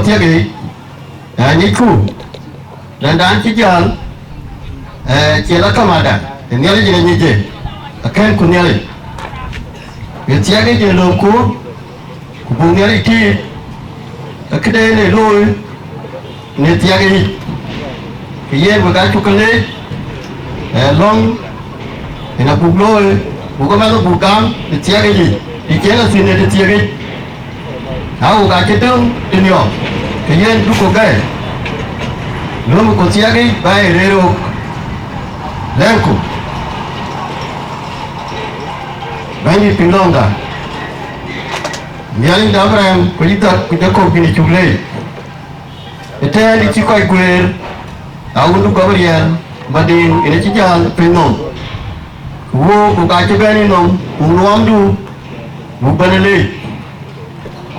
thiệt gì nhị khu lần đàn chỉ chọn chỉ là cái mà đã thì nghe cái gì là như thế khen của nghe này việc chia cái gì lâu cũ của bố nghe này thì cái đây này lôi nên chia cái gì cái gì mà cái chụp cái này long thì nó bục lôi bục cái nó bục cam thì chia cái gì thì chia là xin để chia cái áo cái cái tương thì nhiều cái gì lúc có cái lúc mà có chia cái bài này rồi lên cụ bao nhiêu tiếng long cả nhà linh đào em có đi tập cái cổ cái này chụp lên thế đi chỉ coi quyền áo lúc có bề Mading ini cijan penom, wo buka coba ni nom, uluam du, bukan le,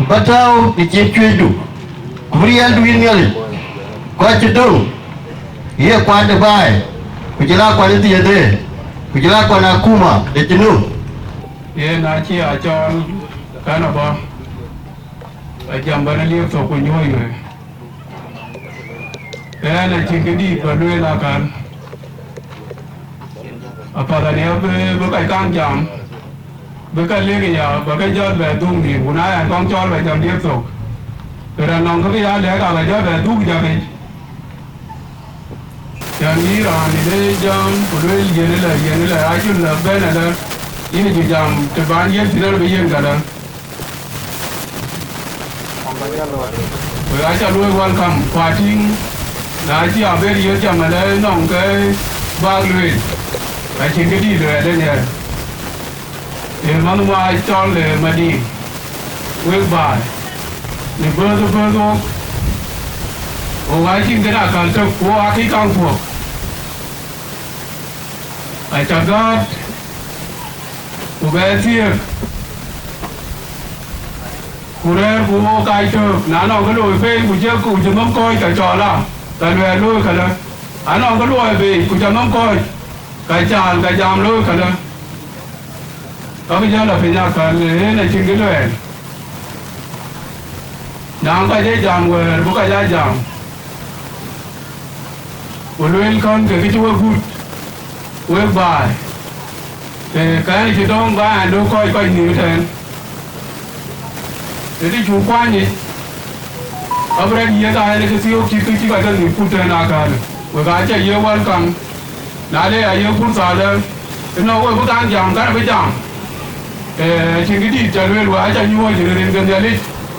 batau di cincin du, kemudian du ini le, kau cedung, ia kau ada baik, kujelah kau nanti ada, kujelah kau nak kuma, dia jenuh. Ia nak cia ajar, kan apa? Ajam bana lihat so kunyoi le. Ia nak cikidi berdua nak kan. Apa tadi berkai kang jam, berkai lagi ya, berkai jauh berdung ni, punai kang jauh berjam dia tu. Kerana orang kau ya lega berjauh berdung jadi. Jadi orang ni jam, puluh jenis lah, asyik lah, benar lah. Ini tu jam, terbang dia tidak berjam kada. Asyik luar welcome, parting, asyik apa dia jam ada nong ke bag luar. Ai chính cái đi rồi đây nè, thì mà nó ai choเลยมาดีเวิร์กบายนี่เบอร์ตัวโอ้ไอ้จริงก็น่าการจะกลัวที่กลางพวกไอ้จักรกูเบสเซียกูเรียนกูไกลเจอหน้าน้องก็รวยเฟ้กูเจอกูจะมั่งก้อยแต่จอละแต่เรียนรวยกันเลยหน้าน้องก็รวยไปกูจะมั่งก้อยcái jam lôi cả đó, có bây giờ là phải nhà cả này trên cái lưỡi, đang cái dây jam rồi, bố cái dây jam, bố lôi con cái chỗ vui, vui bài, cái này chỉ đông ba đôi coi nhiều thế, thì chủ quan gì, ở bên kia ta này cái siêu chỉ cái đơn phụ trợ nào cả, rồi cái chạy nhiều quan trọng. Nãy đây là yêu phun xả lên, nó ôi phun tan giảm cái là phải giảm, chính cái gì trả lời của chạy như vậy thì đến gần giờ đi,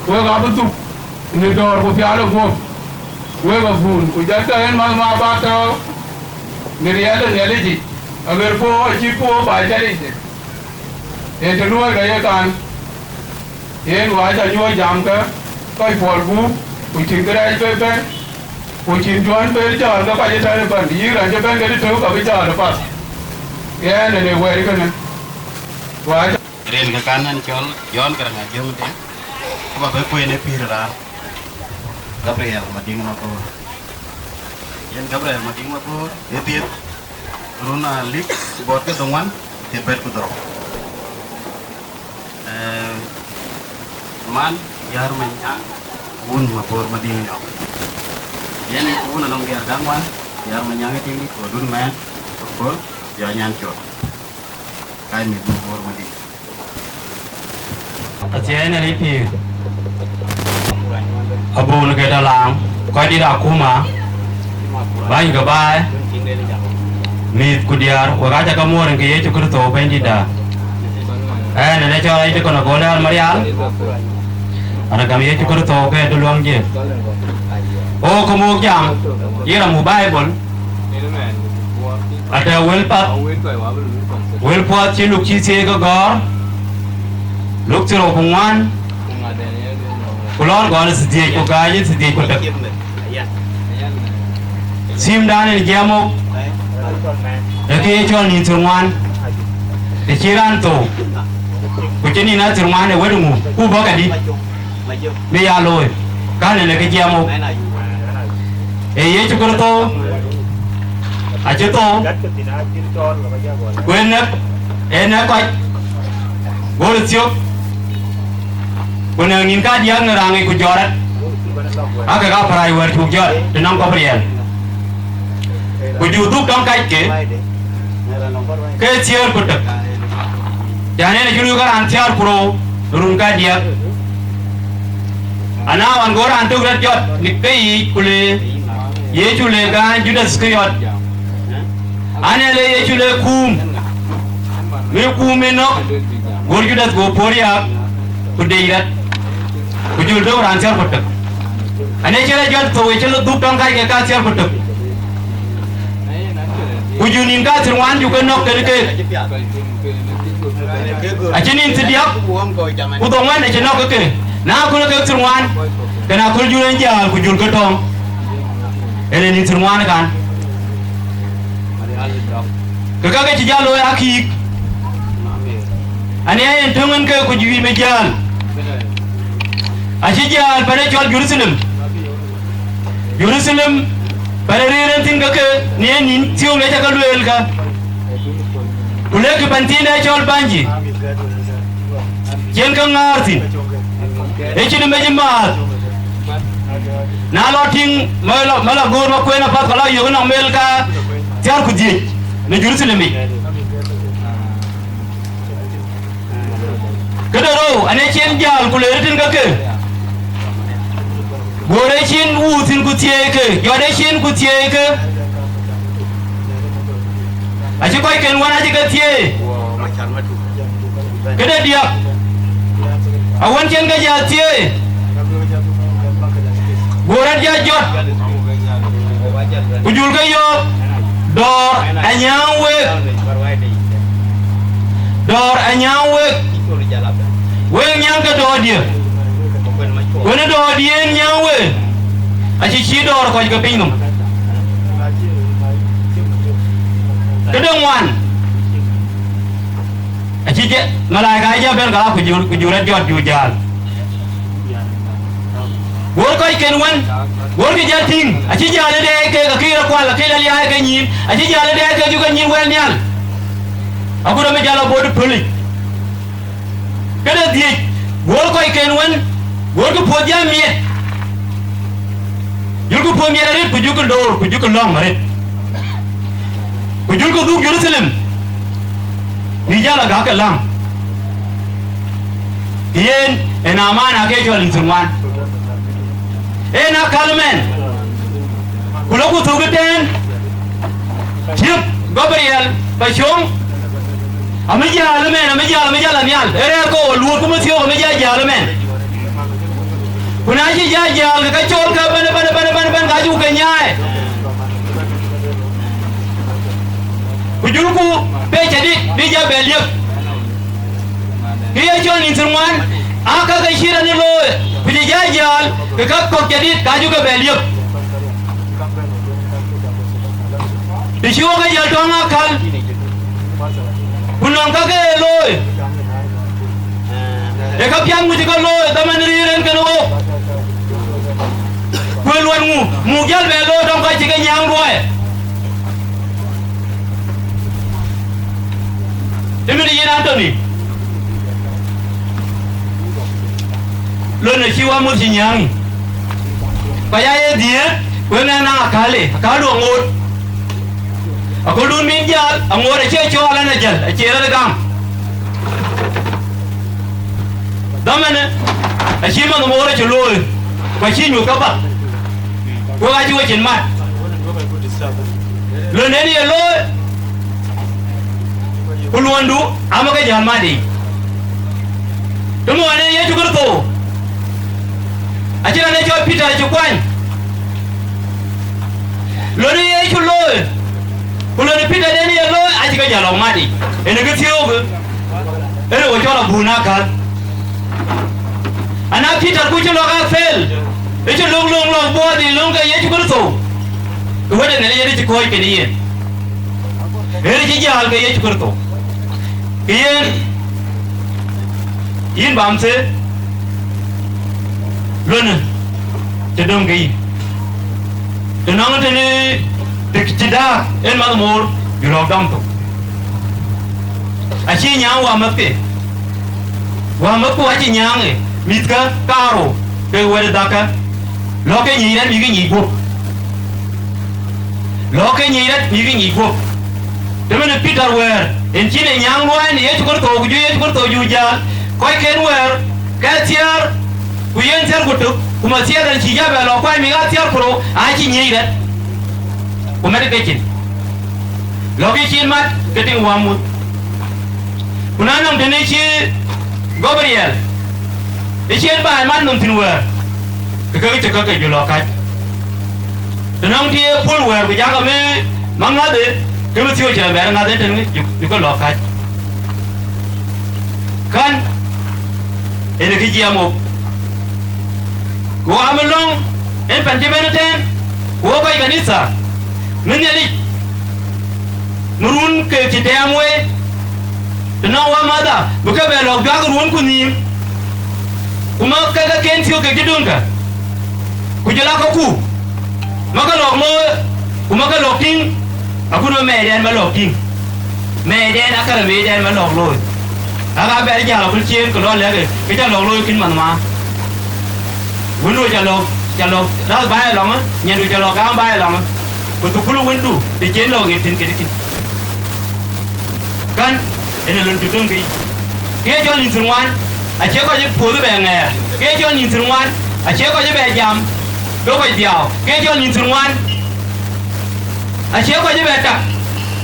ôi gặp bất tục, người đòi của phía đâu không, ôi gặp phun, ôi trái cây mà bắt đầu, người đi ăn được gì gì, ở bên phố chỉ phố bài trái đi, để cho nuôi cái con, để của chạy như vậy giảm cái phổi phú, ôi chính cái này chơi bên. Ôi chín chuan bây giờ nó phải chơi được phần gì là cho bên cái thứ cả bây giờ được pas, cái này này quay đi cái này, quay. Ren ke kanan John kerana jom dia, apa berkuih ni pira, Gabriel Mading Mabor, yang Gabriel Mading Mabor, dia Runa lik buat ke dongan, dia berkudrah. Man jar menyak, bun Mabor Mading nyok. Yang ni pun orang biar gangguan, biar menyanyi tinggi, kodun main, pukul, dia nyancur. Kain ni Mabor Mading. Asyik ni lipi. Abu nak kita lang, kau di dak kuma, bayi kebai, mit kudiar, kau kaca kamu orang kaya cukup tu bayi di dak. Nenek cakap itu kena golal Marial, anak kami cukup tu kaya dulu angje. Oh kamu jam, ia ramu Bible. Ada welpat ciluk cisi kegor. Lúc chưa không ngoan, kulon gọi là sỉ của cái như sỉ của đặc. Sim đan này kia một, để kia cho nhìn trường ngoan, để chia ran tổ, của trên này nó trường ngoan để với đồng ngủ, cu bó cả đi, bây giờ rồi, cái này là cái kia một, ấy cho con to, chưa to, quên nè, em nè coi, bố được chưa? Còn nhìn cái dia ngerang ikut jorat, aka ga parai wer chu jot de nong ko briel ku ju tu dong kai ke chier putak jane ne julu ga an chiar pro run ka dia ana wan gor an tu grat jot nikai kule ye chule ga judas ke yot ane le ye chule kum me kumino gor judas go poria ku deirat ku jul do ran chiar putak ane chele jot to we chelo duk dong kai ke ka chiar putak ku ju nin ka chirwan ju ke nok ke achinin tidiak ku to wan e nok ke na ku ke chirwan kana ku ju len ja ku jul ke tong ele ni chirwan kan ke ka ke jalo ya ki ane en tongen ke ku ju me jal achi jal pare chol Jerusalem pare riren tinga ke ne nin tiyo le ka luel ka kule ke pantina chol banji jen ka ngarti e chi me jima na lo ting mala gor ma kwena pat kala yo na mel ka tiar ku ji ne Jerusalem mi kedaro ane chen jal kule tinga ke gore chin utin ku tieke yode chin ku tieke aji koy ken wana ji ka tie kede dia awan chen ga ja tie gore dia jot ujul ga yo dor anyawe we nyang ga do dia wena do dien nyawe achi chi dor ko ga pinum kedong wan achi je malai ga ja ben ga ku jura jot ju jal gor ko ken wan gor ki ja ting achi jale de ke ga kira kwala ke la ya ke nyin achi jale de ke ju ga nyin wel nyal aku do me jalo bodu puli kada di gor ko ken wan gor ko poja miet jul ko po miet rit ku jukul dor ku jukul long rit ku jul ko du Jerusalem ni jala ga ka lang yen ena mana ke jol insurman ena kalmen ku lo ku tu geten chip Gabriel ba chong amijala nyal ere ko lu ku mo thio amijala men kuna ji jajal ka chol ka ban ga ju ke nyae ujulku pe jadi di ja beliek iya chol ni turman aka ga shira ni lo ji jajal ka ko jadi ka ju ke beliek di shu ga jal to ngakal kunong ka ke lo e ka pian mu ji ko lo da man riren ke lo luan mu gel be lo dong ka chi ga nyang roe demi yin Anthony lo ne chi wa mu chi nyang pa ya ye die we na na kale ka do ngot ako dun min jal angore che cho ala na jal che ra gam damane a chi ma mo re che lo pa chi nyu ka ba ko ga ju chin mat lo ne ni lo ko luandu ama ga jan ma di to mo ne ye ju ko a chi ne jo pita ju kwan lo ne ye ju lo ko lo ne pita ne ni lo a chi ga jalo ma di ene ga tio go ene wo jo la buna ka ana pita ku ju lo ga fel itu long buat di long kaya juga tu. Kau ada nilai jadi koi ke dia. Hari jadi hal kaya juga tu. Ian bamse. Lona. Cedong kaya. Tenang tu ni. Ceda. Malam mor. Jurau dam tu. Aci nyang wamak ke. Wamak ku aci nyang Mitka karo. Kau ada daka. lo cái gì đó bị cái gì cuộc lo cái gì đó bị cái gì cuộc thế mình Peter Ware en chi này nhang loài này ấy chúng con tổ du ja coi Ken Ware cái tiar kuyen tiar kutuk kuma tiar dan chi ja ba lo quay mi ga tiar pro ai chi nhị đấy kuma cái chuyện lo cái chuyện mắt cái tiếng hoàng mút kuna nằm trên đây chi Gabriel cái chuyện bài mắt nằm trên Ware cái gì lo cái từ nông thì phun Ware bây giờ cái mấy mang ngã đấy cái mà thiếu chả bé ngã đấy trên cái có lo cái kan ini cái gì amo gua amelong en panjameneten gua kai kanisa menyali nurun ke kita amwe tenang wa mada bukan belok dia nurun kuning kuma kaga kentio ke gedungka kujala ku maka lok mo kuma ka loking aku no meden ma loking meden akara meden ma lok loy aga be ja lo kulchen ko lo le ke ja lok loy kin man ma winu ja lok da ba lo ma nyen du ja lok ga ba lo ma ko tu kulu windu de chen lo ngi tin ke tin kan ene lon tu tung ke jo ni sunwan a che ko je pu be nge ke jo ni sunwan a che ko je be jam do ko diao ke jo ni sunwan a che ko je be ta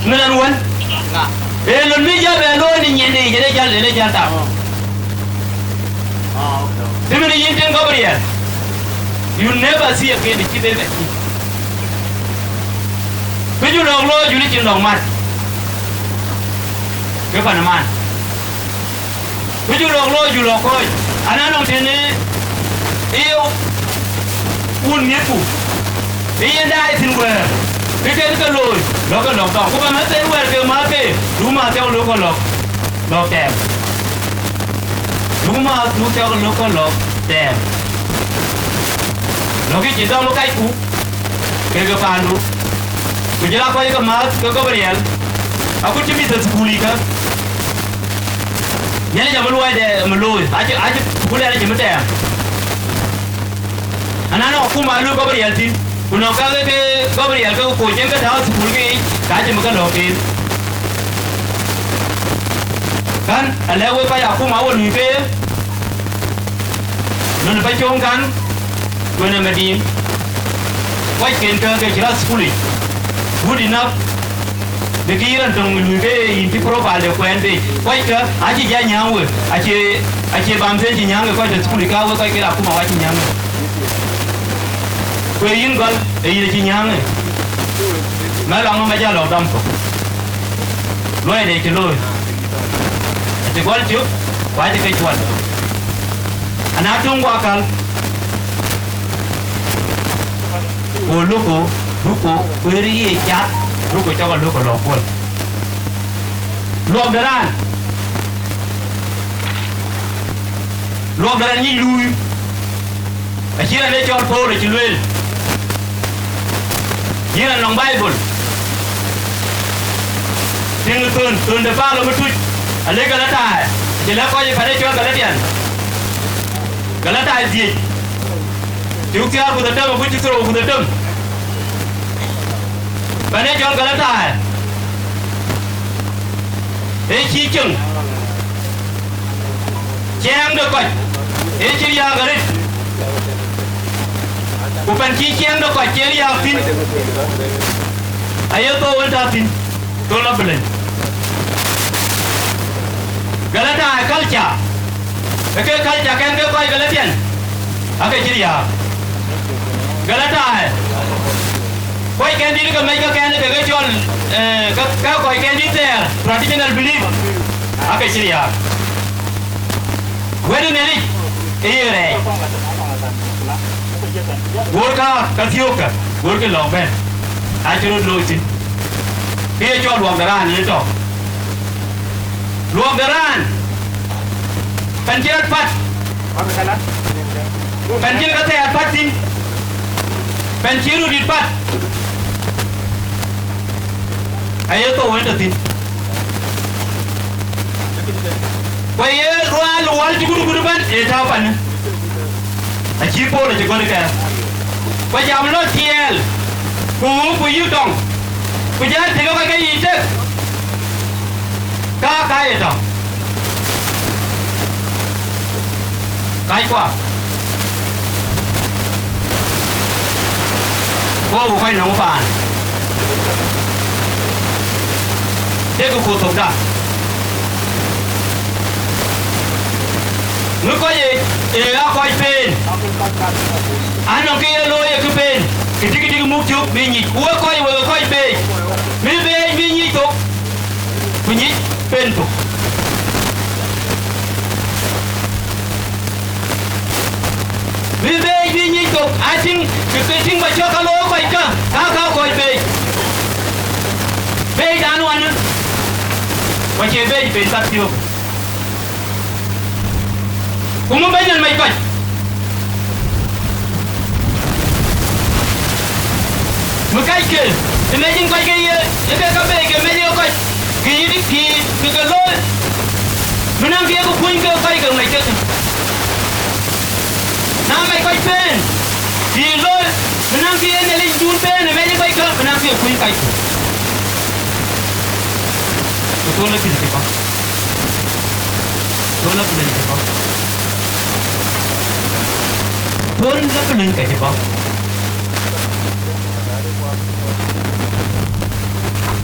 nan wan lon mi ja be lo ni nyen ni je le ja ta Dimini yinten Gabriel you never see again the chibe be Kuju log lo juli chin log mat ke panaman Kuju log lo ju log koi ananong tene iyo un nieku iya dai tin wer ke ke loy lo ko log dong ko ma te wer ke ma ke du ma te lo ko log tem du ma du te lo ko log tem lo ke chi dong lo kai ku ke panu kujela ko ke ma ke Gabriel aku cimi te skuli ka nyane jamal wa de mloy aje kule ala jimte anana ku ma lu Gabriel tin kuno ka ke Gabriel ko jen ka ta skul ke ka je maka lo ke kan ale wo pa ya ku ma wo lu ke non pa chong kan Wena Mading wai ken ka ke jira skuli good enough de kiran tong lu ke inti profile ko ende wai ka aji ja nyawe aji bam se ji nyawe ko de skuli ka wo ka ke la kuma wa ji nyawe ko yin gol e yi ji nyawe ma la ma ja lo dam ko lo e de ke lo te gol ju wa de ke tuan ana tung wa kal o luko query ye chat luko cho luko lo pol luộc đàn như lui ở chỉ là để cho phô để chỉ lên như là lòng Bible tiếng tuần để pha lo mới tụt ở đây cái lá tài chỉ là coi như phải để cho cái lá tiền cái lá tài gì chúng ta cũng được đâu mà cũng chưa cũng được đâu và nên chọn cái lá tài để chi chừng chém được coi để chi ra cái đấy của phần chi chém được coi chém ra pin ayo tôi vẫn ra pin tôi làm bền cái lá tài culture cái culture cái coi cái lá tiền cái chi ra cái lá tài quay cái đi cái mấy cái chọn các quay cái đi there traditional belief cái gì à quên đi này đi này gor ka thiêu cả gor cái lòng bên ai cho nó lôi xin kia cho luồng đà ran này cho luồng đà ran cần chết phát cần chết cái thế phát xin cần chết rồi đi phát ayo to wenda tin waye ruwa luwal ji gudu ban e ta ban a ji ko da ji gori ka bây giờ mình nói thiel của yêu đồng bây giờ thì có cái gì chứ cái gì đó cái quá cô bukan phải nấu phản thế cũng phụ thuộc ra ngươi có gì để nó coi phim anh ông kia lôi cái phim cái mục chụp mình nhỉ ua coi phim mình nhỉ tục mình nhỉ phim tục mình nhỉ tục anh cái mà cho cái lôi coi cơ cao coi phim phim đã luôn nữa quay chơi phim sát tiêu cũng mấy nhân mày coi một cái kia thì mấy nhân coi cái bề cái mấy nhân coi cái lôi mình đang kia có khuyên cơ coi cái này chứ nam mày coi phim thì lôi mình đang kia này lên chun phim này mấy nhân coi cơ mình đang kia khuyên coi tôi nói cái gì không tôi nói cái gì không tôi nói cái gì không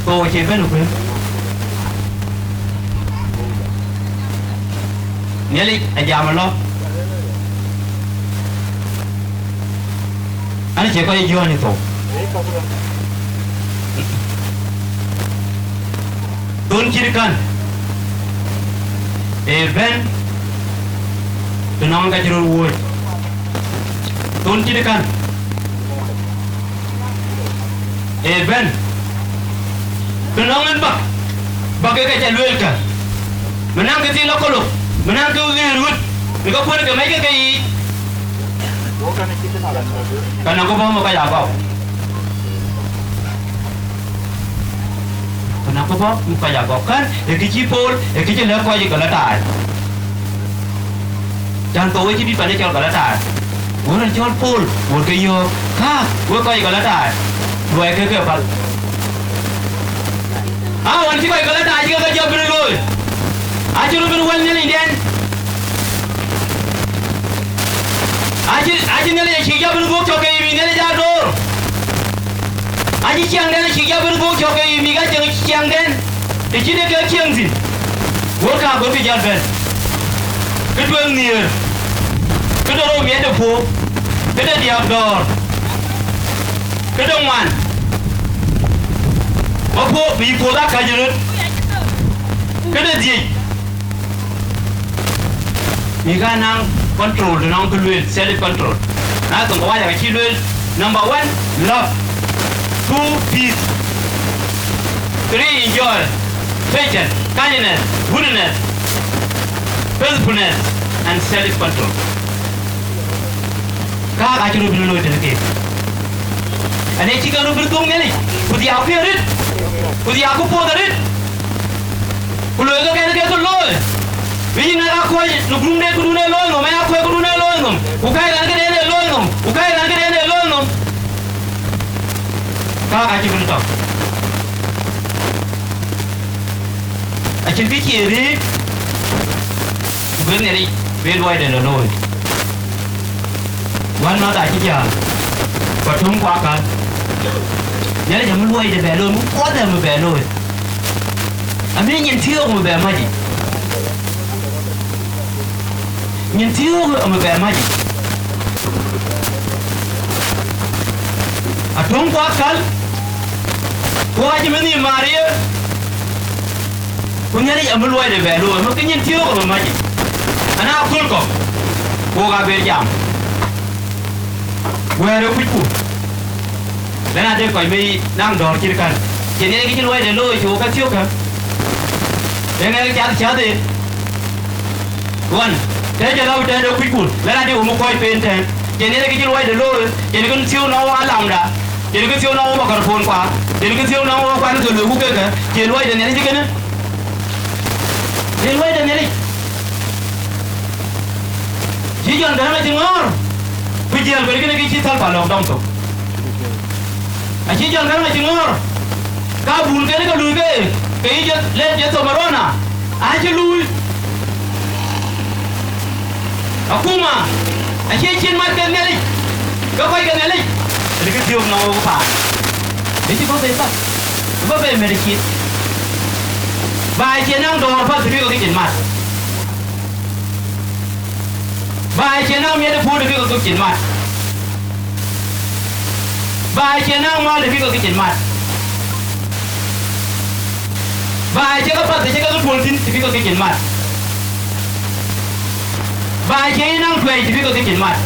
tôi chỉ biết được đấy nhớ đi anh già mà lo anh chỉ có gì vô này thôi tôi chỉ cần event tôi nói cái chữ vui tôi chỉ cần event tôi nói lên bak cái chữ luyện cả mình ăn cái gì nó có lục mình ăn cái gì luôn mình có quên cái mấy cái gì cái nào có bao một cái nào không nó có bóp phải giả gọt kan cái chi pol cái chi lỡ coi gì cả là tài jangan tôi chỉ biết phải cho cả là tài muốn là cho pol muốn cái gì ha muốn coi gì cả là tài đuổi cái bạn anh chỉ coi cả là tài chỉ có job rồi anh chưa biết quan nhân đen anh này chỉ job được cho cái gì này ra rồi anh chỉ đang đang chỉ giao bên phố cho cái mi cái chỉ đang đang thì chỉ để cái chiang gì work out với cái giao bên cái đường nhiều cái đồ miếng đồ phố cái đồ điệp đồ cái đồ ngoan mà phố bị phố đã cái gì nữa cái đồ gì mi cái năng control năng cái luyện self control na tổng có cái chi luyện number one love 2 peace 3 enjoy patience kindness goodness faithfulness and self control các anh chúng mình nói thế này anh ấy chỉ cần nói đúng nghe này cứ đi học phía đấy cứ đi học phố đấy cứ lôi cái lôi vì người ta coi lúc đúng đây lôi ngom anh coi đúng đây lôi ngom cứ cái này lôi ngom cứ cái này lôi ngom các anh chị biết không? Anh chị biết gì đi? Bên này đi, bên ngoài đây là nồi. Quan nó tại chứ giờ, còn không qua cả. Nhớ là giờ muốn nuôi để về luôn, muốn có thể mà về rồi. Anh biết nhìn thiếu mà về mà gì? Nhìn thiếu mà về mà gì? À không qua cả. Cô ai chứ mấy người mà đi á cô nhớ đi ở bên ngoài để về luôn, nó cái nhân thiếu của mà gì anh nào không có cô gà về giảm về đâu biết cụ đấy là đây coi mi đang đòi chỉ cần chỉ nên cái chân ngoài để lôi chú cái thiếu cả để nghe cái chả thì còn thế cho đâu đây đâu biết cụ đấy là điều một coi bên thế chỉ nên cái chân ngoài để lôi chỉ nên con siêu nó quá lòng đã chỉ nên cái siêu nó mà còn phun quá chỉ nên cái siêu nó quá nó lừa cũng cái chỉ nuôi để này cái nữa chỉ nuôi để này chỉ chọn để nó chừng ngon bây giờ với cái chi thal vào lòng đông tục chỉ cho cái này chỉ ngor cá bùn cái này có lùi cái lên cái tôm marona ai chỉ lùi aku mah chỉ chín mắt cái này có phải cái này thì cái điều nó có phải đấy chứ có thể sao có về medicine bài chiến năng đồ phát thì có cái chuyện mặt bài chiến năng miễn phù thì có cái chuyện mặt bài chiến năng mà thì có cái chuyện mặt bài chiến các phát thì có cái phù thì có cái chuyện mặt bài chiến năng quay thì có cái chuyện mặt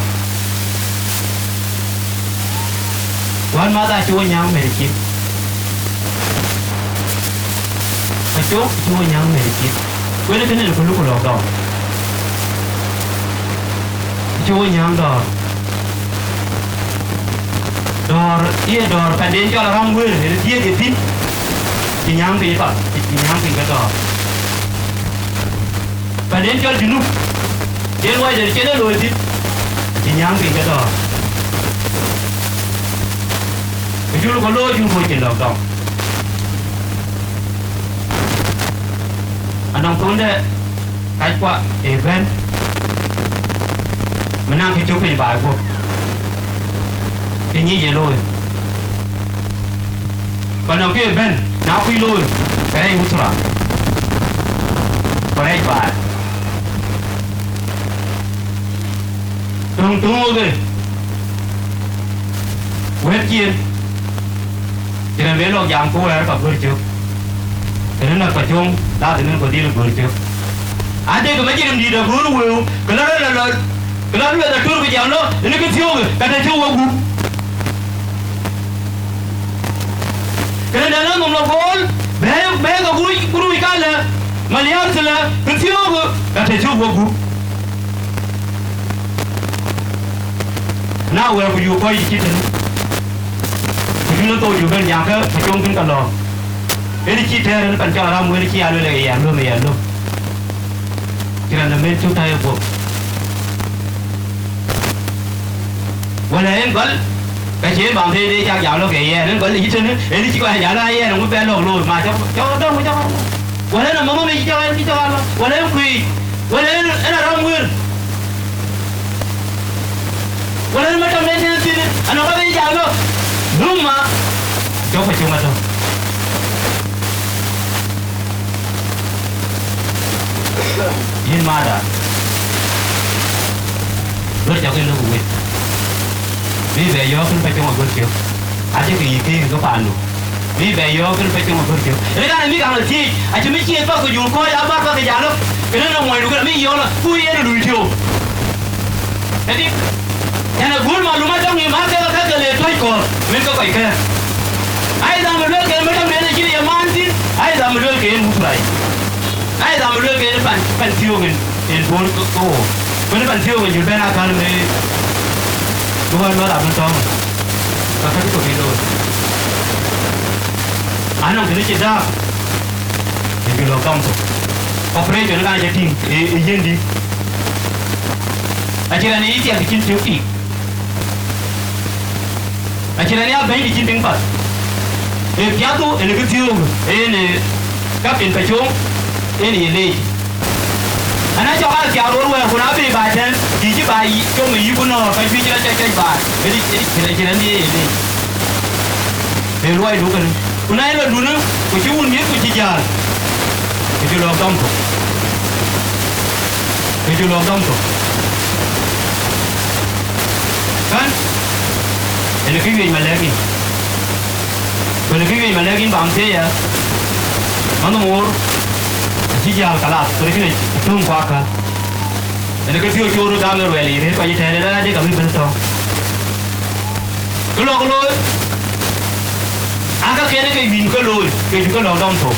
quan mà ta chúa nhang medicine chúa nhang medicine quên cái này là con lúc của lò chúa nhang đỏ ia đỏ phải đến cho là rong nguyên để chia để tin thì nhang thì phải thì nhang thì cái đỏ phải đến cho chính lúc đến quay để chế nó lùi thì nhang thì cái đỏ cái chú có lôi chú hồi tiền lò đỏ anh ông tuấn đấy cái qua event mình đang cái chú cái bài của cái như vậy rồi còn ông cái event nào quy lôi cái này hút ra cái bài tung rồi quét chiên cho nên biết lo giảm cô là có bữa trước thế nên là phải chung đã thì nên có đi được bữa trước anh đây có mấy chuyện gì được bữa luôn cái đó là tour cái giảm đó nó cái thiếu rồi cái này thiếu quá cái này nó không là bốn bé có vui cái là mà lihat là cái thiếu rồi cái này thiếu quá nào về cái vụ coi gì chứ nó tôiอยู่bên nhà cái chung chúng ta lo cái đi chi thế nó cần cho ra mới đi chi ănเลยอย่างluônอย่างluôn cho nên là mình chúng ta buộcวันนี้ก็cái chuyện bằng thì đi giao nó kìa nó gọi là gì chứ nó đi chỉ có giải ra nó cũng phải lột lùi mà cho đâu mà choวันนี้là mà mình cho ănวันนี้quỳวันนี้là rong nguyênวันนี้mà trong đây thì anh nó có đi giao đâu đúng mà cháu phải chung mà thôi yên mà đã rất cháu cái nó của mình vì vậy do cứ phải chung một kiểu anh chỉ cái gì có phản luôn vì vậy do cứ phải chung một kiểu cái này mình càng là chi anh chỉ biết chia bao cái dùng coi áp bao cái giá đó cái nó ngoài đúng là mình do là vui nó đuổi chiều thế thì nhà nó vốn mà lúc mà trong người má cái lệ thôi còn mình có phải cái ai làm một đứa cái mấy trăm年的经验满心ai làm một đứa cái không phải ai làm một đứa cái phần tiêu mình vốn có cái phần tiêu mình dùng bên nào cả mình đúng không nó làm bên trong và cái của mình rồi anh không thể chỉ ra thì cái lỗ công rồi operate nó đang chạy tim yên đi anh chỉ là ní tiền thì chín thiếu kỹ anh chỉ là ní bảy thì chín tiếng phật giá tu cái thiếu này các tiền phải xuống này đi anh nói cho các kéo luôn rồi của nó bị bài trên chỉ bài cho mình của nó phải phi cho chạy bài cái chỉ là đi để nuôi đủ cái của này là đủ nữa của chú muốn biết của chị già cái chú lo công cái chú lo công kan ini kiri malaki kalau kiri malaki bangsa ya mana mur sijal kalat kalau kiri tung kuaka ini kiri curu dalam rweli ini pagi saya dah ada kami bentuk kalau angka kiri kiri bin kalau dong tu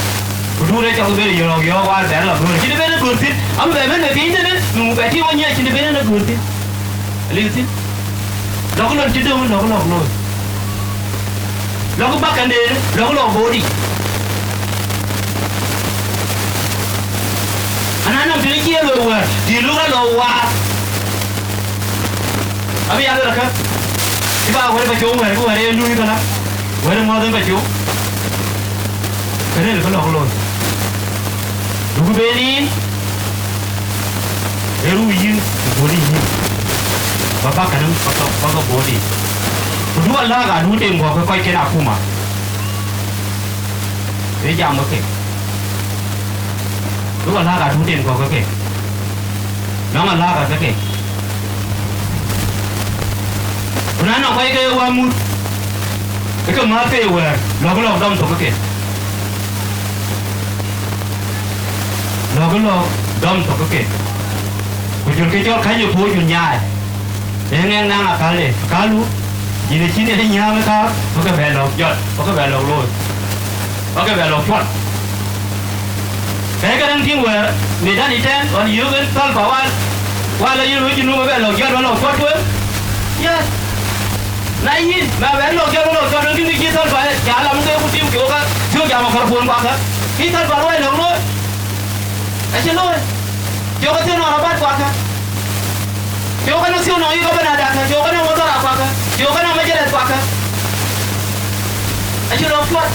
Kudu dia cakap beri yo wal ber lah beri. Jadi beri kursi, am beri mana beri ni nu beri wanya jadi beri na kursi. Lihat sih. Lagu jadi lagu bahkan dia lagu body. Anak-anak jadi kia luar, di luar luar. Abi ada lah kan? Iba aku ada bacaan, aku ada yang dulu itu lah. Where more than you? Cái này là có lọc rồi. Đúng bên đi. Eru yin body yin. Bapa kanam bapa body. Dua laga dua tem gua kau kena aku mah. Ini jam okey. Dua laga dua tem gua okey. Nama laga okey. Pernah nak kau ke wamu? Itu mati awak. Log dom tu okey. Log dom tu okey. Kujul kejol kayu kujul nyai. Yang nang akal le, kalu. Jadi sini ada nyai mereka, pakai belok jod, pakai belok loi, pakai belok jod. Saya kadang tinggal, medan itu, orang yugan tal bawan, wala yugan jenuh belok jod, belok jod pun, ya. Naik, belok jod, belok jod, mungkin kita tal bawan, jalan mungkin aku tiup juga, tiup jalan kerapun bakar, kita tal bawan belok loi, asyik loi. Jauh ke sana rapat kuasa. Jauh ke sana ini kau benar dah. Jauh ke sana motor apa kan? Jauh ke sana majalah kuasa. Asyik lom kuat.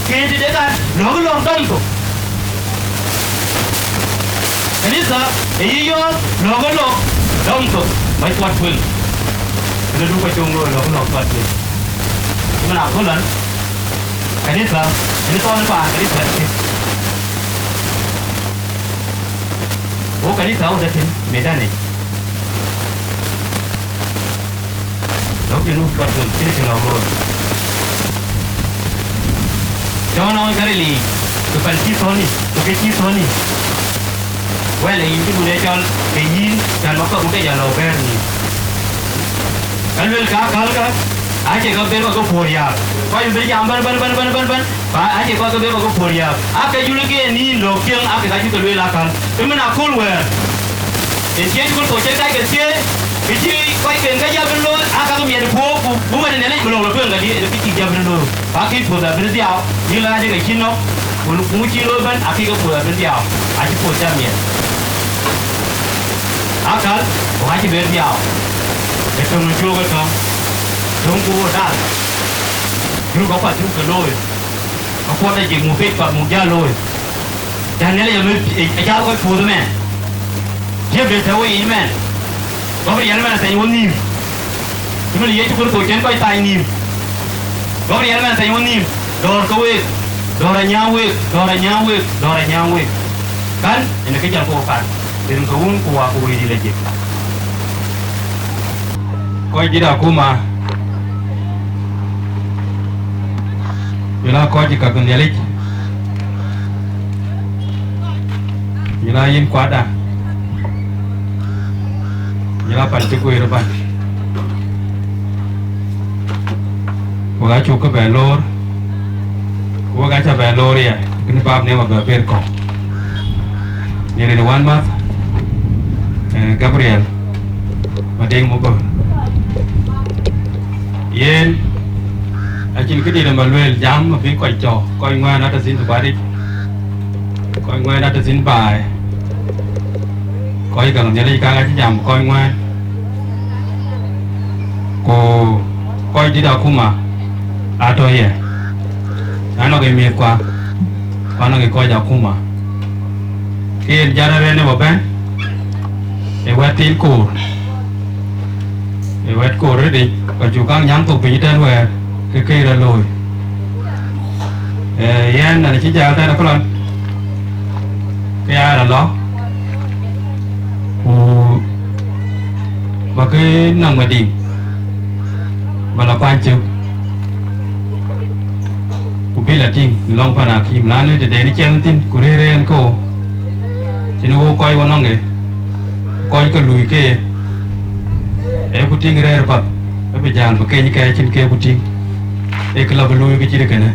Kini dia kan, lom dom tu. Ini sah, ini yo lom dom tu. Baik kuat pun. Kena dua pacung lom kuat pun. Mana aku lan? Ini sah, ini tahun apa? Ini sah. Oh, kali tahu dah sih, medan ni. Lalu dia nuh buat tu, sini tinggal orang. Jangan orang cari li, tu panci Sony, tu kecil Sony. Well, ini boleh jual kain dan maka boleh jual over ni. Kalau kau aje kau beri kau foria. Kau beri ambar ban. Aje kau beri kau foria. Apa jual ke ni lokiang apa kau tu beri lakan. Tapi nak cool wear. Ini kau tu cakap kerja. Biji kau kerja jauh dulu. Apa kau mian bukan ni ni belum lepas lagi. Biji jauh dulu. Pakai foda berdiau. Ni lah aje kau kino. Kalau kunci loban, apa kau foda berdiau. Aje foda mian. Akal, kau aje berdiau. Itu muncul kau. Tunggu dah. Dulu kau patut keloi. Kau ada je mufik pak muja loi. Jangan ni yang ajar kau food man. Dia bertahu ini man. Kau beri yang mana saya unim. Cuma dia cukup tujuan kau tak ini. Kau beri yang mana saya unim. Dor kau dor nyawe. Kan? Ini kerja kau kan. Dan kau aku ini lagi. Kau tidak aku mah. Bila kau jika kendali, bila yang kuat dah, bila pancu kue depan, kau gak cukup belor, kau gak cukup belor ya, kini bab ni mah berber kau. Ni ada wan mah, Gabriel, Mading muka, yen. Acin ke dia maluel jam tapi kau jauh, kau ingat ada sin sebalik, kau ingat ada sin bay, kau ingat jadi kau aja jam kau ingat, kau tidak aku mah, atau ya, anak ini kau, anak ini kau jadi aku mah, kau jalan rene apa? Ewat tilkur, ewat kur ini, kau juga yang tu pijitan ewat. Cái là lùi yên là chỉ chào đây là có lần cái là ló và cái nằm ngoài điểm và là quan trọng cũng biết là tin long phần nào kìm lá nữa để đi chơi tin của đây đây anh cô chỉ nó coi qua nó nghề coi cái lùi kia em cũng tin cái đây rồi cái bây giờ mà cây như cây trên kia cũng tin ekla belui ke ciri kena.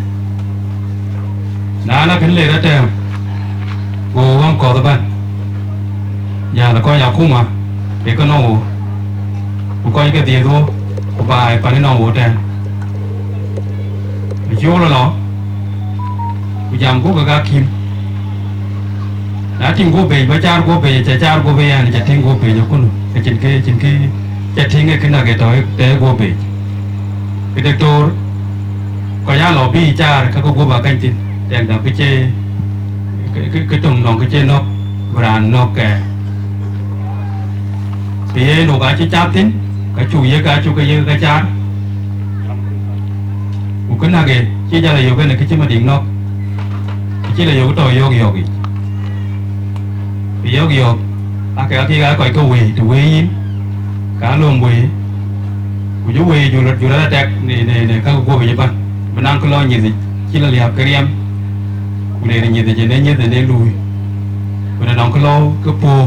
Nana kan le rata. Go wang ko da ban. Ya la ko ya kuma. E ko no. Ko ko ke tie do. Ko ba pa ni no wo ta. Yo lo. Ku jam ko ga kim. Na tim go be ba char go be cha go be ya ni cha ting go be yo kun. Ke chin ke cha ting ke na ke to te go be. Cái doctor có giá lò bi cha các cô bà canh tin đèn đào cái chê cái tùng lòng cái chê nó vàng nó kè thì nó cái cháp tin cái chủ yếu cái cháp một cái nào kì chỉ ra là nhiều cái này cái chứ mà điện nó chỉ là nhiều cái tồi vô kì vì vô kì cái khi cái coi câu quỳ từ quỳ nhím cả luôn quỳ của chú quỳ dù là đẹp này các cô về Japan mình ăn cái lo gì thì chỉ là liệp cái em của này nhiều thì chỉ nên nhất là nên lùi của này nòng cái lo cái po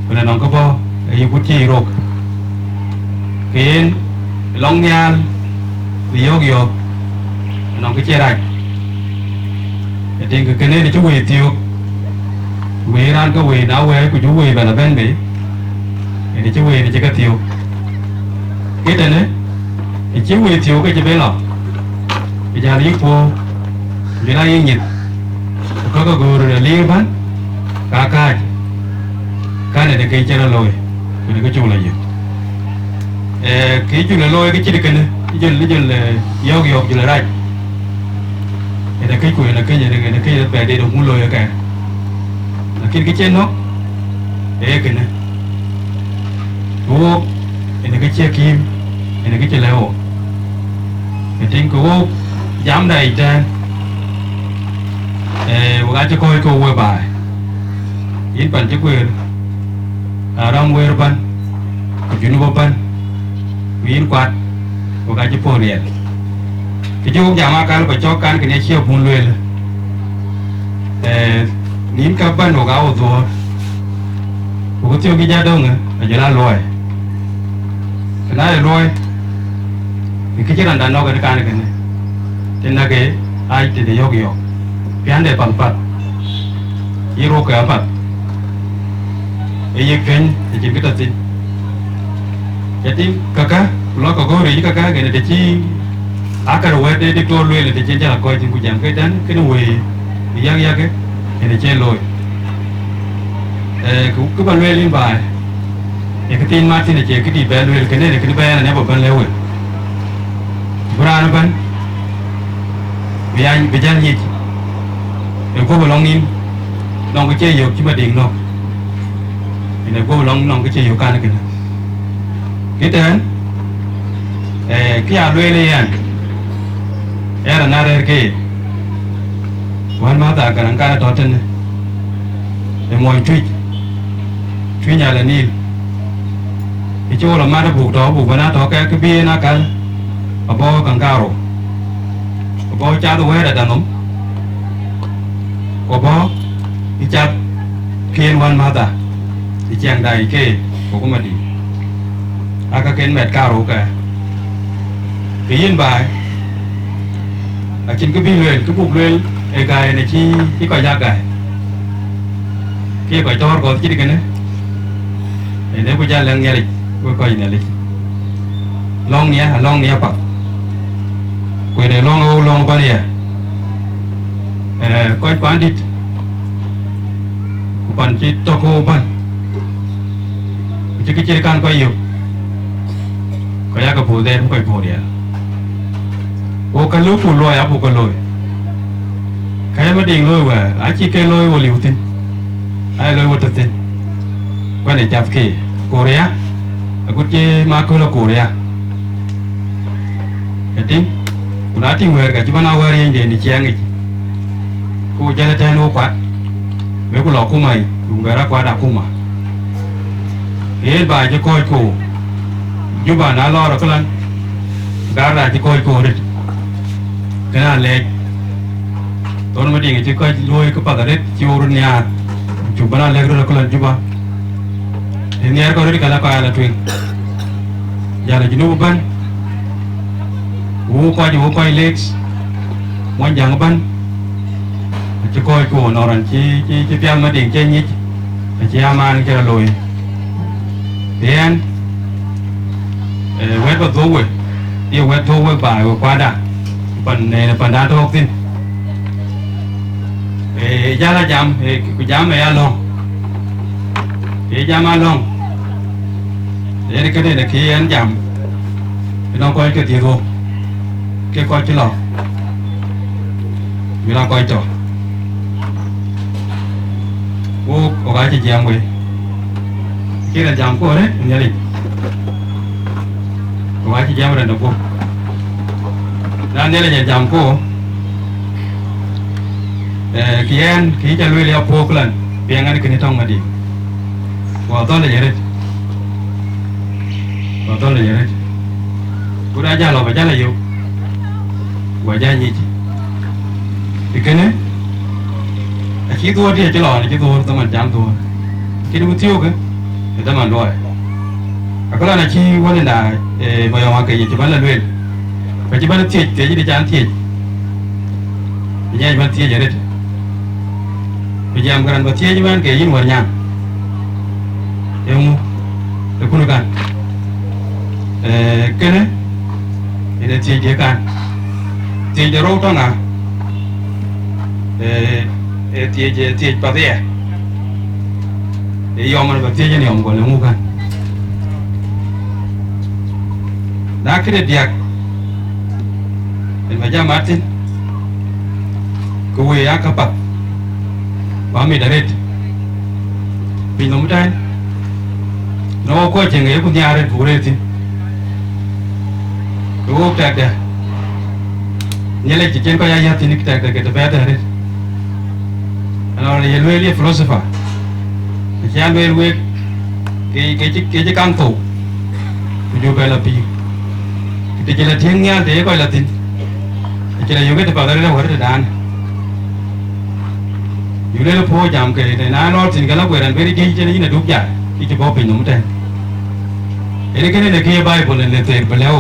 của này nòng cái po cái bút chi rồi cái long nha vì vô kì nòng cái che này thì cái này thì chú quỳ tiêu quỳ ăn cái quỳ nấu quê của chú quỳ và là bên bỉ thì chú quỳ thì chỉ có tiêu cái tên đấy thì chú quỳ tiêu cái chỉ biết là bây giờ lý cô vì là yên nhịp có cái guru là lý bán cái này thì cái chơi là lôi thì cái chú là gì cái chú là lôi cái chỉ được cái này cái chú là yêu chú là đây thì cái quỳ là cái gì này cái về đây được muốn lôi ở cả là cái trên nó để cái này ô cái chia kim cái chia leo cái tiếng của dám đầy ra một cái cho coi cô quay bài yên phần chứ quyền đông quay ban của chúng nó ban yên quạt một cái cho phổ điện cái chú giảm akan phải cho can cái này chia phun luyện nín các bạn của áo rồi của tiêu cái giá đông à là là lôi cái này là lôi thì cái chuyện đàn nó cái này thế là cái ai thì để yogi cái anh để bằng phật hero cái phật ấy cái thì chỉ biết là gì jadi kakak lo kau ri kakak cái này thì chỉ akar quay để tôi lôi là thì chỉ là coi chừng cái cái đàn cái nuôi thì giang cái thì chơi lôi cũng cứ ban lên bài thì cái tin mà thì là chơi cái đi bé lôi cái này là cái bé là nè ban leo rồi bữa nó ban vì anh bị gian gì thì có một lòng im lòng cái chơi nhiều chứ mà điện đâu thì này có một lòng cái chơi nhiều can cái này cái tên cái áo lôi này anh là nare cái quan mà ta cái cái đó tên để mọi truy nhà là nín cái chỗ là mà nó buộc vào đó cái bia nó cái ở bao càng cao rồi ở bao cha tôi là đàn ông ở bao cái cha kiên quan mà ta thì chàng đầy cái của con mà đi cái kiên mệt cao rồi cái yên bài ở trên cái bia luyện cái buộc luyện cái này chỉ coi ra cái kia coi to còn chỉ cái này để nếu bây giờ là nghe lịch coi này lịch long nhé bạc quay này long bao nhiêu coi quán đi quán chỉ to cô ban chỉ cái chơi can coi nhiều coi ra cái phù đen coi phù đen ô cái lúa phù lôi áp phù cái lôi cái mà điện lôi và ai chỉ cái lôi vào liều tin ai lôi vào tin quan này chạp kì Korea aku chơi mà cô là Korea cái tiếng cũng đã tiếng người cả chúng nó qua đi để chơi ngay cô chơi chơi nó quát mấy cô lọ cô mày cũng cái ra qua đạp cô mà cái bài cho coi cô giúp bà nó lo rồi cái lần gã ra cho coi cô đi cái nào lệ tôi mới đi cái coi lôi cái bạc đấy chiều rồi nhà chụp bà nó lệ rồi cái lần giúp bà thì nghe có đi cái là coi là chuyện giờ là chúng nó ban vô coi legs ngoài dạng ban chỉ coi cổ nó rằng chỉ piang mà điện chơi nhít chỉ aman cái là lôi then quét vào thô rồi yêu quét thô với bài của qua đã phần này là phần đa thô tin giá là giảm cái giá mày ăn luôn cái giá ăn luôn để cái này là khi anh giảm nó coi cái tiền luôn cái coi chứ lò vì là coi trò cô có cái chị em vậy kia là chạm cô đấy nhà đi có cái chị em rồi đâu cô nên là chạm cô kian ki cha lui leo po klan piangan kini tong madi wa to le yere kuda ja lo ba ja la yu wa ja ni ikene a chi tu dia chi lo ni chi tu to man jam tu ki du tiu ke ta man lo a ko la na chi wa le na ba yo ma ke chi ba la lui ba chi ba la ti ti ji jan ti ni ba ti yere Bijam kan batia juman ke yin warnya. Yang lekunu kan. Kene ini tie kan. Tie jero to na. Tie patia. Yoman batia ni om gole mu kan. Na kene diak. El majam Martin. Kuwe ya kapak. Bami daret pinom tan no ko chenge ku nyare pure tin ko tak da nyele chi chen ko ya tin ki tak da ke ta ba da ret alors ye le philosopher ya le we ke kang tu ju ba la pi ki te la theng nya de ko la tin ki la yu ke ta pa da le ho da danอยู่เลยพ่อจำเกยแต่น้ารอดสินกันแล้วเวรันเวรีเจนี่นะทุกอย่างที่จะบอกเป็นหนุ่มแทนเอ็นก็เนี่ยเกี่ยบายบนเนี่ยเตะไปแล้ว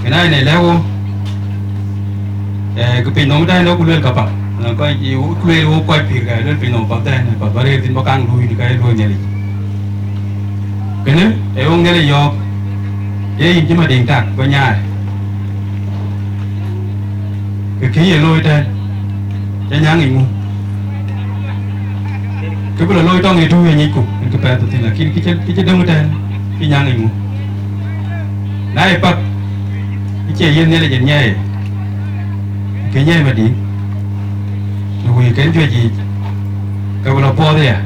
ก็ได้เนี่ยแล้วก็เป็นหนุ่มแทนแล้วกูเลื่อนกระเป๋าแล้วก็อยู่กูเลยรู้ก็ปีกไก่เลื่อนเป็นหนุ่มปั๊บแทนปั๊บบริเวณบักกังลุยนี่ก็ลุยเนี่ยเลยก็เนี่ยไอ้องค์เนี่ยเลยยอกเยี่ยมที่มาดิ่งตักก็ง่ายก็ขี้ลุยแทนจะยังอีกมั้งก็เป็นลอยต้องไอ้ทุกอย่างนี้กูมันก็แปลตัวที่ละคิดจะดึงมาแทนที่ยังอีกมั้งนายปักที่เจียนเนี่ยเลยจะง่ายแค่ง่ายมาดีดูอีกแค่ช่วยจีก็เป็นเราพอได้อะ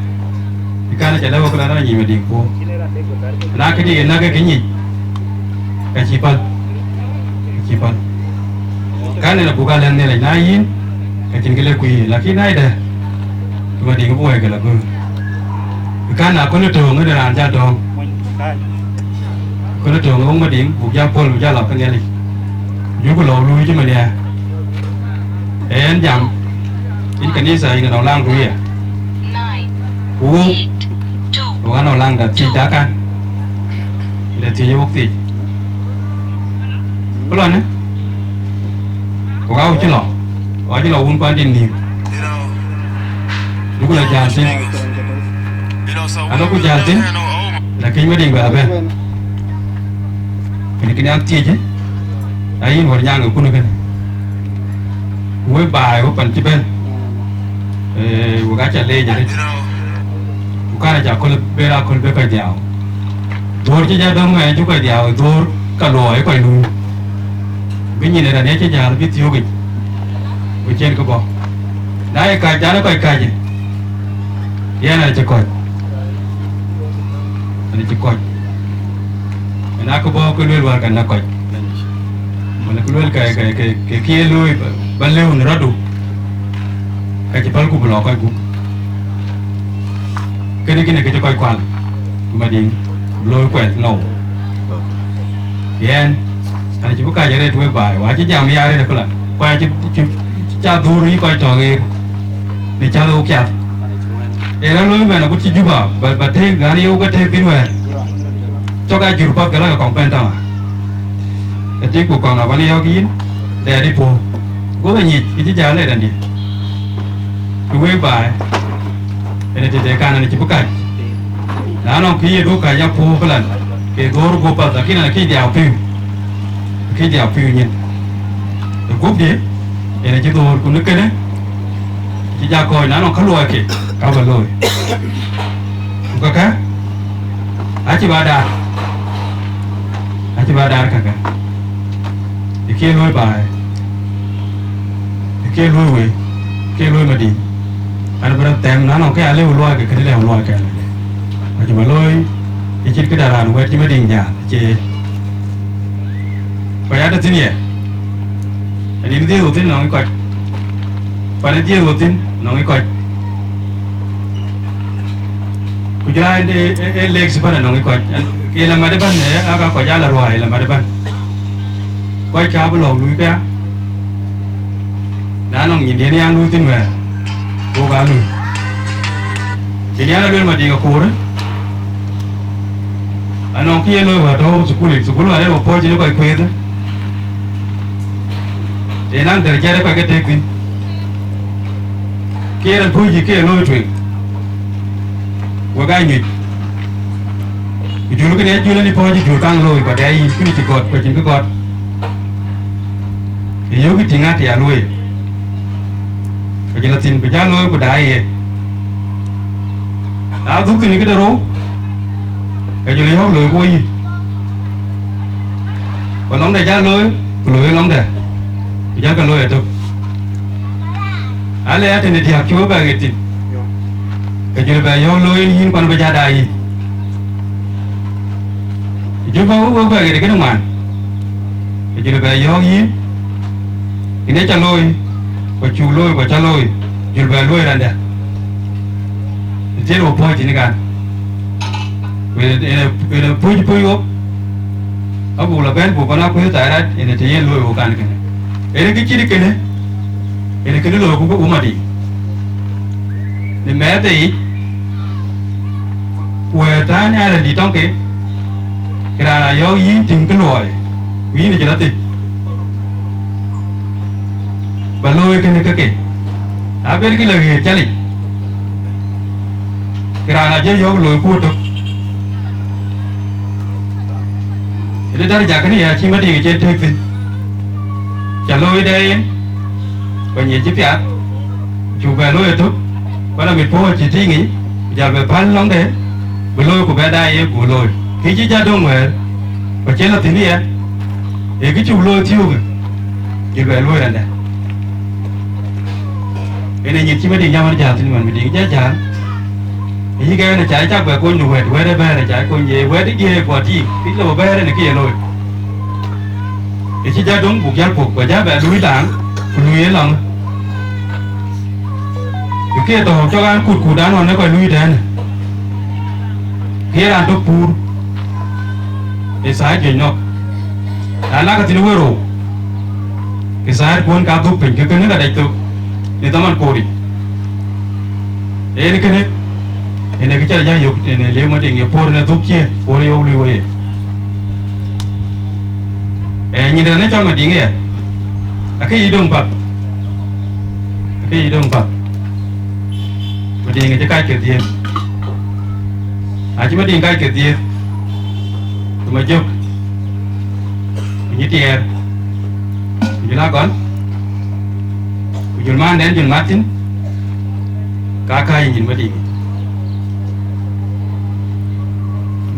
ที่การจะได้ว่าก็ได้ยี่มาดีกูนักที่นักแค่ยี่แค่ชีพันการเนี่ยเราบุกการเนี่ยเลยนายยินKacin kele kui laki nai dah, cuma dia ngapain ke lagu? Kan aku ni tu ngai dah anjat dong. Aku ni tu ngai ngomong dia, bukan pol bukan lap kan ni. Juga lalu je mana dia. Jam, ini kan ni saya ingin orang tu ya. Bukan orang dah tidak kan? Dah tidak waktu. Kalau ni, kau je lah. Wajib lah umpan di ni. Dulu lah jantin. Anak aku jantin. Laki Mading berapa? Ini anti je. Ayin orang yang aku nak. Gue bayar, gue pancipen. Gue kaca le jadi. Bukan aja aku lebih kerja. Dor je jadi dong, aja kerja. Dor kalau aku ini. Begini dah ni je jadi lebih tiup. Ujian ke bawah. Naik kaca, nak kaca. Ia nak cekot. Ada cekot. Nak ke bawah keluar kan nak kot. Mana keluar ke kilo, balik neradu. Kaca palku belok aku. Kini kita koi kual. Mading, belok kuat no. Ia, ada cuba kaca ada dua bay. Wajib jam ia ada kelar. Koi cha duri coi trò nghe để cha lâu kẹt để nó nói về nó có chỉ giúp à và thêm gà đi có thêm cái về cho cái chịu bắt cái là còn bên tao à để chỉ cuộc còn làวันนี้เอากินđể đi phố có cái gì cái cha này là gì cái bài để để cái này chỉ bắt cái nó khi đó cái nhau phố cái lần cái goro go bắt cái này cái đèo phiêu nhìn cái cúp gì ini je tu aku nak kena, kita kau nak nak keluar ke, kau keluar, bukan kan? Aci badar kakak, thì kia lôi bài thì kia lôi về kia lôi mà đi anh bây giờ tem nó cái leo lôi cái leo lôi cái này mà chúng mà lôi thì chỉ cái đà là nó chỉ mới đi nhà chỉ phải ăn được gì nhỉ anh đi tiêu đầu tiên nó cái phải đi tiêu đầu tiên nó cái cứ ra cái leg sepan nó cái làm mà để ban này aga có giá là rồi làm mà để ban quay cá bự lồng núi kia đã nó nhìn thấy anh núi tin về cố gắng núi chỉ nhớ là luôn mà đi gặp cô đấy anh ông kia lôi vào đâu sukul vào đây một phôi chỉ nó quay quay thôi để năng để chơi đấy quay cái tết đi kia là phui gì kia lôi chuyện của cái gì dulu kan dia jualan di pojok jutang loi pada ai kini cikot pecin kekot iyo ki tingat ya loi pecin latin pejan loi pada ai dah tu kini kita ro kajuli hok loi koi còn đây cha loi long đây pejan kan loi tu ale ate ni dia kiwa ba gitu kajuli ba yo loi yin pan pejan dai chúng có về cái đồng bàn thì chỉ là về gió gì thì nếu cha lôi và chủ lôi và cha lôi chỉ về lôi là đẹp thì chế độ phơi chỉ này cả về phơi ốp ở vùng là bên vùng con ốc phơi tại đó thì chế lôi của can cái này cái này cái lôi cũng có uống mà đi thì mẹ thì quê ta nhà là đi trong cái là do ý tìm cái loại ý này chỉ là tìm và lôi cái này cái kì bên cái lời chả lì cái là do lôi cua được thì đây là cái này chỉ mới đi trên thực thì chả lôi đây và nhiều chiếc piat chủ về lôi tốt và là mình phố chỉ thi nghĩ giờ về phán lắm đấy về lôi của bé đây của lôi cái chỉ ra đông mà và chế là thế này để cái chủ lôi thiêu rồi chỉ về lôi là này cái này nhìn chỉ mới đi nhau mà trả thì mình đi cái giá thì cái này trái chắc về con nhiều về đây về này trái con về về cái kia quả chi cái là về đây này kia rồi để chỉ ra đúng buộc giá buộc và giá về núi đảng núi ấy lòng cái kia tổ cho ăn cụt đá nó coi núi đen kia là tốt pur cái sai chuyện nó là cái gì nó rồi cái sai cuốn cá thuốc bình cái là đại tục để tao ăn cồn đi cái này cái chơi ra dục này lấy mà định cái phô này thuốc chia phô này ô liu ấy nhìn thấy nó cho mà đi nghe cái gì đông phật mà đi cái cái tiền chỉ mới đi cái tiền mà chụp như tiền như là con dùng man đến dùng mát chín cá kai nhìn mới đi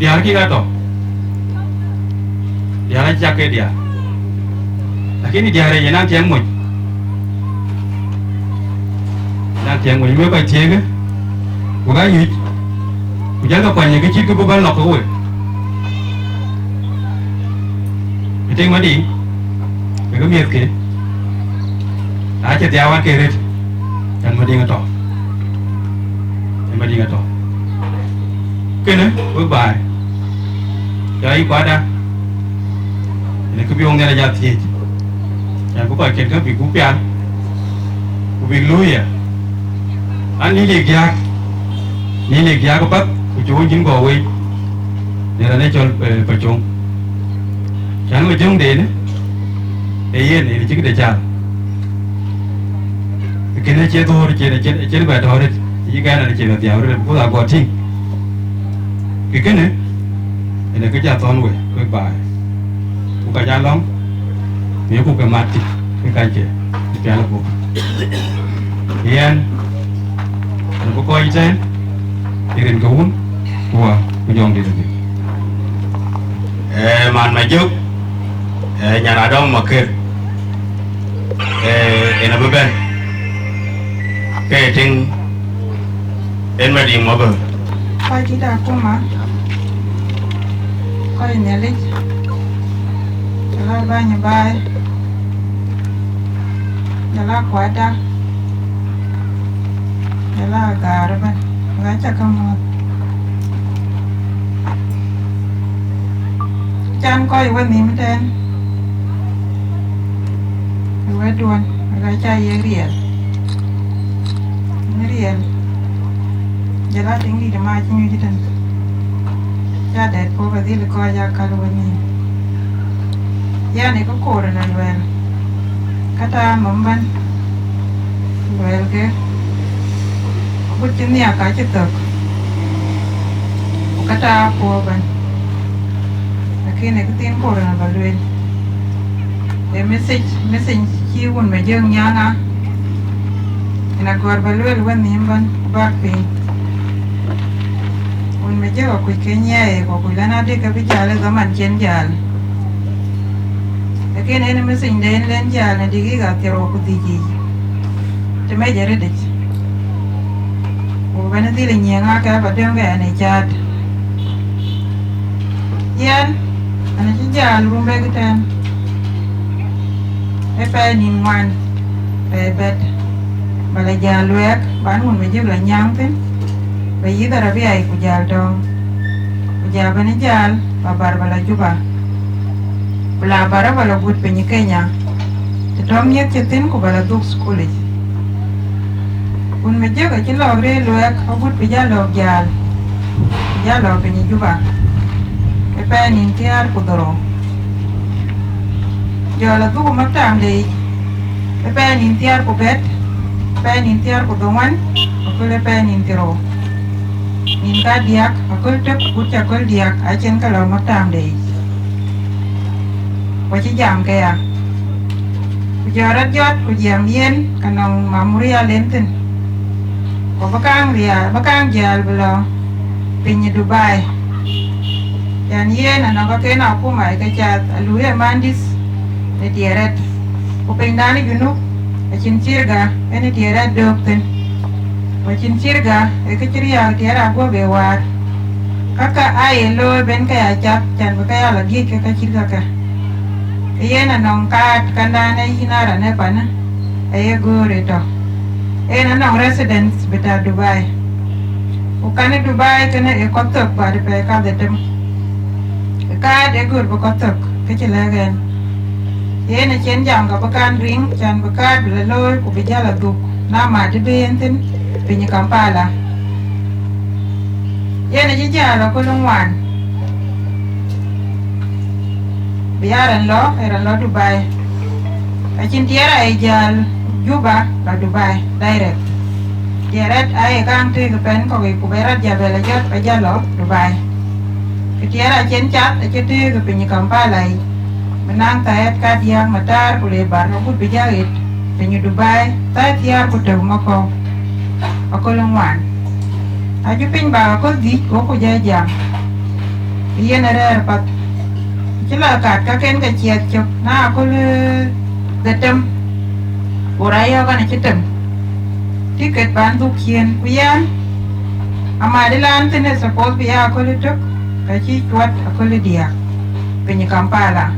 dia lagi kata dia lagi jaga dia lakini dia ada yang tiang mui mới phải tiang cái của cái gì của cái quanh những cái chiếc cái bơm lọc rồi cái mà đi cái miệt kia đã chết đeo ăn kia rồi chẳng mà đi ngay to cái này bước bài cái quá đa này cứ biong này là gì chẳng có phải kiện các vị cú pian cú vị lùi à anh đi liệt giá có bắt của chú dính bò quỳ để là để cho phải chung chẳng mà chung đến để yên để chứ để chào cái này chế thôi chế bài thôi chỉ cái này chế là tiểu rồi có là quả ting cái này là cái giá toàn rồi cái bài của cái giá lắm nếu của cái mặt cái chế cái là của yên nó có coi trên thì đến cái uống của cái dòng đi được màn mày trước nhà nào đông mà kia ena beben ke ting en Mading Mabor Coi chỉ đã cô mà coi nhà lịch là ba nhà bài là quá đa là gà rồi bạn gà chắc không chan coi qua niệm tên qua đuôn gà chai riel giờ là tiếng đi để mai chứ như thế này cha đẹp cô và đi là coi ra cả luôn nhỉ gia này có cổ rồi này về kata mắm ban về cái bút chân nhà cái chất tật kata cô ban khi này cái tiếng cổ rồi là luyện để message chiêu quần mà dương nhá na là gọi vào luyện luôn niệm ban bác pin quần mà chơi vào quỳ cái nhảy của quỳ là nó đi cái bây giờ là có mặt trên giờ cái này nó mới sinh đến lên giờ này đi cái gạt tiền của tí gì cho mấy giờ đấy của bên này là nhiều ngã cái và đem về này chặt yên anh chỉ giờ luôn bây cái tên cái phải nhìn ngoan phải bết mà là giờ luyện bán nguồn bây giờ là nhang thế bây giờ là bây giờ của giờ đâu của giờ bên này giờ và bar là juga bala bara bala but penye Kenya te dom yek che tin ko bala duk school un me jaga che lo re lo ek abut pe jalo penye juba e pe nin tiar ko doro jala duk maktam de e pe nin tiar ko bet pe nin tiar ko doman ko le pe nin tiro nin ka diak ko tek but cha ko diak a chen ka lo maktam de có chỉ giảm kìa giờ rất giót của giảm yên cả nòng mà muria lên tin có bác ang giờ bây pin như Dubai giảm yên là nó có cái nào cũng mày cái chặt lúa mandis để tiệt có pin đá này junuk cái chín chirga cái tiệt được tin cái chín chirga cái chiriya tiệt ra qua bề ngoài các ai lôi bên cái chặt chẳng có cái là ghi cái chirga cả Iyena nong kat kandana hinara ne pana aye gore to ena nong residence beta Dubai ukane Dubai kana e kotok bari pe ka detem ka de gur bo kotok ke chelagen ena chen jam ga bakan ring chan bakat bla loy ku bijala duk na ma de benten pinyi Kampala ena jijala ko longwan biaran lo Dubai acin tiara ejal Juba la Dubai direct tiarat ai kang tu ke pen ko ku berat jabela jat ajalo Dubai ke tiara cen chat acin tu ke penyi Kampala menang tayat ka diang matar ku lebar ku bijait penyi Dubai ta tiar ku tu mako aku longwan aju pin ba ko di ko jajam iya nare pat chỉ là cả các cái chiết chụp na có le detem oraya cái này chỉ tem ticket ban du kiên kuyan ama de lan tene support biya có le tuk cái chi chuat có le dia penye Kampala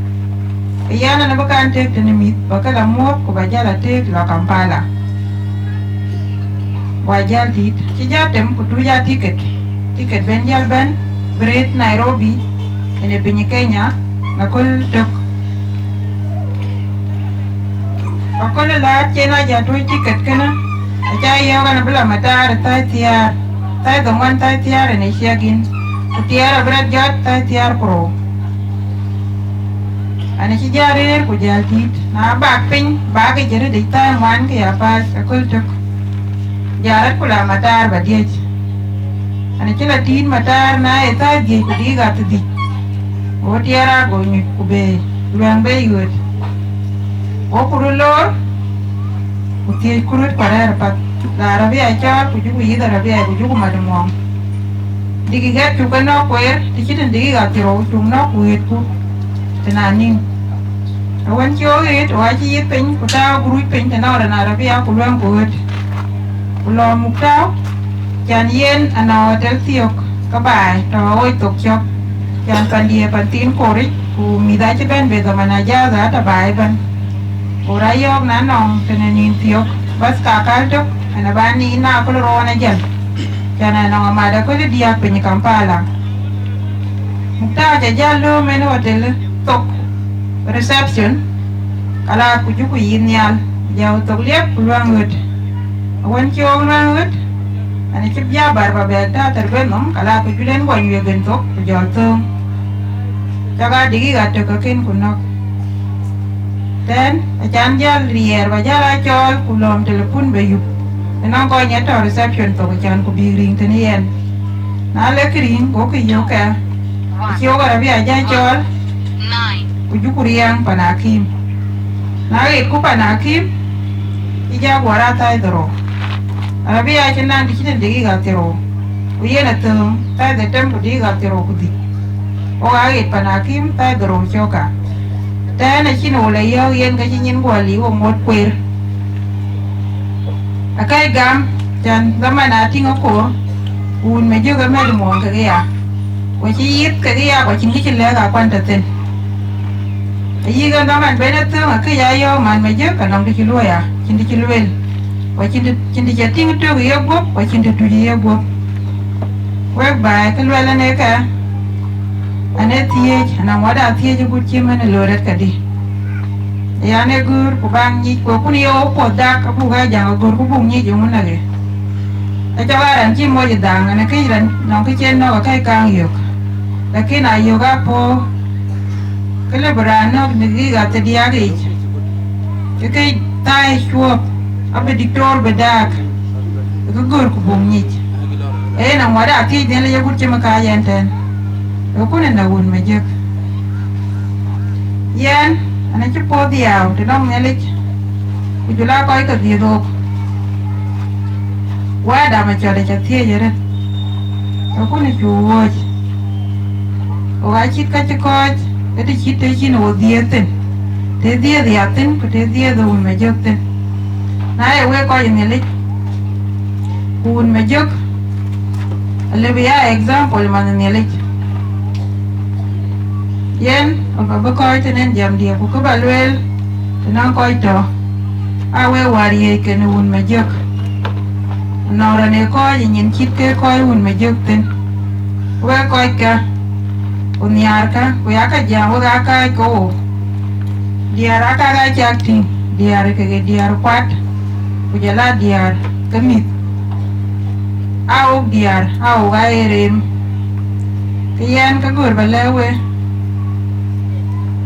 yana na bakan tek tene mit bakala mot ko bajala tek la Kampala wajal dit ci jatem ko tuja ticket ben jal ben Bret Nairobi ene penye Kenya nakul tuk akol la chena ja tu ticket kana acha yo kana bela matar tai tiar tai dongan tai tiar ne siagin tiar berat jat tai tiar pro ane si jare ku jaltit na bak pin ba ke jere de tai wan ke apa akol tuk jarat kula matar ba diet ane chela tin matar na eta di ku diga tu di o tiara go ni ku be luang be yut o kurulor ku ti kurut parar pat la rabi acha ku ju yi da rabi ku ju ma dum digi ga tu kana ko er ti chitin digi ga ti ro tu na ku et ku tenanin Awan cho it wa chi pin ku ta guru pin ta na na rabia ku luang ku it. Lo muk tao chan yen ana tel tiok ka bai to oi tok chok chan pan dia pan tin ko ri ku mi da che ben be da mana ja za ta bai ban. Ora yok na nong tene nin tiok bas ka kal tok ana ba ni na ko ro na jan. Chan ana ma da ko dia pin Kampala. Muk tao ja jalo men hotel tok reception kala ku ju ku yin yal jaw tok lep luang ut awan chong luang ut ani chip ja bar ba be ta ter ben nom kala ku ju len wan ye gen tok ku jaw tong jaga digi ga to ka ken ku nok ten a chan jal rier ba jala chol ku lom telepon be yu na ko nya to reception to chan ku bi ring ten yen na le kring ko ki yo ka ki yo ga bi a ja chol ku ju ku riang panakim na rit ku panakim ija gwara ta dro arabi ya chinan di chitin digi ga tero ku yena tum ta de tem ku digi ga tero ku di o ga rit panakim ta dro choka ta na chino le yo yen ga chinin gwali wo mot kwer akai gam chan zamana tingo ko un me joga me mo ka ya ko chi yit ka ya ko chin ki le ga kwanta ten yi ga man bene tu ma ke ya yo man me je ka nong di lo ya chin di lwel wa chin di ja ting tu ye go wa chin di tu ye go we ba ke lwel ne ka ane tie na wada tie je bu chi men lo ret ka di ya ne gur ku bang ni ko ku ni o po da ka bu ga ja gur ku bu ni je mun na ge ta ja wa ran chi mo je dang ne ke ran nong ke chen no ka kang yo lakini ayo ga po kele berano negi gata dia ge ke tai shuop abe diktor bedak ke gor ku bomni na wada ti den le yugut chema ka yenten ko ne na won me jek yen ana ci po dia te dom ne le ku jula ko ka di do wada ma chore cha tie jere ko ne ju wo o ga chit ka ci ko ete chite chino o dieten te dia diaten ko te dia do un mejokten na e we ko yele un mejok le bia example man ne yen o ba ko tenen jam dia ko ba lwel na ko to a we wari ke no un mejok na ra ne ko yin chit ke ko un mejokten we ko ka Unyarka, kuyaka jamu gaka ko. Diar aka ga jakti, diar ke diar kwat. Kujala diar kemit. Au diar, au ga erem. Kiyan ka gur balewe.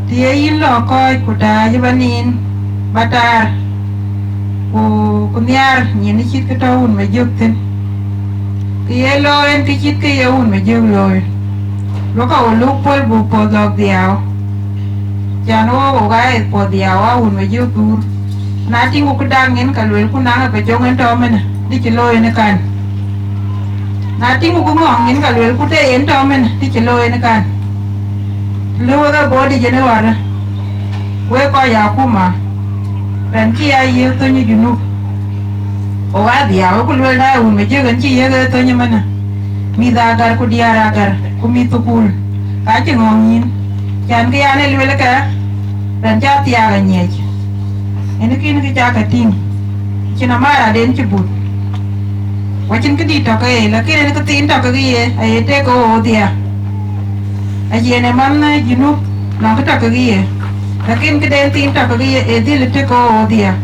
Tie yin lo koy kuta jibanin batar. Kunyar nyini chit ka taun me jukten. Kiyelo en ki chit ka yaun me juk loy. Loka o look pol bu po dog diao jano o ga po diao un me jutur na tingu ku dangin ka lwel ku na ka jongen to men di ki loy ne kan na tingu ku ngongin ka lwel ku te en to men di ki loy ne kan lo ga body jene wara we ko ya kuma ran ki ya ye to ni junu o ga diao ku lwel na un me jegen ki ye ga to ni mana mi da gar ku diara gar ku mi to kul ka chi ngongin chan ke ane lwele ka ran cha tia ga nyech ene kin ke cha ka ting china mara den chi but wachin ke di to ka e la ke ne ka tin to ka ye ai te ko dia a ye ne man na jinu na ka to ka ye la kin ke den tin to ka ye e di le te ko dia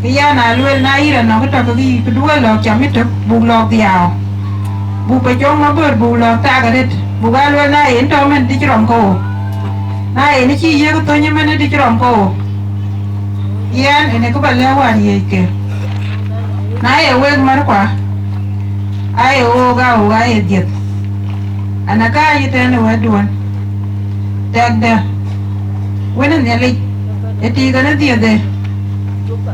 ke ya na lwel na ira na ka to ka ye ku duwa lo cha mi to bu lo dia bu pe chong ma bur bu lo ta ga det bu ga lo na en to men di chrom ko na en chi ye ko to ni men di chrom ko yen ene ko ba le wa ye ke na ye we mar kwa ai o ga ye diet ana ka ye te ne wa duan tag da wena ne le e ti ga na die de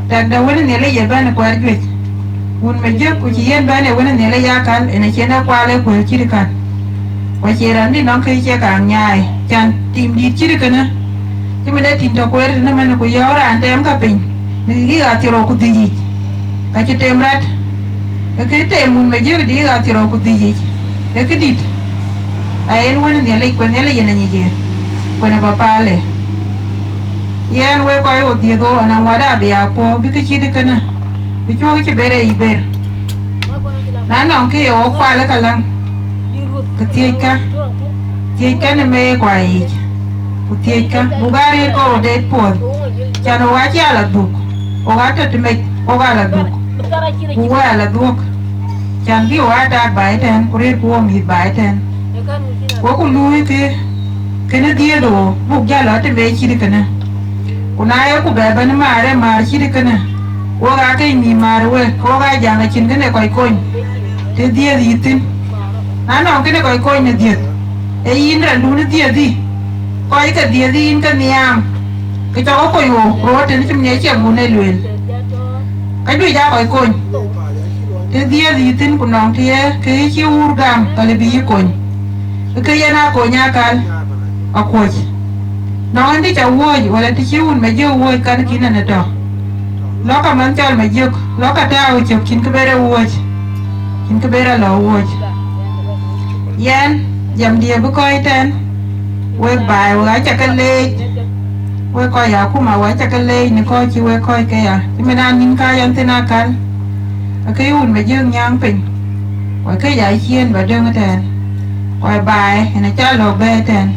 tag da wena ne le ye ba na kwa jwe un me je ku chi yen ba ne wena ne le ya kan ene chena kwa le ku chi kan wa chi ran di non ke che kan nyai chan tim di chi kana chứ mình đây tìm cho quê thì mình có gió ra anh tem cả bình mình đi gạt thì rồi cũng gì cái chuyện tem rát cái tem mình bây giờ đi gạt thì rồi cũng gì cái đi ai muốn nhà lấy quên nhà lấy gì này gì quên là papa lấy yan we coi ở địa go anh ngoài đã bị áp bị cái gì đấy cái nào bị cho cái bể này bể nãy nòng cái ổ qua lấy cái lăng cái tiết cá này mê quậy tiết cá Bulgari có để buồn cho nó quá chả là đục ô gà tự mệt ô gà là đục ô gà là đục chẳng biết ô gà đã bài tên cô đi cô mít bài tên cô lui cái nó đi đồ buộc ra là tự mệt chi đi cái này cô nãy cô bé bên mà chi đi cái này ô gà cái mì mà rồi ô gà chẳng là chín cái này coi coi thế đi gì tin nãy nó cái này coi coi này đi ấy in ra luôn đi đi coi cái đi đi in cái niam cái cháu coi hồ rồi thì nó chấm nhảy chậm bún này luôn cái đuôi ra coi thế đi gì tin của nó thì cái chiu gam cái là bị coi cái gì na coi nhà cái à coi nó anh đi cháu vui hoặc là đi chiu mà chưa vui cái kia này đó nó cả mình chơi mà chưa nó cả tao chụp chín cái bê vui chín cái bê ra lẩu vui yan dầm dia bữa coi tên quay bài quay chắc cái lê quay coi à cũng mà quay chắc cái lê này coi chỉ quay coi cái à thì mình ăn những cái ăn thế nào cái cái ủn mà dương nhang bình quay cái giải chiên và đơn cái tên quay bài này cha lò bê tên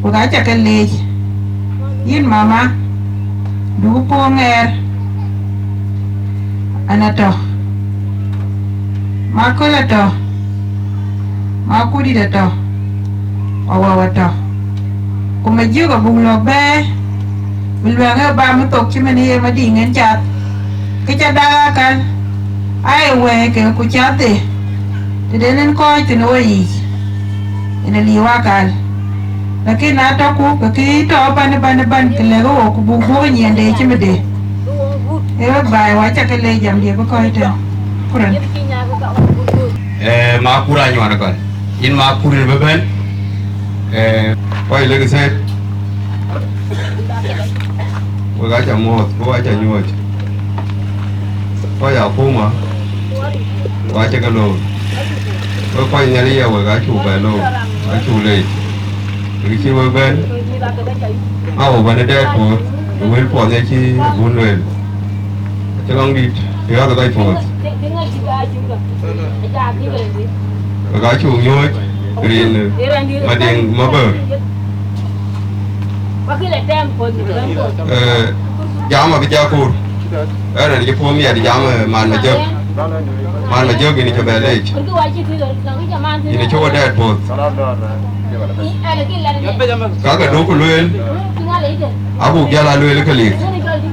quay chắc cái lê yên mama đủ po nghe anh đó mà có là đó mà cô đi đó ở đó cũng mà chưa có bùng lò bê mình về cái ba mươi tục chứ mình đi mà đi ngén chặt cái chặt đa cái ai về cái cô chặt thì đến nên coi từ nơi gì thì là liều cái là cái nát đó cô cái đó ban cái lego của bùng bùng cái nhện đấy chứ mà để cái bài quá chắc cái lê giảm đi có coi được kurang ma kura nywana kon in ma kurir beben quay lên xe cô gái chả mua cô gái chả nhua quay vào khu mà quay cho cái lô cô quay nhà đi vào gái chủ về lô gái chủ lì cái chi beben ao bên đây của bên của nhà chi buôn lên cho long đi thì ra cái phố gái chủ nhoi green Mading Mabor jam abi jakur era ni po mi adi jam man ma jog ni to bele ni to wada po kaga do ko loel abu gala loel kali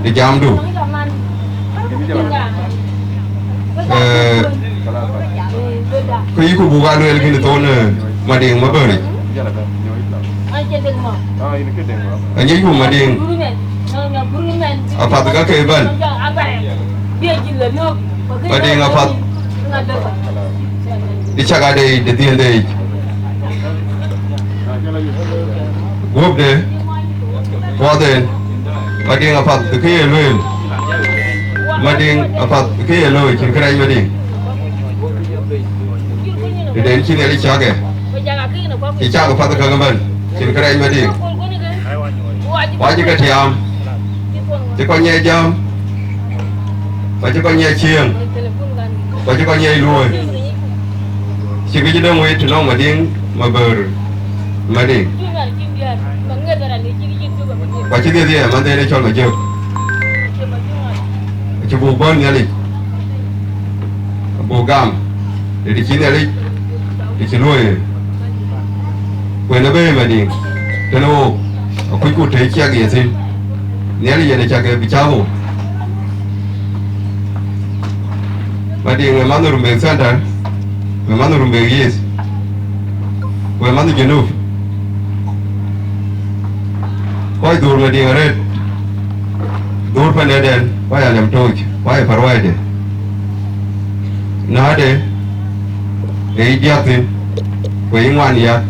di jam do cái của bố gan nuôi cái này tôn mà điền mà bơi anh ấy của mà điền à phát cái cây bên mà điền à phát đi chắc ở đây để tiền đây gốp đây qua đây mà điền à phát cái cây luôn mà điền à phát cái cây luôn trên cái này mà điền thì đến khi này đi cha kìa thì cha của phát cái bên trên cái này mà đi quá chỉ cái thiam chỉ có nhẹ châm và chỉ có nhẹ chiêng và chỉ có nhẹ lùi chỉ cái đông ấy thì nó mà đi mà bờ mà đi và chỉ cái gì mà đây cho người chơi chỉ bù bơn nha đi bù gam để đi chín này đi thì chỉ nuôi quên nó bê mà đi cho nó quý cụ thấy chia gì xin nhớ là giờ này chia cái bị cháu mà đi người mang đồ bề sang đó người mang đồ bề yes người mang đồ gì nữa coi đồ mà đi ở đây đồ phần này đen quay làm trôi quay phải quay đi nó đây cái giác thì quay ngoan giác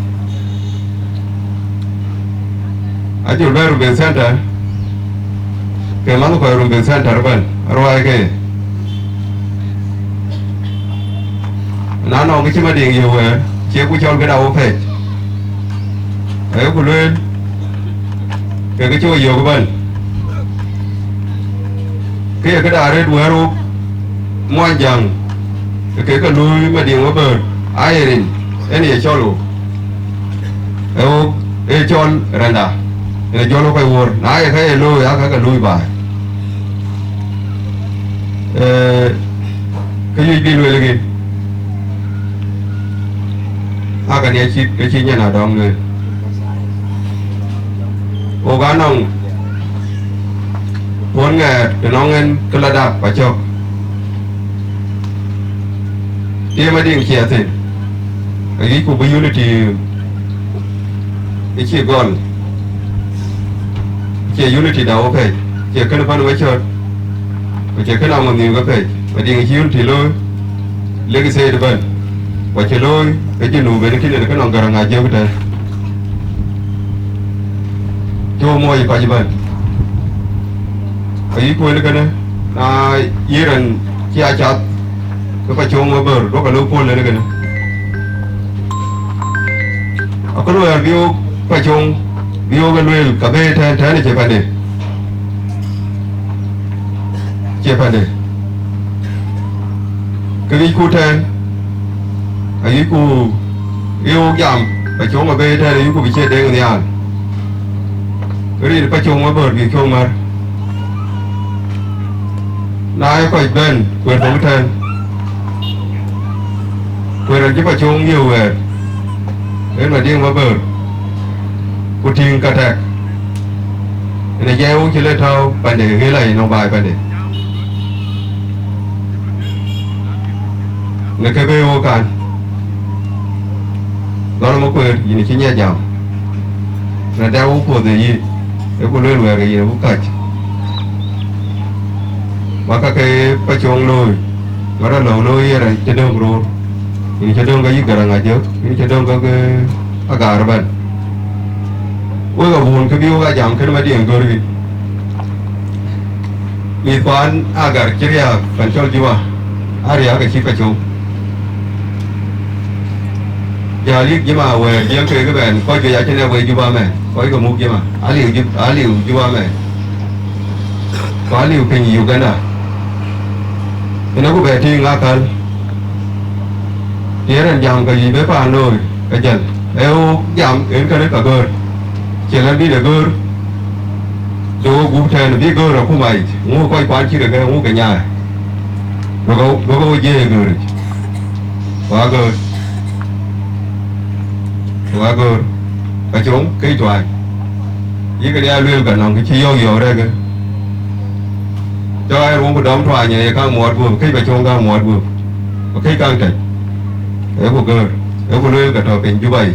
ajo be rumbe center ke manu ko rumbe center ban arwa ke na no cái mà điện nhiều chia của cho cái đầu phê ấy của lên cái chỗ nhiều cái bên cái đà đấy đuôi rồi ngoan chẳng cái lùi mà điện nó bờ ai rồi cái này cho luôn ấy cho randa cái cho nó phải vuông nãy cái lùi cái lùi bài cái gì đi lùi lagi cái này cái chi nhà nào đó người ô gán ông muốn nghe để nó nghe cái là đạp và cho đi mà đi kia thì cái của unity cái chi còn chi unity đâu ok chi cái nó phải nói cho chi cái nào mà nhiều cái phải mà đi unity luôn lấy cái xe được bên và chi lôi cái chi nụ về cái này cái nòng garang aja cái đấy cho mua gì phải gì bên cái cuối nữa cái này Iran chia chặt cái phải cho mua bờ rồi cái lô phun lên cái này cái lô là view phải cho view cái lô cà phê thế này chế phải đi cái khu thế cái khu yêu giảm phải cho mà bê thế này khu bị chết đen người nhà cái này phải cho mà bờ vì không mà nãy phải bên quyền phóng thân quyền là chỉ phải cho nhiều về đến mà đi mà bờ của thiên cả thạc này gieo chỉ lên thao phải để cái này nó bài phải để người cái bêu can đó là một quyền gì này chỉ nhẹ nhàng là đeo của gì cái của lươn về cái gì nó cũng cạch mà các cái phải chôn lôi mà nó lầu lôi này trên đường rồi thì trên đường cái gì cả là ngày trước thì trên đường có cái gà ra bên ôi cả buồn cái view cái giảm cái nó mới điện rồi vì quán agar kia phần cho gì mà area cái chi phải chôn giờ liếc nhưng mà về giờ cái bạn coi cái giá trên này về chú ba mẹ coi cái mục chứ mà á liều chú ba mẹ có liều cái nhiều cái nào thì nó có vẻ thiên ngã cần tía rằng giảm cái gì với bạn rồi cái chân eo giảm đến cái đấy cả cơ chỉ là đi được cơ đồ cụ thể là biết cơ rồi không mày mua quay quán chỉ được cái mua cái nhà nó có dễ cơ rồi quá cơ cái trống cây thoại với cái đeo luyện cả lòng cái chi vô đây cơ cho ai uống một đống thoại nhảy cao một vừa cây phải trông cao một vừa cây căng chảy đấy của luyện cả trò tình chú bảy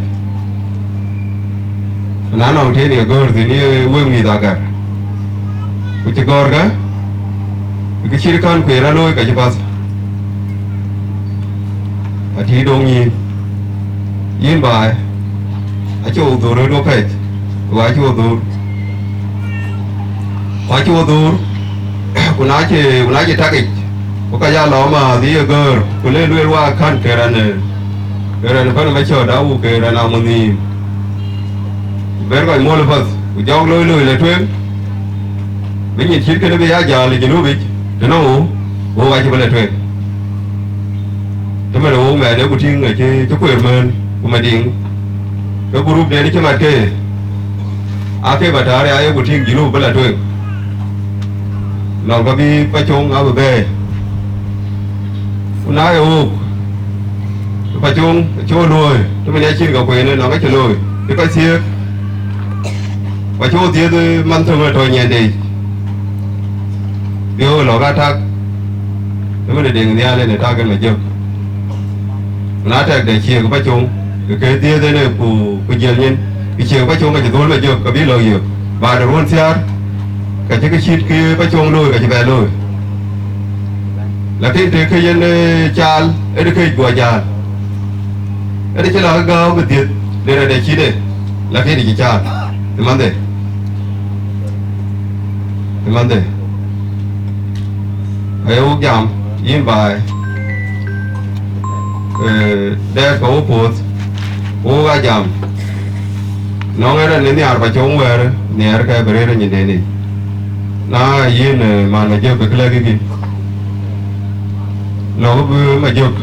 ná nào thế thì cơ thì như quên gì ta cả cái chỉ cơ cả cái chỉ con quỷ ra lôi cả chú pas thì đông nhìn yên bài chỗ tôi nói đâu phải vài chỗ tôi của nó chỉ thắc ít có cái giá đó mà đi ở cơ của lên luyện qua khăn cái này phải là mấy chỗ đó cái này nào mình đi bé gọi mua là phật của cháu lôi là thuyền bây giờ chín cái nó bây giờ là chỉ nuôi thì nó ngủ vô vài chỗ là thuyền thế mà đồ mẹ nếu của thiên người chơi chú quyền mình của mày điện cái group này đi chơi mặt kê cái bà thà đây ai của thiên chỉ nuôi vẫn là thuyền lòng có bị phải trông áo bề nói phải trông chỗ nuôi tôi mới xin gặp quyền nên nó cái chỗ nuôi cái phải xia và chỗ kia tôi mang thương rồi thôi nhẹ đi điều nó ra thác nếu mà để điện ra lên để thác cái mà chưa lá thác để chia cái phải trông cái tia thế này của dân nhân cái chia phải trông cái tôi mà chưa có biết lời gì và được luôn xe cái shit kia phải trông nuôi cái về nuôi là cái dân chal cái của chal cái chỉ là cái gạo cái tiền đây là để chi đây là cái gì chal thì mang đây mande ayo jam yin bai de ko put o ga jam no era ni arba chong wer ni er ka bere ni de ni na yin ma na je be kla gi nó mà được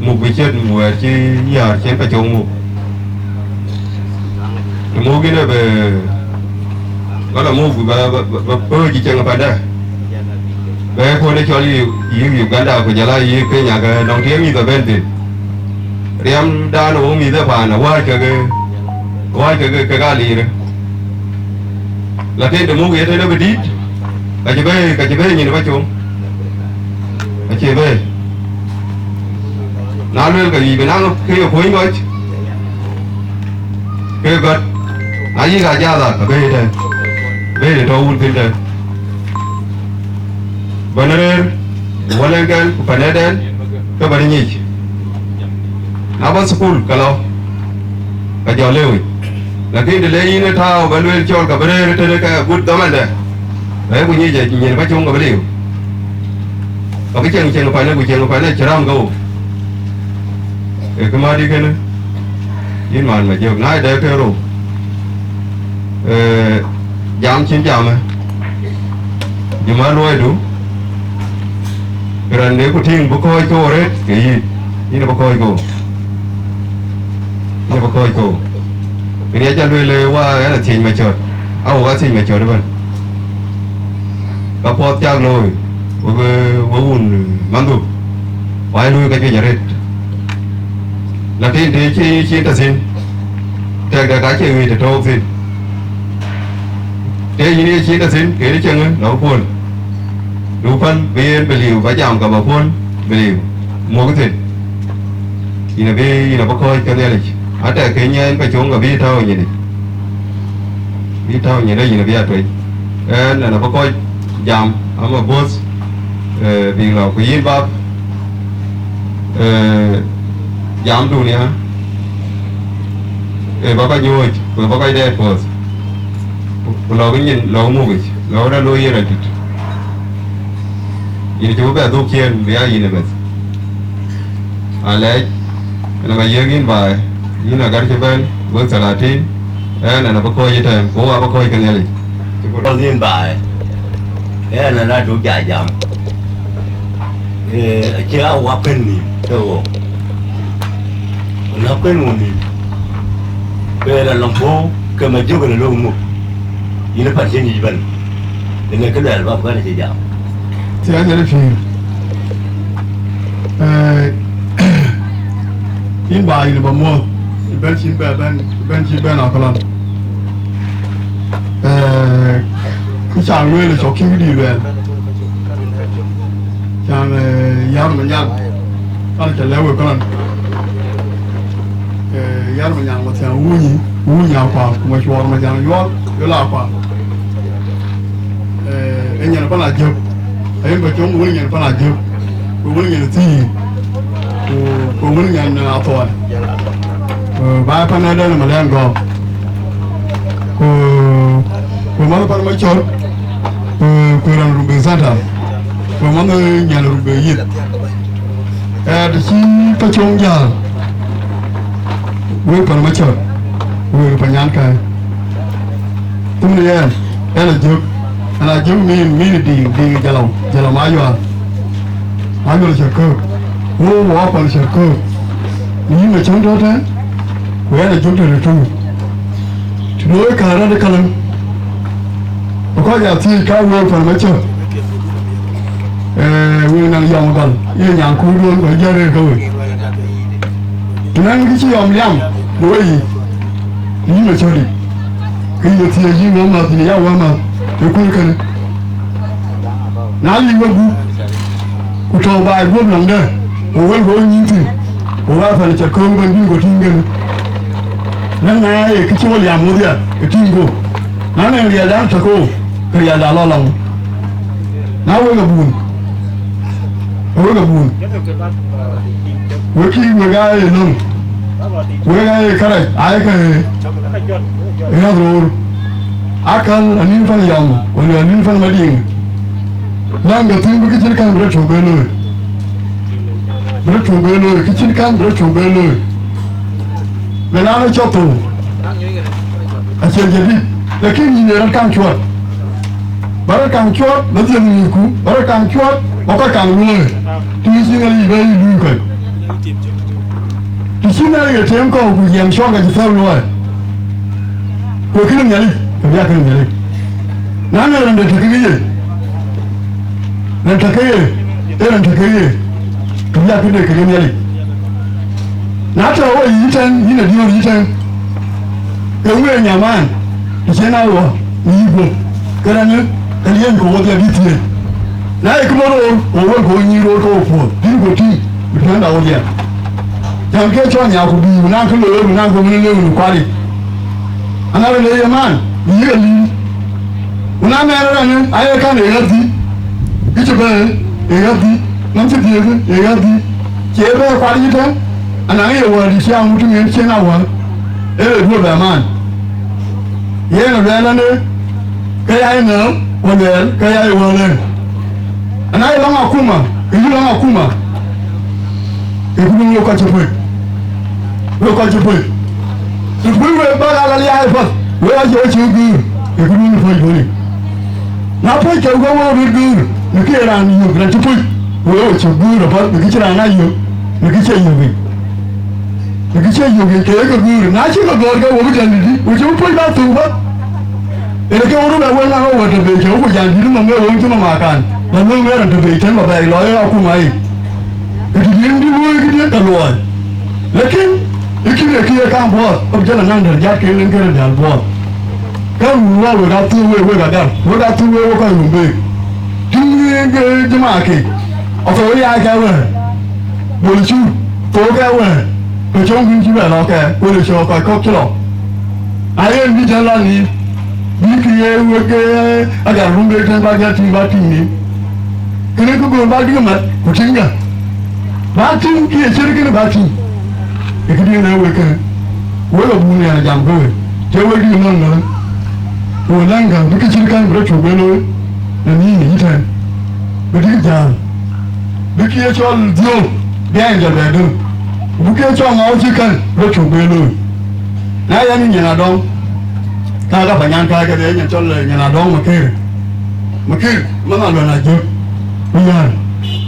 một cái chuyện mùa chi nhà trên phải trồng một mua cái này về đó là mua bơ chỉ chẳng phải đây về cô để cho đi ý Uganda của nhà lại cái nhà cái đồng tiếng như là bên thì em đã nó mi ra phản là qua cái gali đấy là thế để mua cái thế nó bị đi cái chỉ về nhìn nó phải trồng cái chỉ về nào luôn cái gì bên nào khi mà phối với cái vật ai gì cả ra là cái đây để đâu uống thêm đây bên đây muốn lên cái phần này đây cái bên này nào bên school kalau cái giờ leo là khi để lấy nó thao bên bên cho cái bên đây cái good đó mà đây đấy cũng như vậy nhìn phải chung cái bên liều còn cái chân phải nó chỉ làm câu cái mà đi cái này nhưng mà giờ ngay đây cái rồi giảm chín giảm mà nhưng mà nuôi đủ rồi nếu có thiên bố coi cô đấy cái gì như là bố coi cô cái này cho nuôi lê qua cái là trình mà chờ cái trình mà chờ đấy bạn có pot chắc rồi bố buồn mang đủ phải nuôi cái nhà đấy là cái gì chỉ ta xin theo cái chuyện gì thì thôi xin cái gì chỉ ta xin cái đấy chẳng nó buồn đủ phân về liều phải giảm cả bảo phun về liều mua cái gì thì là về là bác coi cái này ở tại cái nhà phải chống cả về thao như này về thao như đây là về tuổi là bác coi giảm mà boss vì là cái gì bác giảm đủ nè bác coi nhiều rồi bác coi đẹp boss lo cái nhìn lo mua cái lo ra lo gì rồi ini coba betul kian dia ini bes. Alek, nama yangin bay, ini agar coba bersalatin, nak berkoi je tem, kau apa koi kenyali. Đầu tiên bài thế là nó đủ dài dòng chứ ông qua bên gì đâu nó bên một gì về là lòng phố cơ mà chưa là luôn một gì nó phát sinh gì vậy nên cái đời vào cái này chỉ dòng thì anh nói chuyện in bài là bao mua bên chín bên nào còn cái chàng nuôi là cho kêu đi về chàng yar mà nhang con chỉ lấy về con yar mà nhang mà chàng u nhang qua mà chùa mà chàng yo la qua anh nhà nó là chụp anh phải chống u nhà nó là chụp u nhà nó gì u nhà nó áo thoi ba phần này đây là mà đang go mana pada macam kurang rumah sana, mana yang rumah ini, di sini pacong jalan, pada macam, penyantai, kemudian, anak jauh mini di jalan maju lah cerkau, apa lah cerkau, ini macam tu kan, anak jauh dari tu, cuma kerana kalau có nhà thi cao hơn phần mấy chưa nguyên năng dòng còn như nhà khu luôn ở gia đình rồi năng cái chi ông liam đối gì ý mà chơi đi cái gì thì gì mà thì nhau mà cái cuối cái nói gì mà cụ trâu bài gồm lòng đây ôi gối như thế ôi phải chặt cơm bên đi của thiên nhân năng này cái chỗ liam mua đi cái thiên cô nó này liam đang chặt cô kerja dah lolong, nawe kabun, weki wegai nung, wegai kare, ayah kare, ini ada akal anin fan yang, anin fan mading, Nanga tin bu kitchen kan bro chobelo. Bro chobelo kitchen kan bro chobelo. Menano choto. Ache jadi. Lakini ni ran kan chwa. Bara kan chwa badia ni ku. Bara kan chwa baka kan lu. Ti singali ba lu ka. Ti singali ya tem ko ku yam shwa ga fa lu. Ko kilo nyali. Ko ya kilo nyali. Nana ran da takiye. Nan takaye. Ran takaye. Ko ya kilo nyali. Na ta wa yitan yina diyo yitan. Ewe nyaman. Isena wo yibo. Karanu kaliyen ko wodi abitiye. Na ikumoro owo ko nyiro ko po. Dingo ti bitanda odia. Janke cho nya ko bi na ko lo na ko mun le kwali. Anara le yaman yeli. Una mera ne aye kan eyati. Ichebe eyati. Nanti diye eyati. Chebe kwali ta. Ana ye wo di sia mutu ngi chena wa. Do ba man. Ye no la ne. Kaya no wonel kaya wonel. Ana ye longa kuma, longa kuma. Ekunu lo ka chepwe. Lo ka chepwe. Chepwe we ba la ya fa. We a je chugu. Ekunu ni fa yoni. Na pa ke go wo rugu. Ni ke ra ni yo gra chepwe. We o chugu ro pa ni ke ra na yo. Ni ke che yo bi. Ni ke che yo bi ke go gu. Na chi go go ga wo bi jan di. O chu pa ba tu ba. Ele ke wo ba wo na wo de be che wo jan di no me wo tu ma kan. Na no me ra de be ten ba ba lo ya ku mai. Ikindi wo ikindi ka lo. Lekin ikindi ke kan bo. Ob jana nan da ja ke len ke da bo. Kan wo wo da tu we ga da. Wo da tu we wo ka yu be. Tingi ge jama ke. O to ya ga we. Bo chu to ga we. Ko chong kin ji ba lo ke. Wo le cho ka ko kilo. Aye ni jala ni. Bi ki ye we ke aga rumbe tan ba ga ti ba ti ni. Kene ko go ba di ma ko tinga. Batin ki shirkin batin ikidi na weke wala buni na jambo je wadi non non wala nga biki shirkan bro chobelo na ni yitan biki jam biki e chol dio bien de bedo biki e chol ma ojikan bro chobelo na ya ni nyana don ka ga banyan ka ga de chol nyana don makir mama lo na jo yan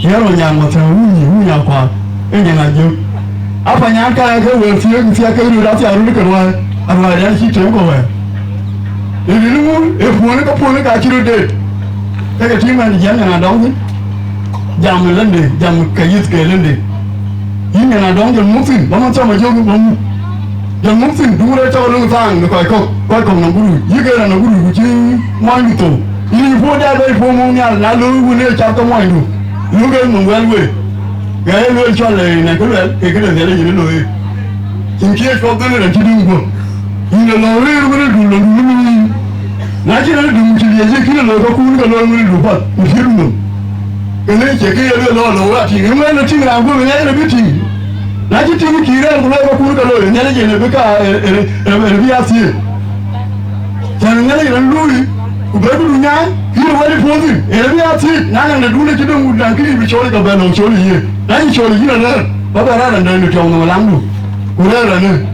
yaro nyama ta wunya kwa enye na jo apa nyaka ke we fie ke ru da ti aru ke wa arwa ya shi to ko wa e puone ka chiru de ke ti ma ni jana na dong jam lende jam kayit ke lende yinya na dong je mufin ba ma cha ma jo ko mu je mufin dure ta lu sang ko na guru yige na guru ku chi mo ni to ni fo da be fo mu nya na lu wu ne cha to mo ni Luga mo welwe. Gaye lo chole na kule ke kule dele ni lo e. Tinkie ko dele na tidu ngo. Ina lo re ru du lo du. Na ji na du ti ye je kile lo ko ku ngo lo mu du pa. Ni firu mo. Ele je ke ye lo wa ti ngwe no ti ra ngo ne na bi ti. Na ji ti ki re ngo lo ko ku ngo lo ne je ne be ka bi asie. Tan ngale ran lui. Ubebu dunya hiyo wali pozi ebi ati nana na dule kido mudankiri bi choli ka bano choli ye nani choli yina na baba rara ndani to no langu urera ne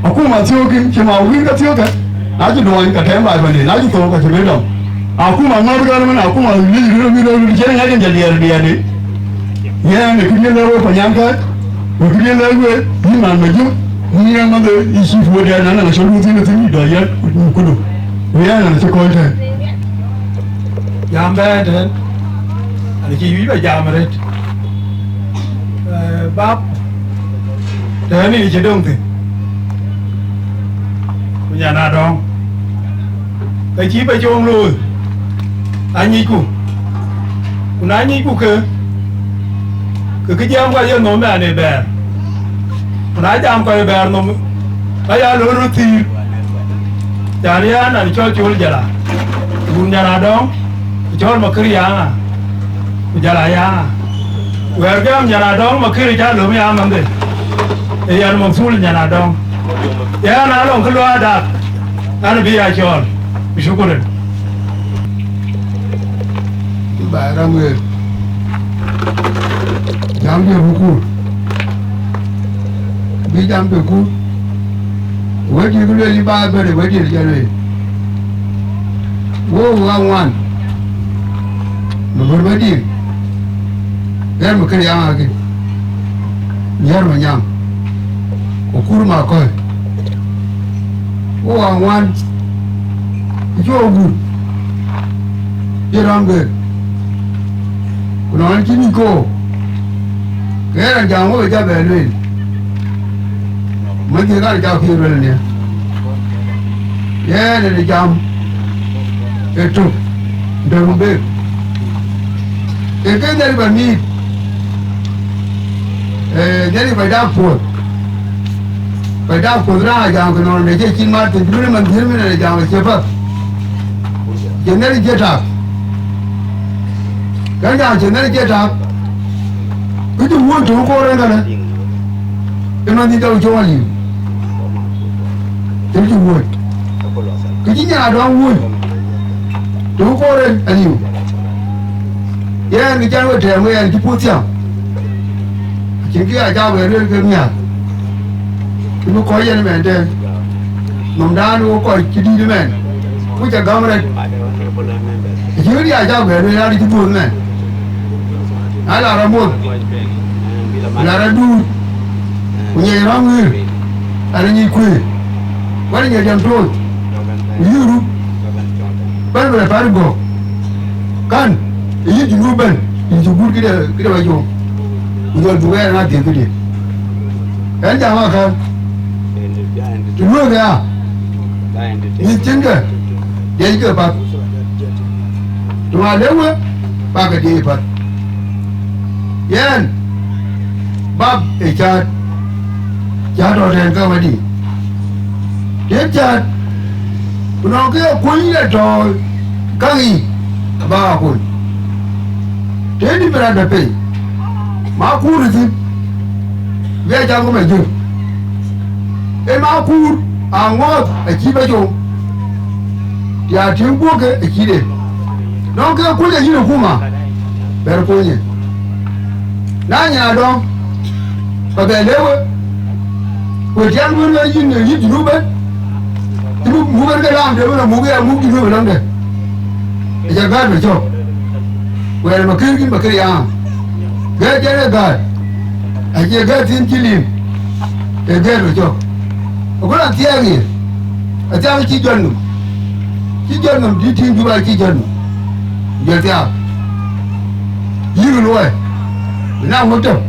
akuma tioki chema uginga tioka aji do wanka temba bane naji to ka chibedo akuma ngaruga na akuma li jere ngaje njali dia ne ya ne kuje na ro panyanka ukuje na we ni ma meju ni ya mande isi fuodia nana na choli tini tini do ya kudu ya na chokoite Jam beden, ani ki wiba jamret. Bab, tani ni chedong te. Punya na dong. Cái chi ba chong rồi. Anh ku. Unani ku ke. Ke jam ka ye no ma ne ba. Una jam ka ba no. Aya lo ru ti. Jani ana ni chol chol jala. Punya na dong. Chol makiri ya, ujala ya. Wergam nyana dong makiri cha lumi ya mande. Yan mamsul nyana dong. Ya na long kelo ada. Ana biya chol. Bishukure. ba ramwe jam de buku bi jam de ku wadi gule li ba bere wadi jale wo wan Mabor Mading yar mu kare yang ake yar mu nyam okuru ma ko wo wan jogu yerambe kuna kini ko kera jango ja belwe magi ga ja khiro ne ye ne jam eto ndambe eke dari bani dari pada pura jam kena orang neje kin mat tujuh mandir mana jam siapa jenari jeta kan jam jenari jeta itu buat tu kau orang kan kena tidak ujuan ni itu buat kerjanya ada buat tu kau orang ani yang kita buat dia yang kita tiang, jika ada orang kerja, itu kau yang mana, namdan itu kau jadi di mana, kau jaga mana, jadi dia ada orang yang itu pun mana, ada ramut, ada dulu, punya orang ni, ada ni kuih, mana ni jam tu, biru, baru kan. Ini juruban, ini jubur kita baju, jual dua orang dia tu dia. Kan jangan kan, jual dia, ini cengar, dia juga pak, cuma lewa, pak dia pak. Yan, bab cat orang kau madi, dia cat, punak dia kuih tu, kaki, bah kuih. Jadi berada pe, makur itu, dia jangan maju. Makur, angot, akibat jom, dia tiup ke akide. Nak ke kulit ini kuma, berpunya. Nanya dong, pada lewa, kujian pun ini dulu ben, itu bukan kelam, dia bukan mungkin dulu belang deh. Jaga berjok. Well, makiri yang, gaya jalan gay, aje gay tinjilim, gay berjok. Aku nak tiang ni, tiang cijon di ting juga cijon, dia tiang, ini luai, nak motor,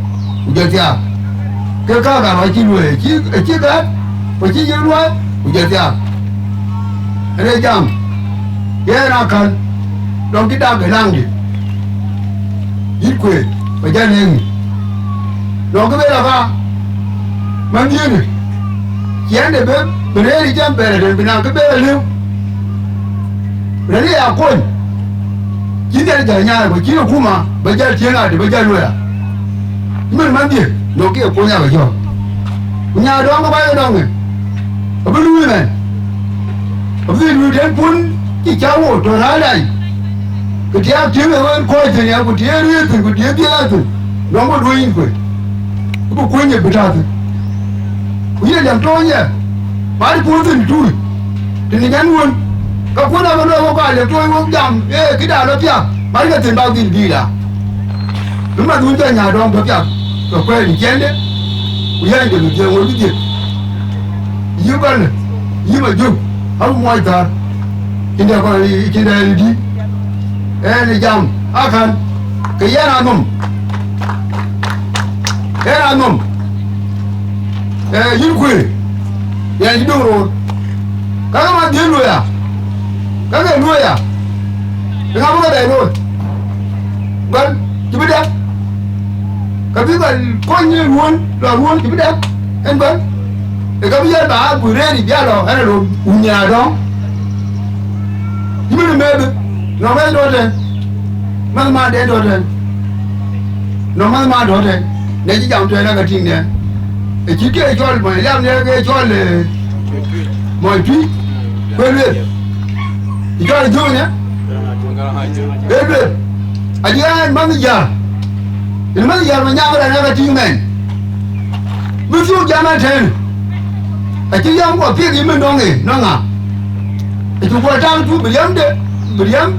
dia tiang, kerana macam luai, cikan, macam luai, dia tiang, ada jam, dia nakkan, dong kita belang dia. Ikwe, macam ni. Nak ke mana? Mana ni? Kian deh beri jam beri bina ke beri. Beri akun. Kita jangan kita kuma, baca tiang ada, baca luar. Mana dia? Nak ke punya baca. Punya doang apa yang doang? Apa luar ni? Apa luar pun kita jauh terlalu. Ketika dia kau jenis aku dia tu, nombor dua ini kau, aku kuihnya berat. Kuihnya jam tuanya, mari puluhan tu, dengan pun, kau pun apa nak kau ada tu jam, kita ada tiap, mari kita tembak di bila. Lama tu kita nyada orang tiap, kau ni jende, kuihnya jadi dia orang tu dia, ia kan, ia maju, aku mau tar, kita kau kita di. Ni jam akan kaya anum, yukui, yang hidup roh, kalau mati lu ya, kenapa kau dah roh, kan, cepat dah, tapi kan kau ni ruan cepat dah, kan, kalau dia dah beri dia loh, lo punya dong, gimana mebe? Normal dosen, mana ada dosen, normal mana dosen, ni jam tu ada keting ni, jika jual mai, lam ni jual mai pi, beli, jual jual ni, beli, Aja manager. Ini manager menyamar anak tinggal. Betul jangan ten. Aja yang gua pergi mendonge, nanga. Itu gua tahu tu beriam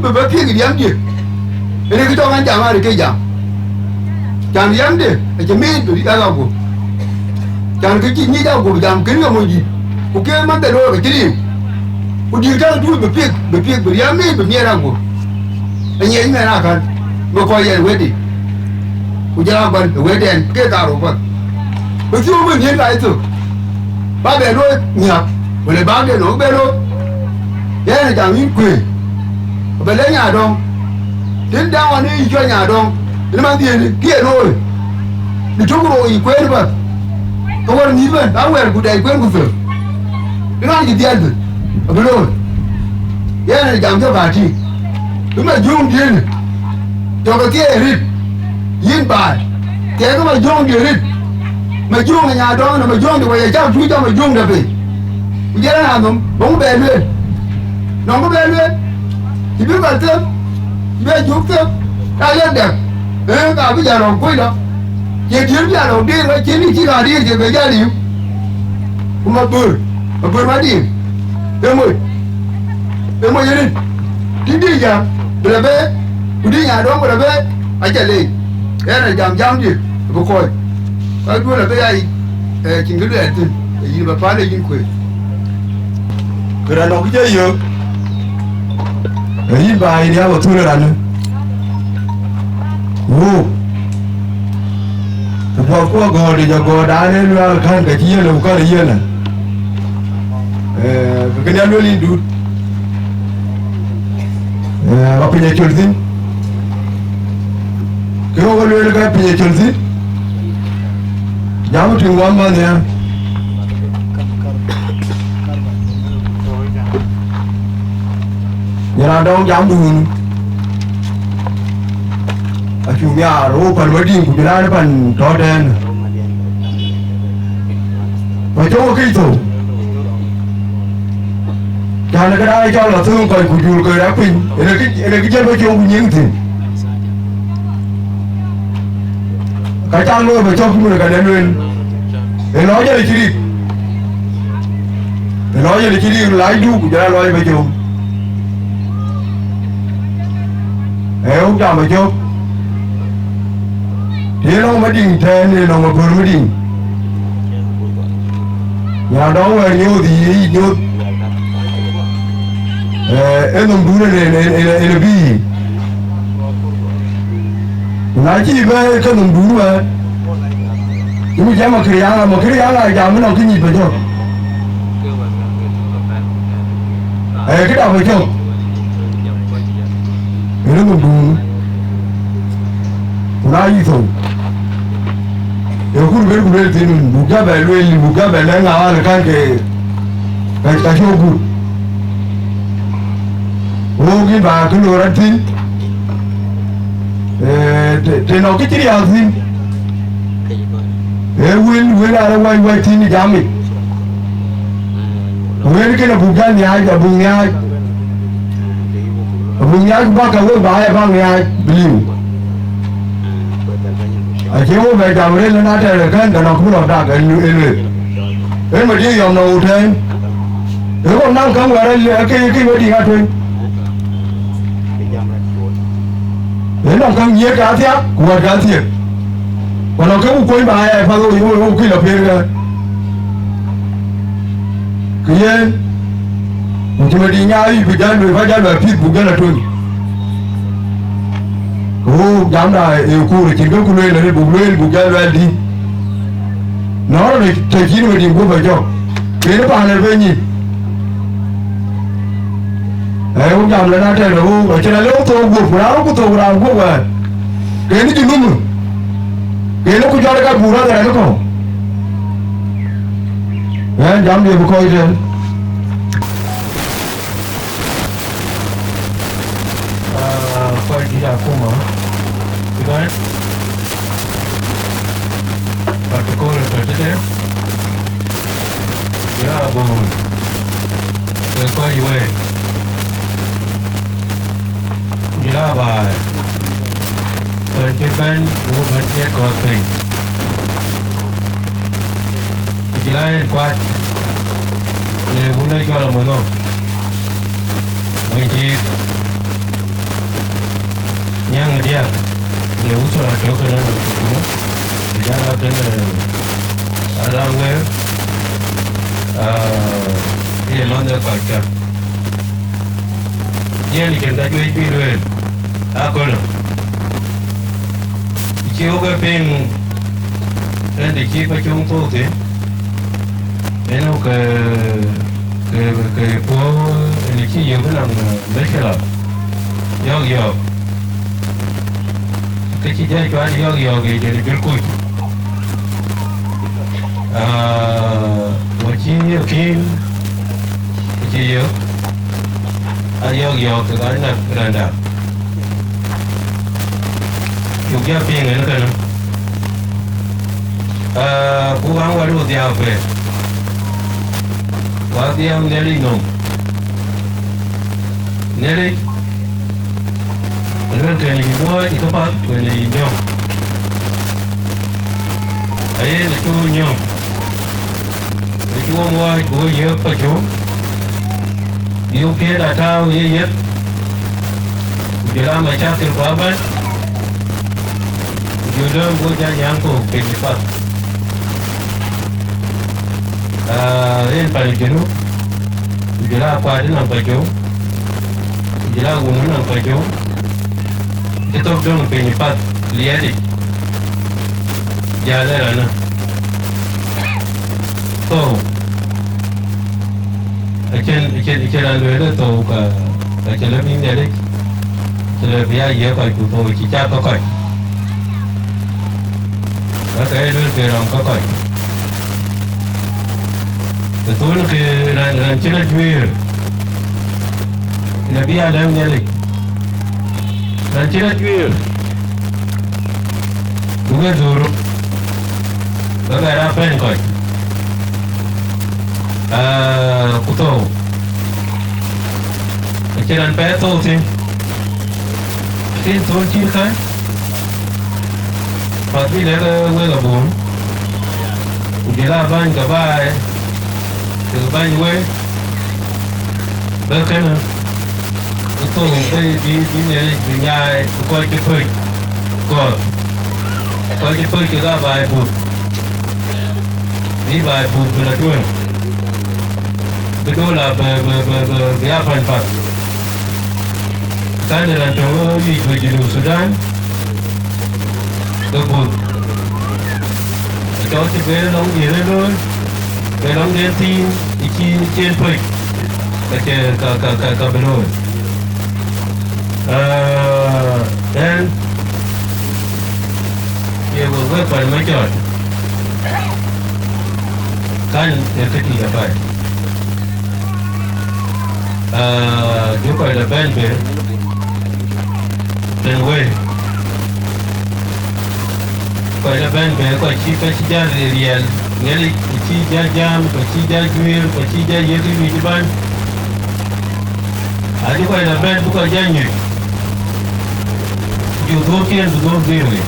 berpergi diam dia. Ini kita orang jangan kerja. Jangan diam dia. Aja main tu di dalam gua. Jangan kecil ni dah gua jam kena moji. Okey mana dah kecil. Udah tahu tu berpergi beriam ni bermiara gua. Ini nak kan. Gua kau yang wedi. Ujar apa? Wedi yang kita rupa. Betul pun ni lah itu. Bagai lo niat, boleh bagai lo belo. Ya ni jangan ikut. Boleh ni adong. Tidak awak ni ikut ni adong. Ini mandi ni dia lo. Ni cukup lo ikut ni bah. Kau orang ni bah, awak budak ikut kuser. Dengan dia tu, belum. Ya ni jangan jauh hati. Cuma jom dia ni. Jangan dia erit. Yin bah. Dia tu mah jom dia erit. Mà chuông ở nhà đó là mà chuông thì bây giờ cháu chú cho mà chuông được gì bây giờ làm không bóng bè lên nó có bè lên chỉ biết vào tớp chỉ biết chuốc tớp ta lên đẹp thế cả bây giờ nó quay đó chỉ chiến ra đầu tiên nó chiến đi chỉ là đi thì về gia đình mà bơi má đi em ơi vậy đi đi giờ là bé đi nhà đó là bé anh chạy lên cái này giảm gì cô coi I do not say, King Gudette, you have a father in quick. But I don't get you. He buy the other 2 run. Oh, the poor God is a god. I never can't get here and got a year. Can I really do? Up in your children? Go over to the up in your children. Jam tu one man ya. Nhà đâu jam tu. Achu ya ro pan wedding ku jala pan toten. Mà chỗ cái tổ. Cha nó cái ai cho là thương coi ku jul coi đã pin. Cái chân nó chung những gì. Cái trang nuôi mà cho chúng mình cái này nuôi để nói cho đi chỉ đi để nói cho đi chỉ đi lái du của ra loài bây giờ không chạm bây giờ thế nó mới đình thế nên nó mới đình nhà đó là nhiều thì nhiều em đồng đu này là bi nói chi về cái đồng đu mà nhưng mà mà cái là giờ mới làm cái gì vậy chứ cái nào vậy chứ cái đồng đu nói gì thôi cũng biết thì buka bè lên ngào là cái show good ô cái bà cái lô ra tin thì nó cái gì à tin will là quay tin đi jam mình will cái là buka nhà là buka nhà cũng bắt đầu với bà nhà believe chỉ có về chào đến nó thế là cái nó cũng lọt ra cái thế mà đi dòng đầu thêm nếu còn năng không vào đây cái mới đi ra thôi thế nó không nhớ cá thiệt của cá thiệt còn nó cứ quay bài phải không cái là phê rồi cái gì chúng mình đi ngay bây giờ người phải ra về phía của cái là thôi ô dám là yêu cô thì chỉ có cô lên bụng cái lên đi nó là thầy chín người tìm cô phải cho cái nó bàn này về nhỉ đấy ông dám là na trời là ô ở trên là lúc tôi buộc nó có tôi làm cô về cái nó chỉ đúng cái nó cũng cho cái bù ra này nó còn đấy dám đi một coi trên coi đi ra cô mà right? But the call is right there. Yeah, boom. That's why you wait. Yeah, bye. Japan woman yet got thing. July quạt để cũng đây cho là mới không? Mình chỉ nhang người đi à? Nếu cho là chỗ cái đó cũng thì ra là cái này ở đâu vậy? Cái lon đó phải chặt. Nhang thì chúng taជួយពីលឿនអរគុណជាអូកពេងតែទីជាប្រជុំទូទេឯនោះគឺពូនេះជាយើងនឹងមិនឆ្លងយកcái chi tiết cho anh yo cái để biết cuối một chi kim chi yo anh yo cái đó là cái nào chụp ra phim này nó cái nào cố gắng qua được theo về qua theo nghe đi nông nghe đi Nên cái này mua thì có bắt cái này nhau ấy là chú nhau cái chú mua của nhớ có chú yêu kia là sao như vậy giờ làm mà chắc thì quá bớt giờ đơn của cha nhang của cái gì vậy lên phải chú giờ là qua đến làm phải chú giờ là cũng làm phải chú itu dong penyipat lihat di jalan mana tu ikan lalu itu tu ke jalan ini ada jalan biaya ia kau tu cicak kau kau cái đôi cái lòng kau kau tu nó cái là chỉ là duyên là biaya dalam ni dan tidak jual, bukan zuru, bagai apa yang kau? Kuto, jalan peto sih, tu ciri kan? Pasti lega gue gabung, jalan kabai, kabai gue, berkena. Tôi đi nhà coi cái phơi coi cái phơi ra vài bụt đi vài bụt là đuôi cái đó là về áp phản phạt cái này là chỗ đi về chiến đấu Sudan cái bụt cho cái về nóng gì đấy thôi về nóng đen tin thì trên phơi cái bên rồi dan dia buat pada macam kan yang ketiga apa dia pada band dan way pada band kau cipta sejarah real jadi cipta jam cipta jual cipta jadi hidupan ada pada band bukan janji जो दो चीज़ दो भी हुई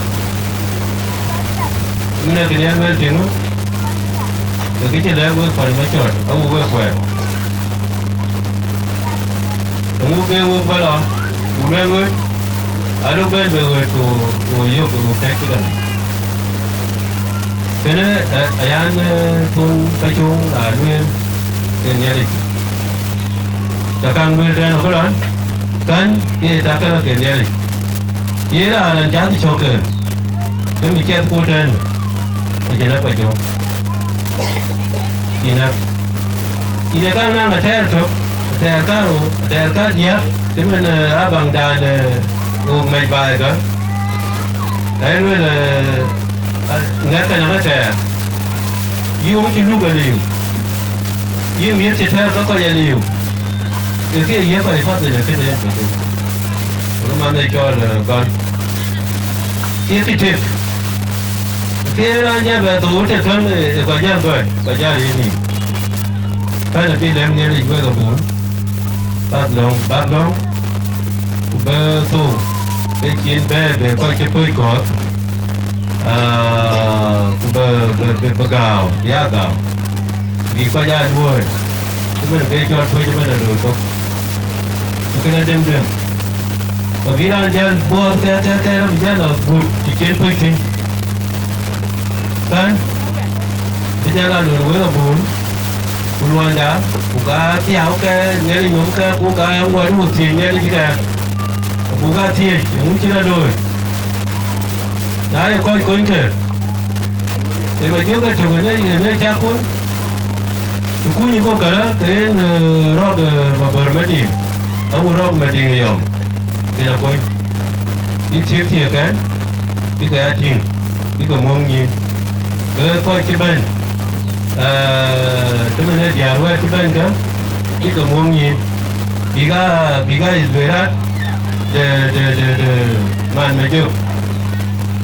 मैंने किया मैं तीनों तो किसी लैब में परमेश्वर अब वो क्या तो वो बड़ा वो आलू बेल बेल तो वो ये वो टैक्टिकल पहले अयान तुम कचों आलू के Niali takang beul dan ukuran kan ये takang के नियाली ये là lần chán thì cho kề tôi bị che cô trên bây giờ nó phải cho thì là các năng là theo các nhé thế mình là bằng đàn gồm mấy bài cơ đấy rồi là nghe cái nào nó trẻ yêu chỉ lúc là liều yêu miếng chỉ theo có coi là liều từ cái gì phải phát triển cái này nó mang đây cho là con cái thiệt cái nhà về tủ thì thân thì có nhà rồi có nhà gì nhỉ cái là cái đem nghe lịch với cả bốn bát lông bơ tủ cái chiến về coi cái phơi có bờ gạo giá gạo vì có giá đuôi chúng mình cái cho phơi chúng mình là rồi không cái này đem được và vì là dân mua cái nó bị là bụt chỉ chiến phơi chính kan bây giờ là đường với là bốn luôn đã cũng có theo cái nghe là những cái cũng có em quay một tiền nghe là gì cả cũng có tiền cũng chỉ là rồi đấy coi coi kìa để mà trước cái trường này này cha cuốn cũng như có cả cái Mabor Mading Mabor Mading nhiều thì là coi đi tiếp thì cái tiền cái mong nhìn coi cái bên chúng mình đi vào cái bên đó cái mong nhìn bị cái về đó để man mà chưa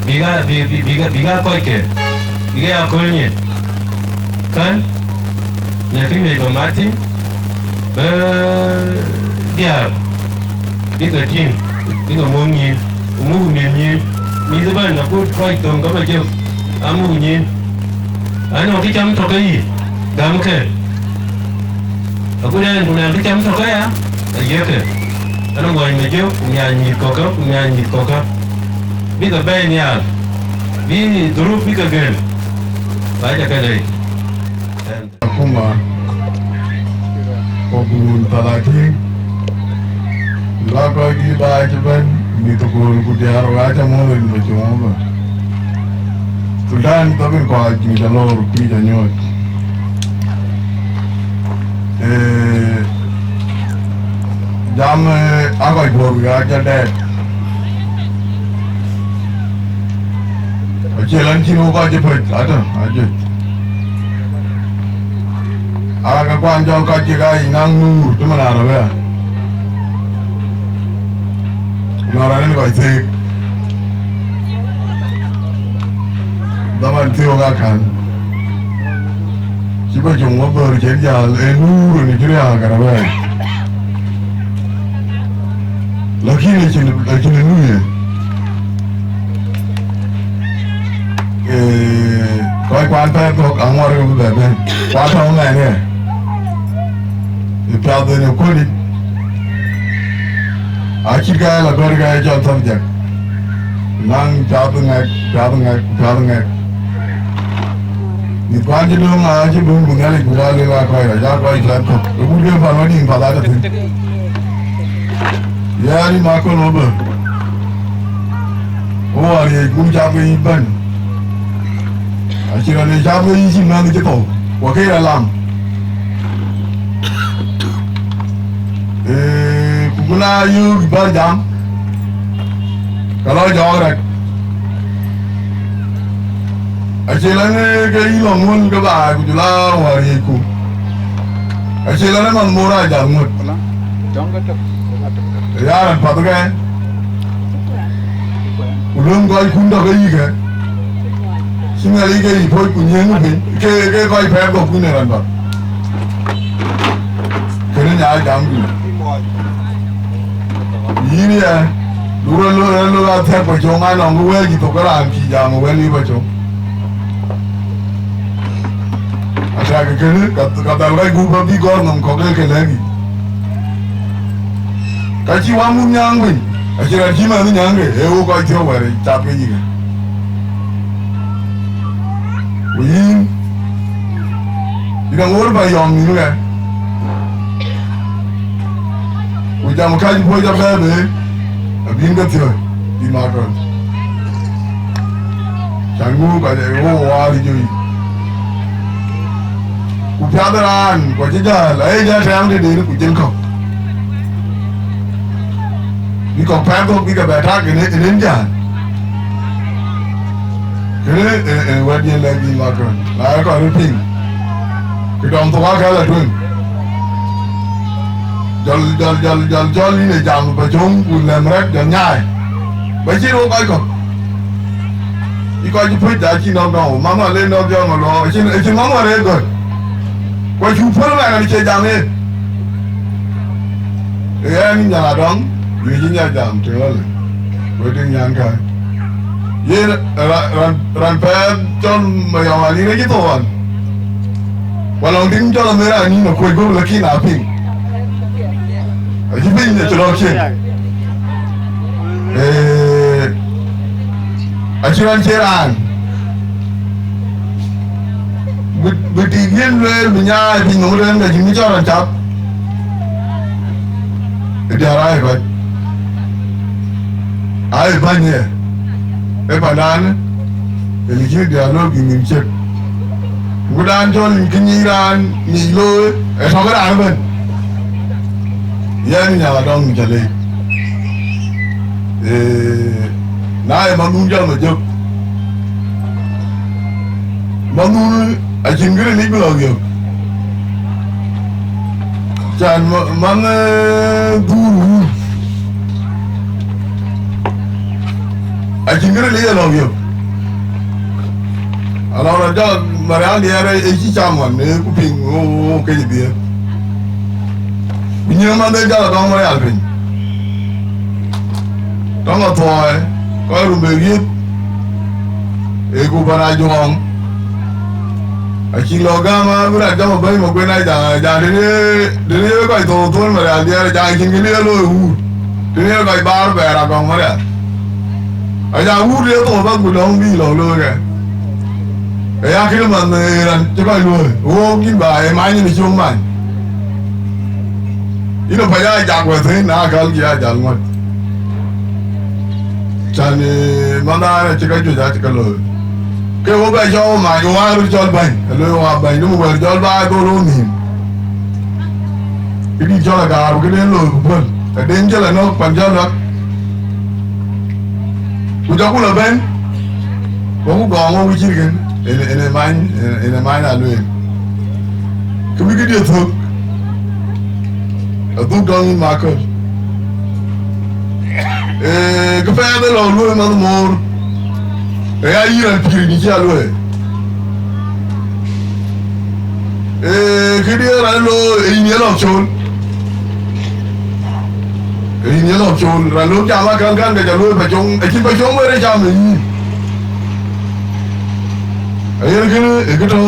bị cái coi kìa bị cái coi nhỉ kan nhà cái này còn mát chứ đi à cái tiền cái mong nhìn muốn nhìn mi thứ bên là cứ coi tường có bao nhiêu muốn nhìn anh nói cái chấm cho cái gì đam kề ở cái đây cũng làm cái chấm cho cái á là dễ kề anh nói người chứ nhà nhịp có cấp biết cái bên nhà biết dulu biết cái gen phải cho cái này không mà có buồn ta lại khi là coi đi bài cho bên mình tôi cũng có đi ăn gái cho mọi người mà chúng mà Sudan tapi kau ni jalur pi janyo jam agak gor aja deh jalan cino aja pun ada aja agak kuanjau kaji kai nang nur tu mana ada ya orang ni kau cek Daman tiêu ga kan chỉ có dùng một bờ trên giờ lên nu rồi này kia cả rồi là khi này trên nu vậy coi quan tay thuộc ở ngoài rồi về bên quan thông này nè thì theo tôi nhiều quyết định chỉ cái là đôi cái cho tham gia năng theo tôi ngay ni quan chỉ luôn à chỉ luôn buồn ngày cũng ra lên qua coi là ra coi làm thôi cũng điên vào nó điên vào lại được ya ni mà con nó bự ô thì cũng ra với bên chỉ là đi ra với gì mà cái tổ của cái là làm cũng là như bao giờ kalau jauh rồi Aje cái lòng muốn cái bà của chúng ta hòa gì cũng aje là nó mua ra chẳng một ya là phải cái lương coi cũng đâu cái gì cả xin là cái gì thôi cũng nhớ cái coi phép của cũng này là vậy cái này nhà chẳng gì gì à lúc theo vợ chồng ai lòng cái gì tôi cái làm gì giờ mà quen đi vợ chồng Acha cái kata cái gu babi gor nam ko cái lagi. Cái chi wa mun nyang bin. Acha la chi ma nyang ke e o ko thio wa ri cha pe ji. Wi. Ida ngor ba yom ni le. Wi jam ka ji po ja ba be. Bin ga thio di ma ko. Changu ka de o wa ri ji. Kupiadaran, kau jaga, lagi jaga yang dia ni kucing kau. Ni kau pernah kau pergi berita kene jalan. Kene wadian lagi makan, lagi kau rutin. Kita orang tua kau lah tuan. Jal ni jam bajong kulam rak dan nyai. Bagi lo kau. Ikut jemput dah cina kau, mama len nak jam lo, cina mama len kau. Quay chú phớt lại là đi chơi jam đi. Em nhà là đóng, vì chính nhà jam chơi rồi. wedding yang ka ye ran pa John mayawali na gitu wan walau ding John mera ni no koi go laki na ping aji ping ne chlo che ajiran cheran Betingin le minyak bingung le nggak jimi cara cap. Dia rai kan. Ai banyak. Padan. Ini kira dialog ingin cek. Kemudian John kenyiran nilo. Sama ada apa? Ya ni nyala dong jale. Naik bangun jam macam. Bangun Ajin gere ni bilang yo. Jangan mana guru. Ajin gere ni bilang yo. Kalau raja mereka dia ada isi caman ni kuping kayak dia. Ini mana dia kalau mereka alpin. Kalau tuai, kalau rumah aku pernah jual. Aki logama bura jama bai mo kwena ja de ko to mara dia ja kin ni lo hu de ko bar ba ra ko mara aja hu de to ba ku long bi lo ke ya ki man ran je ko lo o kin ba e mai ni chung man ino pa ja ja ko the na kal ya ja ngot chan mana ra che ka ju ja che ka lo cái bố bây giờ mà có ai được cho bệnh, rồi hòa bệnh nó một cho ba đô luôn nhỉ, cái đi cho là cả cái đến rồi cũng phân, cái đến cho là nó còn cho nó, cũng cho cũng là bên, cũng còn không cái gì cái, này mai là luôn, cái điều thực, ở tôi đang mà cơ, cái phe đó là luôn mà nó ya yiran piri ni kia loe kidi ralo ini lo chon ralo jama kan ga jalo ba jong ba jong mere jam ni ayer kene to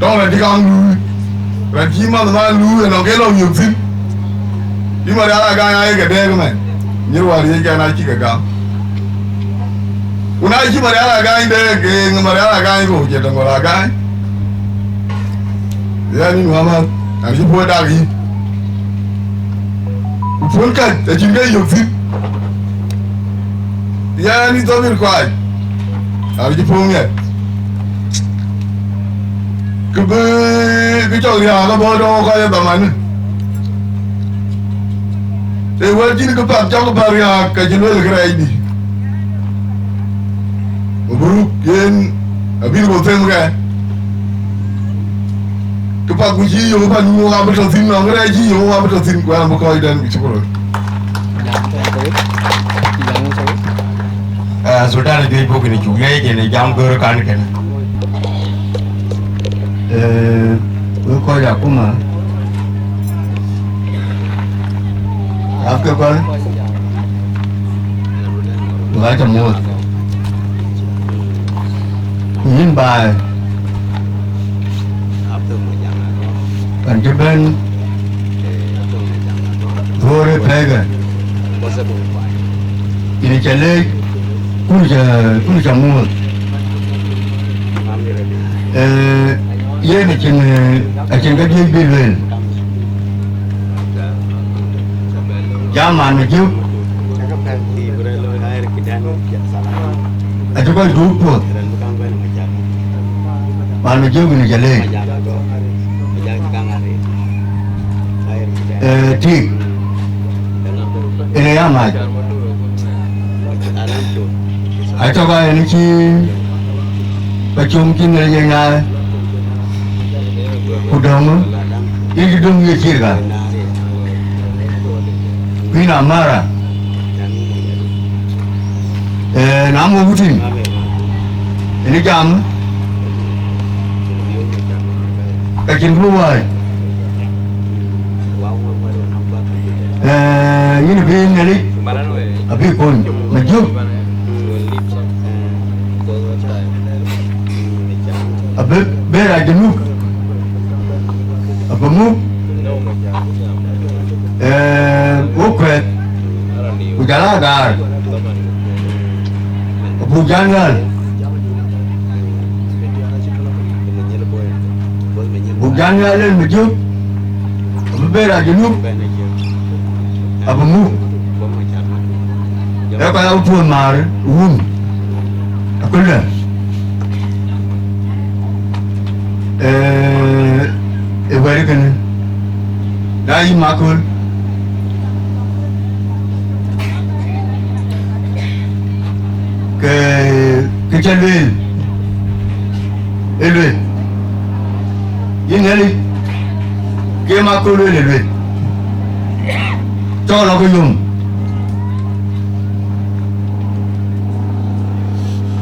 dong la dikang lu ran ji ma lu no ke lo nyu tin di ma ra ga ai ga de ma ni wa ri ga na chi ga Una chi mare ala gai de ke mare ala gai ko je tang ala gai. Ya ni mama, ani bo da gi. Fon ka ta chi ngai yo fit. Ya ni to mir kwai. Ani po nge. Ke cho ya ga bo do ka ya ba man. E wa ji ni ko pa cho ko ba ya ka ji lo le grai di. Buruk yen abir go temga kepa kuji yo pa nu ga betul tin no ngre ji yo ga betul tin ko am ko dan bi chukuro Sudan de bo ni chuye je ne jam go kan ken ko ya kuma after kon ga chamo nhìn bài còn cái bên thua đấy phải cái ini chale kunja mua ye này trên cái dây bên lên giá mà nó chứ ở chỗ cái rút luôn Mana jauh ni jalan. Tik. Ini amat. Atau kau ni si pacung kini lagi na. Kudang. Ini dong ye cirga. Pina mara. Nama butin. Ini jam. Kakin buai. Ini bin nalik abi kon majuk abi bera jenuk apa mu ukwe ujala gar bujangal bujangal majuk abi bera jenuk apa mu kalau pun mar aku dah bari kan dai makul ke chalwel elwe yineli ke makul elwe cho nó có dùng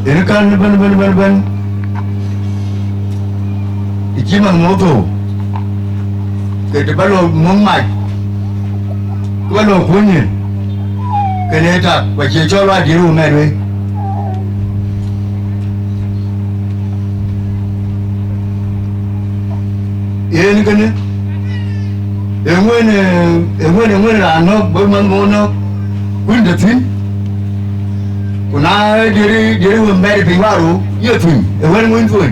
để nó can bên thì chỉ bằng mô tô để bắt đầu mông mạch bắt đầu cuốn nhìn cái này thật và chỉ cho loài đi mẹ rồi yên cái này em nguyên là nó bởi mà nó quyến được thím của nó đi vừa mẹ thì vào đủ yêu thím em nguyên tuổi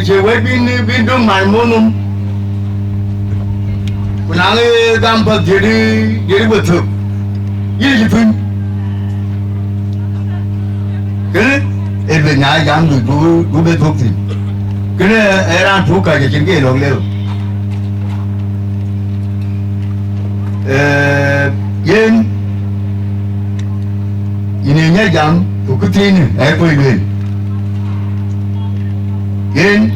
chế với bên đông mày môn không của nó đang bật đi vượt thực yêu gì thím cái em về nhà dám được đủ bên thuốc thím cái này era thuốc cả cái chuyện kia rồi liệu yên ini nhớ rằng thuốc cái tin này quay về yên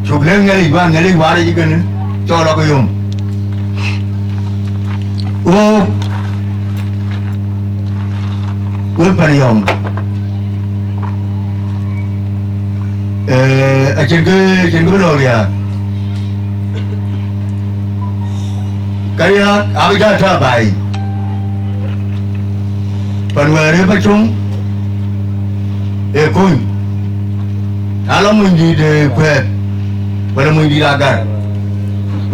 chụp lên ngay qua đây chứ cái này cho nó cái dùng phải dùng trên cái lò kìa cái áo da thợ bài phần người đấy bắt chúng để cùi alo mình đi để quẹt và mình đi ra cả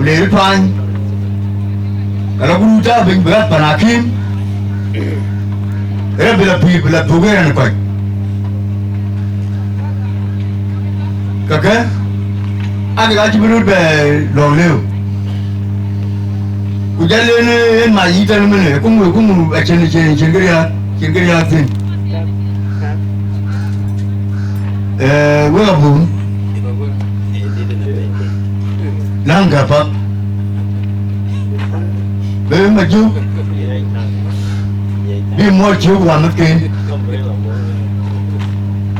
để thoan kalau guru ta bình berat panakim bila tuge yang kau kakak ada gaji menurut long leo kujalan ni maji tan mana kumu action kerja tin gua pun langgar pak maju mua chiếu qua mất kinh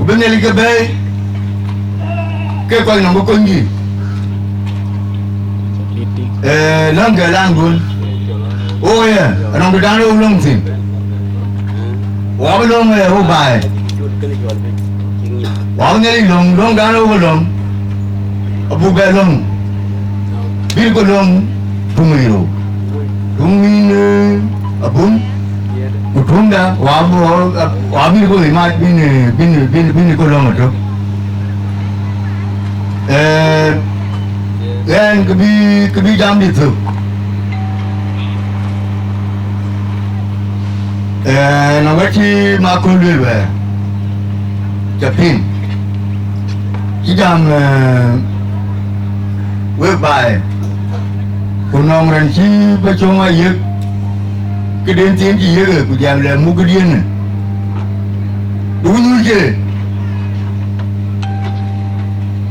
bên này cái bé cái quanh nó có con gì lang luôn ôi nó bị đá đâu lông gì quá lông này hô bài quá nghe lông đá đâu lông abu bé lông biết có lông tung gì rồi tung gì abun Utunda wabi ko ima bini ko long to then kabi jam di tu na wati ma ko lwe Japin ki jam we bai ko nong ran chi ba choma yek cái đến tiếng gì hết của nhà là mua cái điên này đúng như thế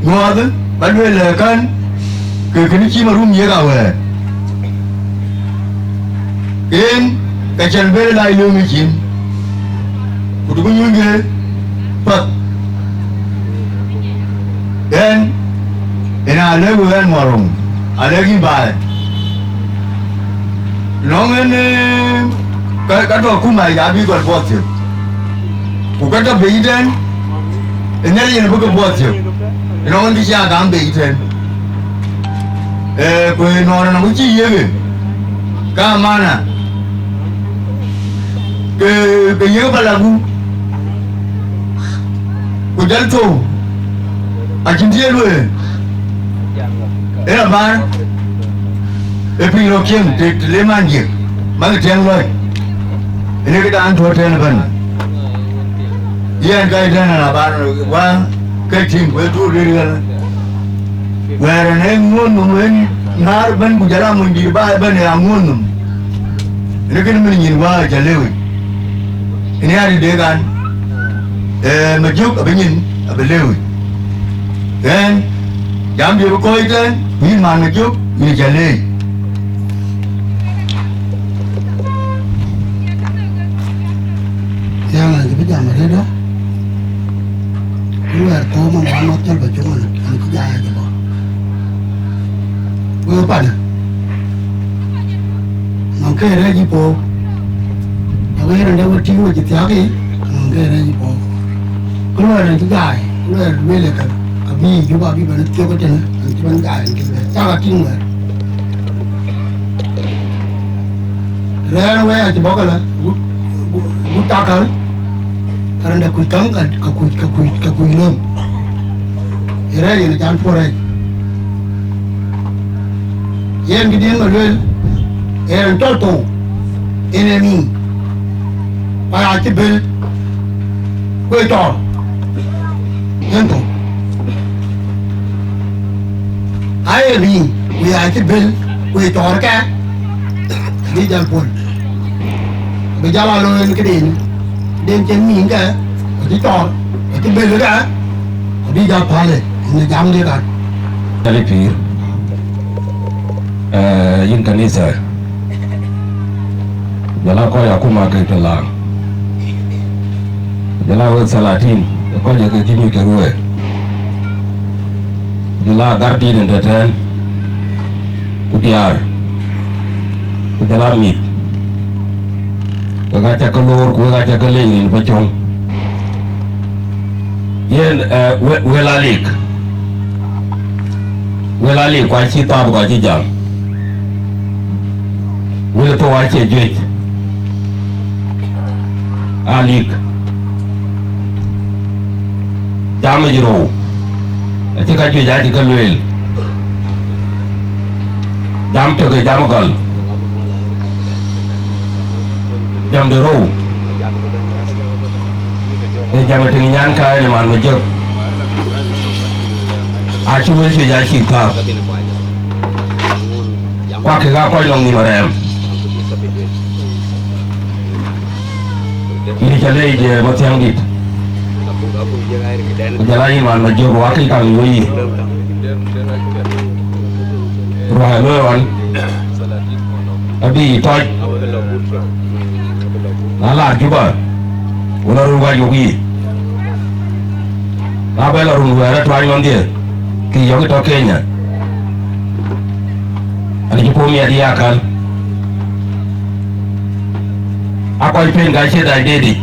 ngon đó bạn nuôi là con cái chi mà rung nhớ nào vậy cái chân về lại luôn mới chín của đúng như thế Phật đến là lấy của anh mà rung lấy cái bài nó nên cái đó cũng mày đã bị còn bớt chứ, cũng cái đó bị thế, nên là nó cũng bớt chứ, nó còn đi xa đám bị thế, quê nó là nó chi vậy cả mà nè cái nhớ bà là ngu của dân thủ à chính thiên luôn đấy là ba cái pin lô kiêng để lấy man gì mà cái tiền rồi ini kita antar tiền là iya cái tiền là ba qua cái tiền của tôi đi rồi về rồi nên muốn mình nار bên của gia mình đi ba bên là muốn ini cái mình nhìn qua chả lưu ini ada dia kan majuk apa nhìn apa lưu kan jam dia coi kan nhìn mà majuk ini chả lưu yang lagi berjam ada dah keluar kau mana nak cakap macam mana aku kerja aja boh apa ni mungkin ada je boh yang lain ada buat tinggal je tiap hari mungkin ada je boh keluar nanti gay keluar bela kan kami juga kami banyak tiap hari nanti banyak gay kita cakap tinggal Rana aja boh kalau takkan karena aku tangkan aku ilmu era yang jangan porai yang kita ngalul era toto enemy pada cibel kue tor yang tu ayah ni kue cibel kue tor kan di jangan pon berjalan lalu ke dia đêm trên miếng cái cái tròn cái bên nữa cái đi ra phá lên người dám đi cả Tali pir yin kanisa jala ko ya kuma kai talang jala wa salatin ko ya ke kimi ke ruwe jala gardi den deten kutiar kujala mit ko ga ta ko lor ko ga ta ko lein ba chong yen wela lik kwa chi ta ba chi jam wela to wa che jwe alik jam jiro ati ka jwe ja ti ka lwel jam to ke jam gal jam de ro e jam te nyan ka ne man ma jok a chu we ja chi ka kwa ke ga ko long ni ma rem ini chale je ma tiang dit jalai man ma jok wa ke ka ni ro ha lo wan abi toy nala juba una ruga yogi abela ruga ra twai ngon dia ki yogi to Kenya ani ko mi adi akan apa ipen ga che dai dedi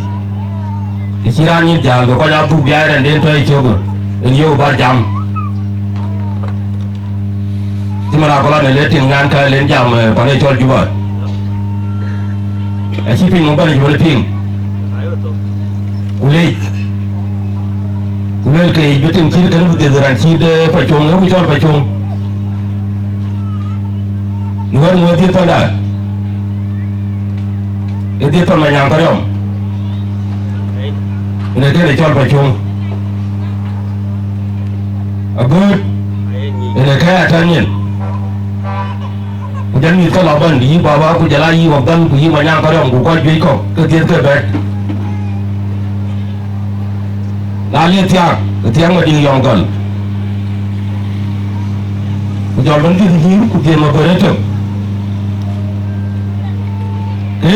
isirani jang ko ja tu bia ran den to chogo en yo bar jam timara ko la ne le tin ngan ka len jam pa ne chol juba asi ping ngomba ni boleh ping ulei ke betul kiri kan betul deran si de pacung ngamu chol pacung nuar dia pada dia tu macam kariom ini dia chol pacung abut ini kaya tanyin dan ni kalau ban di bawah aku jalai waktu aku banyak orang aku kau jual kau ke bet lalu tiang mading yang kal jual ban di sini aku dia Mabor itu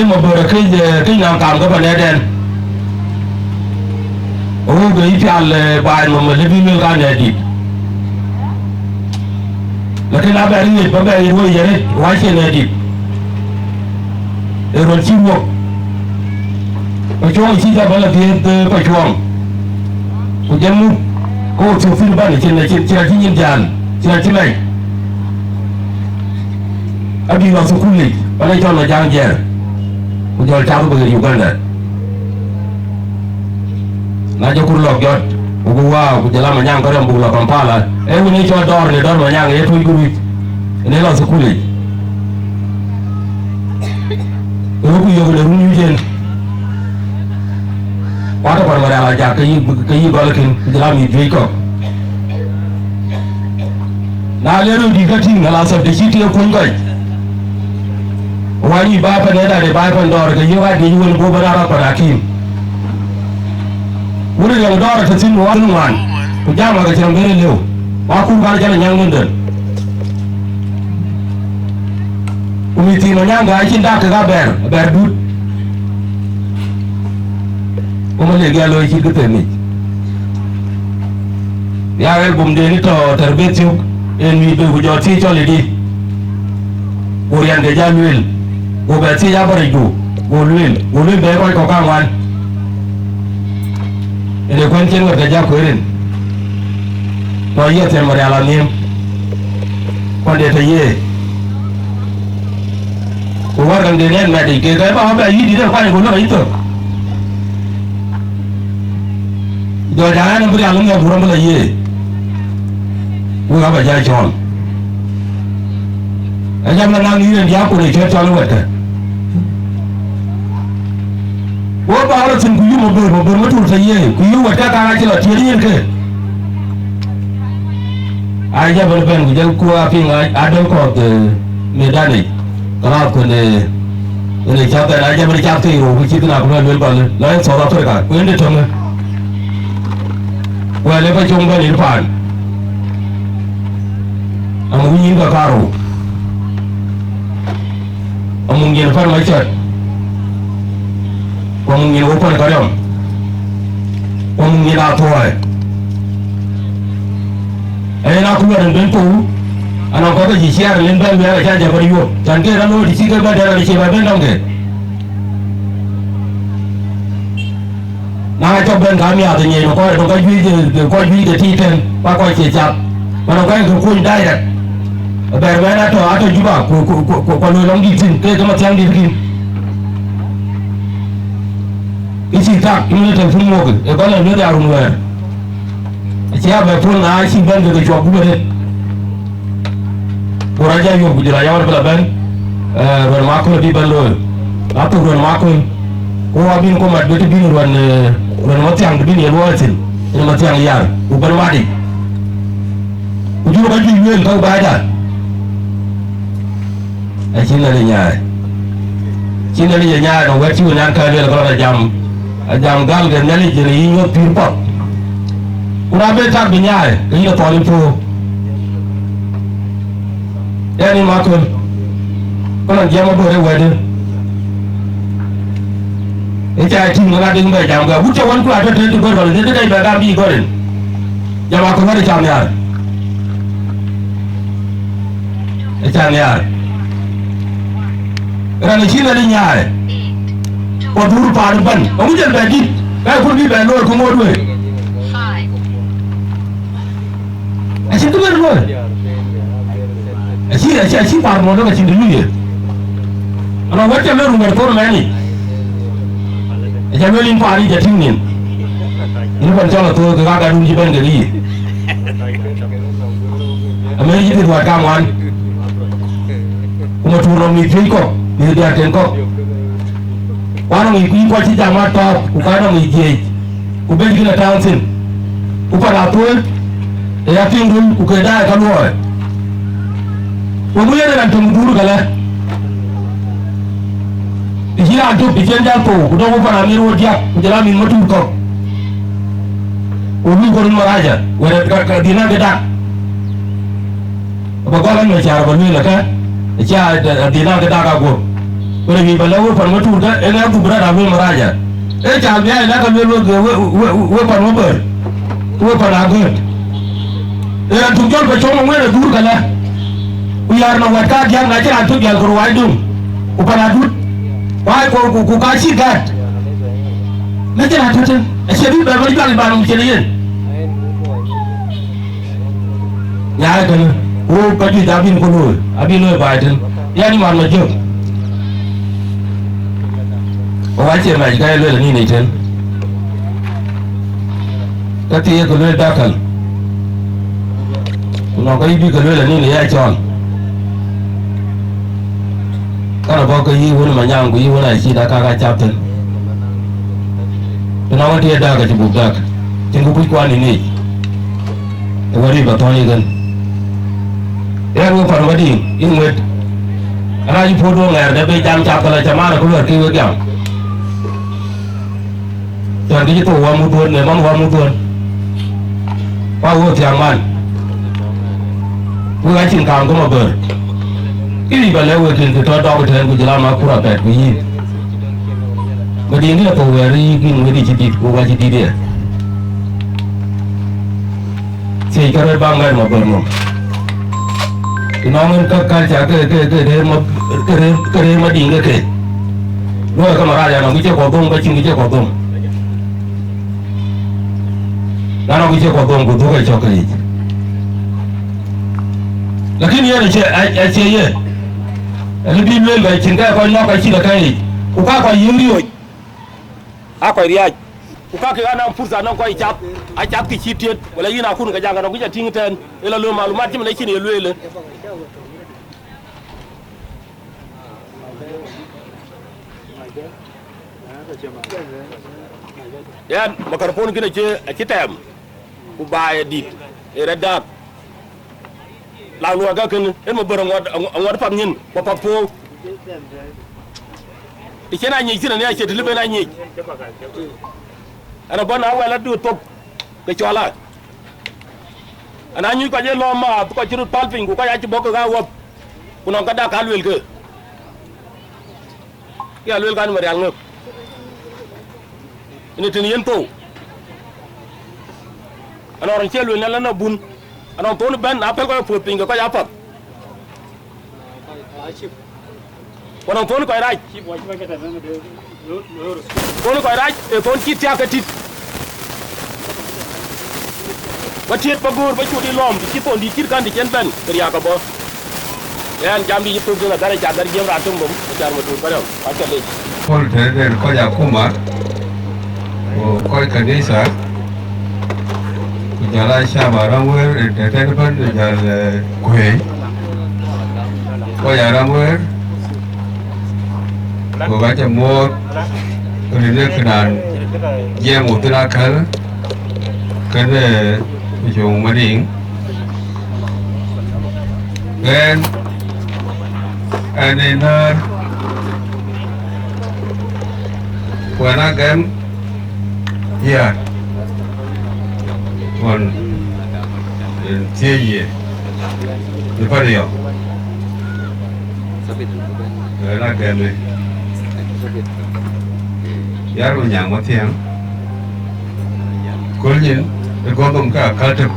Mabor ke yang kam ke mana den oh gay pial bahan mama lebih milkan jadi Lakin apa ini? Bapak ibu jadi wajib jadi. Erosimu. Perjuangan kita bala dia perjuang. Ujanmu, kau cufin balik cina cina jalan, cina cina. abi lo sukuli wala cho lo jang je ku jol ta ko be Uganda na jo kur lo jot ku wa ku jala manyang ko rembu lo Kampala e ni cho dor ni dor manyang e tu guru ne lo sukuli ku yo le ru jen wata par mara la ja kai gol kin jala mi dui ko na le ru di gati ngala sa de chiti ko ngai wani ba pa ne da de ba pa dor ga yo ga de yo ko ba ra pa rakim wuri yang dor ta tin wa wan ku jama ga jam bere lew wa ku ga jala nyang ngun den umi ti no nyang ga chin da ka ber dut o ma le ga lo chi ku te ni ya el bum de ni to terbetiu en mi be ku jo ti cho le di orian de jaluel o be ti ya bare du o luel be ko ka wan ele kwen chen wa ja ko ren to ye te mare ala nim ko de te ye ko wa ran de ne ma de ke ga ba ba yi di de kwa ni ko lo yi to do ja na buri ala ne buru ma ye wo ga ba ja chon a jam na ngi ren ya ko ne che cho lo wa ta wo ba lo tin ku yu mo bo ma tu ta ye ku yu wa ta ka ga chi lo ti ni ke a ja ba ben ku jal ku a pi nga a do ko de me da ni ka ko ne cha ta a ja ba cha ti ro ku chi na ko le ba le la so ra to ka ku ne to me wa le ba chong ba ni pa amu yin ka karo amu ngin fa ma chat amu ngin wo pa ka ram amu ngin a to ai na ku ran den to ana ko ka ji share len ba ya cha ja ba yo chan ke ran lo di si ka ba da ran che ba ben dong ke na cho ben ga mi a de ni ko ka ju de ti ten pa ko che chap ma no ka ku dai da ber ba na to a to ju ba ko lo long di tin ke ka ma tiang di kin isi tak ni te fu mo ke e ba na ni da ru wa che ba pu na si ben de jo bu de ora ja yo bu la ya ba ben ro ma ko di ba lo a to ro ma ko ko wa bin ko ma de bin ro ma tiang bin ye lo tin ni ma tiang yar u ban wa di u ju ba ju yen ka ba da a chin na nya no wa ti na ka le ko jam gal ga ne ni jeri yo pir pop kuna be ta bi nya ke yo to lin fu yani ma ko na jama bo re wa de cha tin ngala ding ba jam ga bu cha wan ku ata te ko ro de dai ba ga bi ko ren jama ko ngari cham yar cham yar ran chi na ni nya o dur pa ban o mu jel ba di ba ko bi ba no ko mo do a chi to ro a chi pa mo do ka chi du ye ana wa cha me ru mer ko ma ni ja melin pa ni ja tingin ni ban cho là tôi ga ga dun ji ben ga ri ame ji ti wa ka man kuma tu ro mi fi ko ni dia ten ko wa no mi pi ko chi ja ma to ku ka no mi je ku ben ji na ta sin ku pa la tu e ya tin dun ku ke da ka lo ko mu ye na tum duru ga la hira to bijen da to ku do fara mi ro dia ku jala mi mutu ko o mi ko no raja wala ka dina ga da ba ko lan me char ba mi la ka cha dina ga da ka go wala mi bala wo far mutu da ina ku bra da mi raja e cha mi ai la ka mi lo wo far mo ber wo far a go e tu jol ba chomo ngere dur kala u yar no wa ka dia na cha tu gal ko wa dum u para dut why ko ka chi gat na jara to a she bi ba ba jali ba no chele yen ya ga o ka ji da bin ko no abi no ba tin yani man ma jëm o wàccee ma ga lo la ni ni ten ka ti ko lo dakal no ko yibi ko lo la ni ni ya chon kana ba ko yi woni ma nyang ko yi wona shi da ka ga chapten na wa ti da ga ti bu dak tin ko ku ni ni e wari ba to ni gan ya ro par wadi in wet ana yi photo ngar da be jam chap la chama ko lo ki we kyam dan ki to wa mu don ne man wa mu don wa wo tiang man wo ga chin kang ko ma ber ili ba le we kin to do ko ten ku jala ma kura pet ku yi ma di ni to we ri kin we di chi dit ko ga chi di de sei ka re ba ngai ma ber no nong ka cha ke re ma di nge ke lo ka ma ra ya no ki che ko dong ka chin ki che ko dong na no ki che ko dong ku do ka cho ke lakini yeye che a che ye ali bi le ga chin ka ko no ka chi da kai ku ka ko yiri yo a ko riya ku ka ke ana fursa nan ko a chap ki chi tiet wala yina kun ka janga no ki ja ting ten ela lo malumat tim ne chin ye le yan makarfon kina ce a kitam ku baya dit era dak la lu ga kan en mo boro ngod pam nyin ko papo ikena nyi sina ne a ce dilibe na nyi ana bona wala du top ke chola ana nyi ko je lo ma ko ci rut palping ko ya ci bokk ga wop ku non ka da ka luel ke ya luel kan ma real ngok ini tin yento ana ron chelu ne la na bun ana to ben apel ko pu pinga ko ya pat wana to ko raj ko raj e to kit ya katit watiet pagor ba chudi lom ki to ndi kir kan di ken ben kriya ka bo yan jambi yitu ga dara ja dar jëm ra tum bom jar ma tu bare wa ka le Paul Teder ko ya kuma ko kanisa kujala shaba ramwer Teder ban jal kwe ko ya ramwer ko ga ta mo rene kanan ye mo tira kal kane jong mading ben anenar wana gam ya con chia gì thì có điều rồi là kèm này giá của nhà mất tiếng cố nhiên để có tổng cả cá trực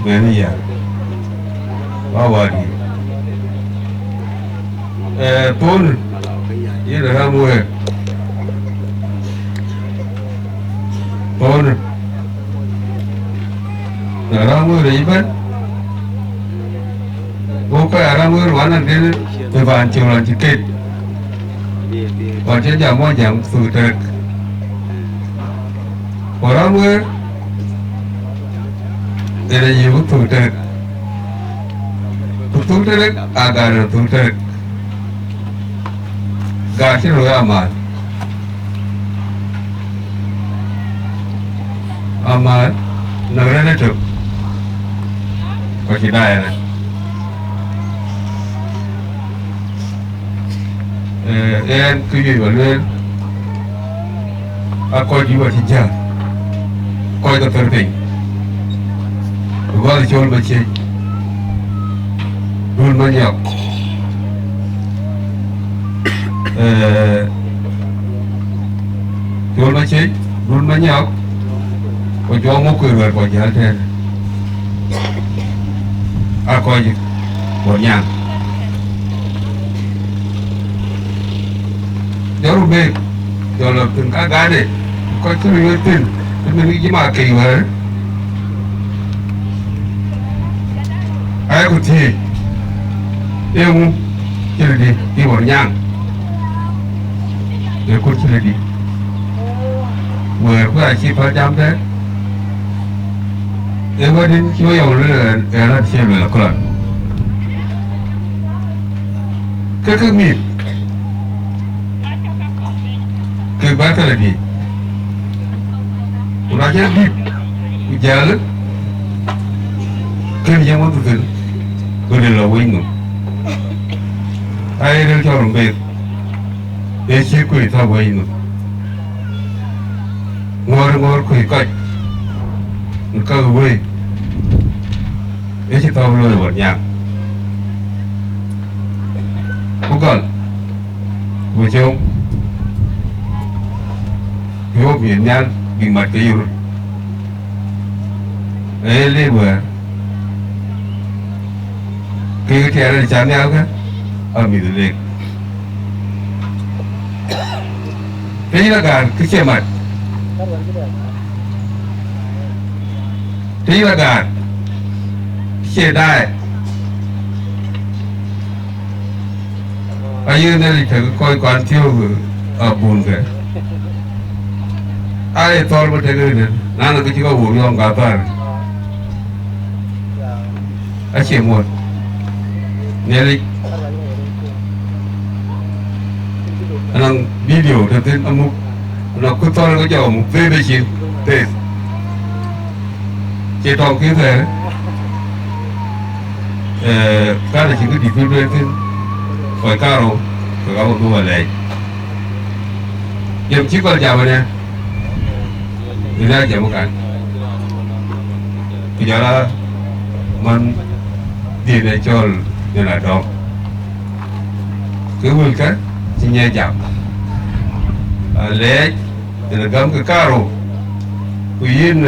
người này giờ bao giờ đi tôn như là ra mua tôn là ra mua đấy vẫn bố cái ra mua quán ăn đến từ bàn chiều là chỉ kết còn trên nhà mua nhà sự thật của ra mua đây là nhiều thủ thật thủ thật agak là thủ thật gà chứ rồi amat nấu ra nó trực có chỉ đại này em cứ gì vào lên coi gì vào thì chả coi cái phần tình gọi là chôn mà chơi luôn mà nhọc chôn mà chơi luôn mà nhọc có cho một người về có giá thế coi gì của nhà nếu lúc đây cho là từng các gái này có cái người tin mình nghĩ mà kỳ vậy ai cũng thì Emu chiri di warnyang. Ekut chiri di. Vừa có chỉ phải chăm thế. Em có đến chỗ yêu là xem là con. Cái mịp. Cái bát là gì? Udah jadi jalan. Cái gì mà tôi tôi đi lâu quên rồi. Ai đang cho orang biết. Để chỉ quỳ thao quên rồi. Ngor quỳ coi. Cơ quỳ. Để chỉ thao lôi vào nhà. Bukan. Bujung. Yo biển nhan bị mặt cái yêu. Ê lê bữa. Cái thẻ này chán nhau cái. Mình lên. Thế là cả cái xe mặt. Thế là cả xe đai. Ai yêu này thì coi quán thiêu ở buồn cái. Ai tol mà thế này, nó cái chỉ có uống không cả thôi. Ai chỉ một. Nên anh video thì tên anh mục nó cứ to cái chỗ mục về đây chín tên chế to cái thế cái là chỉ cái địa phương đây tên khỏi cao rồi khỏi cao một đôi này em chỉ có chào nè thì ra chào một cái bây giờ là mình đi để cho nên là đó cứ vui cái chỉ nghe chậm lẽ thì là gắm cái caro yên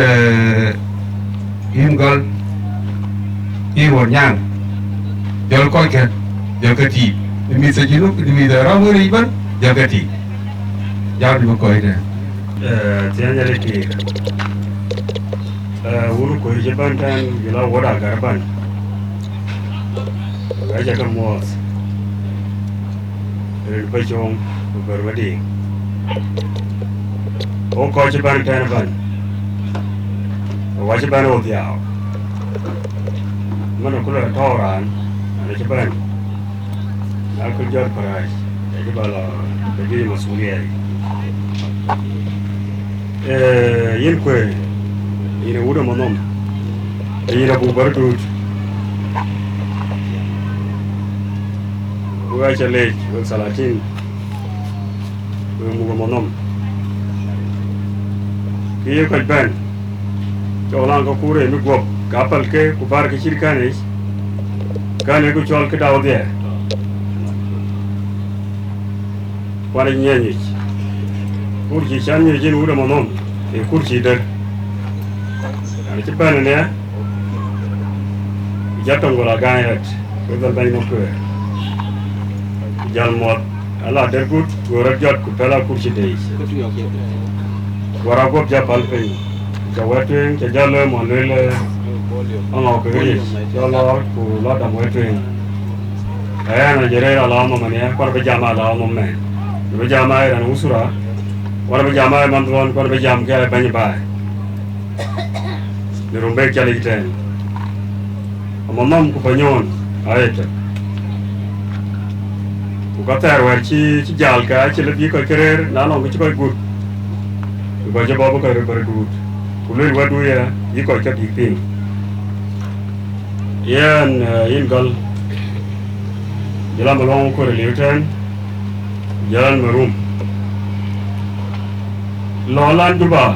con yên một nhang giờ coi kìa giờ cái gì mình sẽ chỉ lúc mình giờ ra mới đi vẫn giờ cái gì giờ đi mà coi nè tiada lagi urut kau jaban kan gila wadah garban aja kamu Remember Jong Mabor Mading. O kau jaban kan ban, wajib ban odiau. Mana kulah tauran, ada jaban. Aku jual perai, jadi bala jadi masuliah. Yin kue, yin udah manom, yin abu berdut. Gua calik, gua salatin, gua muka manom. Kaya kajian, jualan kau kure, ni gua kapal ke, kubar ke cirkan ni, kan aku jual ke daun dia. Paling nyanyi. Kursi cannya jen udah manom, kursi dah. Ada cepat ni ya. Jatuh gula gayat, kita banyak kue. Jalan mot, Allah derkut, gorak jat kupela kursi deh. Gorak gop japal pe, jawateng, jalan monel, angau kiri, jalan kulat amueteng. Ayah najerai alam mana, kau berjama alam mana, berjama dan usura. Orang berjamaah mantuan, orang berjam ke banyak baik. Di rumah cari kita. Amam ku panyon, ayat. Ku kata arwahci cijal ka, cilebi kau kerer, nalang ku cikai good. Ku baca babu kau bergood. Kulir wadu ya, ikut kat iping. Ian gal. Jalan melong ku reliutan, jalan merum. Lolan juga,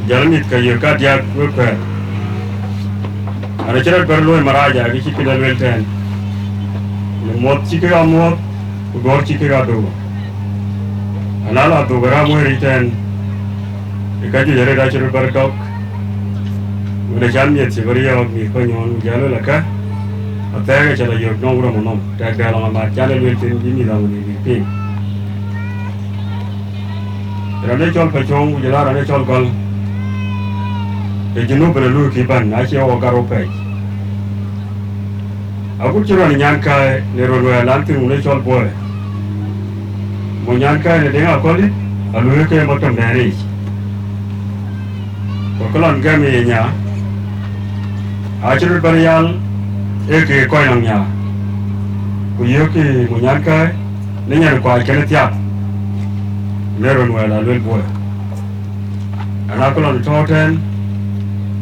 jalan itu kaya dia berper. Ada cerita perlu meraja, kita kita welten. Mot cikera mot, gor cikera do. Anala do beramu riten. Ikaju jadi dah cerita berdok. Udah jamnya seberia ni penyon jalan laka. Atau kalau yuk nongkrong monom, tak dalam amat jalan welten ini dah ni ping. Rane chol pechong jela rane chol gal e jinu berlu kiban achi o garo pe aku chiro ni nyan kai ne ro ro lan tin ne chol boy mo nyan kai ne denga ko li alu ke mo tam ne ri ko kolon ga me nya a chiro barial e ke ko yang nya ku yo ke mo nyan kai ne nya ko ke ne tia ne ro ro la lu boy ana kolon toten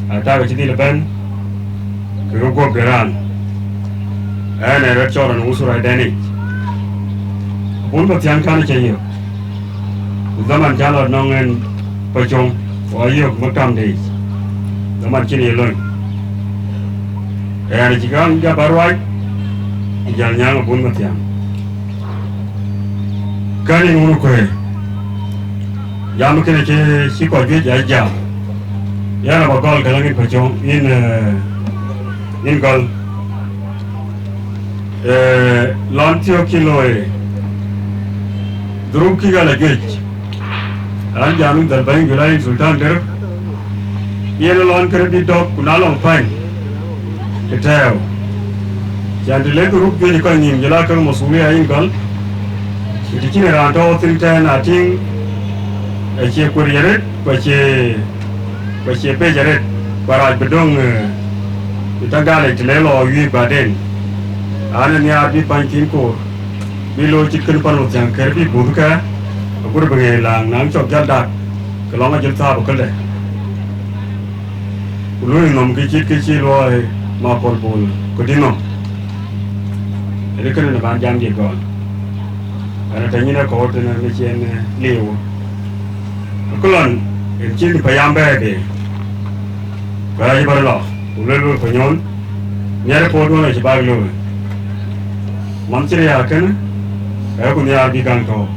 ata ga chidi le ben ke ro go geran ana ra choran usura dani bun ba tiang kan che yo zaman jalo nongen pachong wa yo makam de zaman chini lon ana jigan ga barwai jal nyang bun ba tiang kani ngunu ko jam kene che si ko ju ja ja ya na ba gol kalangin pachong in gol lantio kiloe drum ki gala gech an janu dal bang gulai sultan der yelo lon kare bi dok kunalong pan ketao jandile drum ge ko nim jela ka mosuli ayin gal tikine ranto tinten ating che kuriyere ko che pejere para bedong itagale tlelo wi baden ana ni abi pankin ko bilo chicken pano jang kerbi buka akur bege lang nang chok jalda kelonga jelta bakale ulu nom ki chi lo ma pol bol ko dino ele kan na ban jam di ko ana tanyina ko tena ni chen lewo kulon en chin payam bege ba ji barlo ulu panyon nyare po do na ji baglo Mamciri akan, aku ni abi kanto.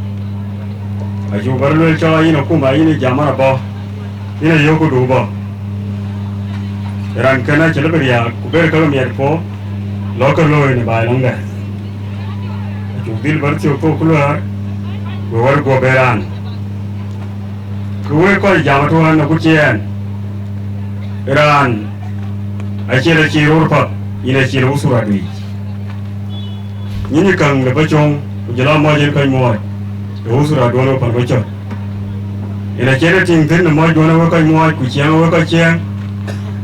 Aju baru leca ini aku mai ini zaman apa? Ini yo ku duba. Ran kena celo beria, kuber kalau miar po, lokal lo ini bayi langga. Aju bil berarti aku keluar, gua gua beran. Gua kau zaman tuan aku cian. Ran, acira ciro rupat, ini ciro usurat ni. Ini kang le bachong jela mo je kai mo e usura dono pan bacho ina chere ting tin mo dono kai mo ku chiang kai chiang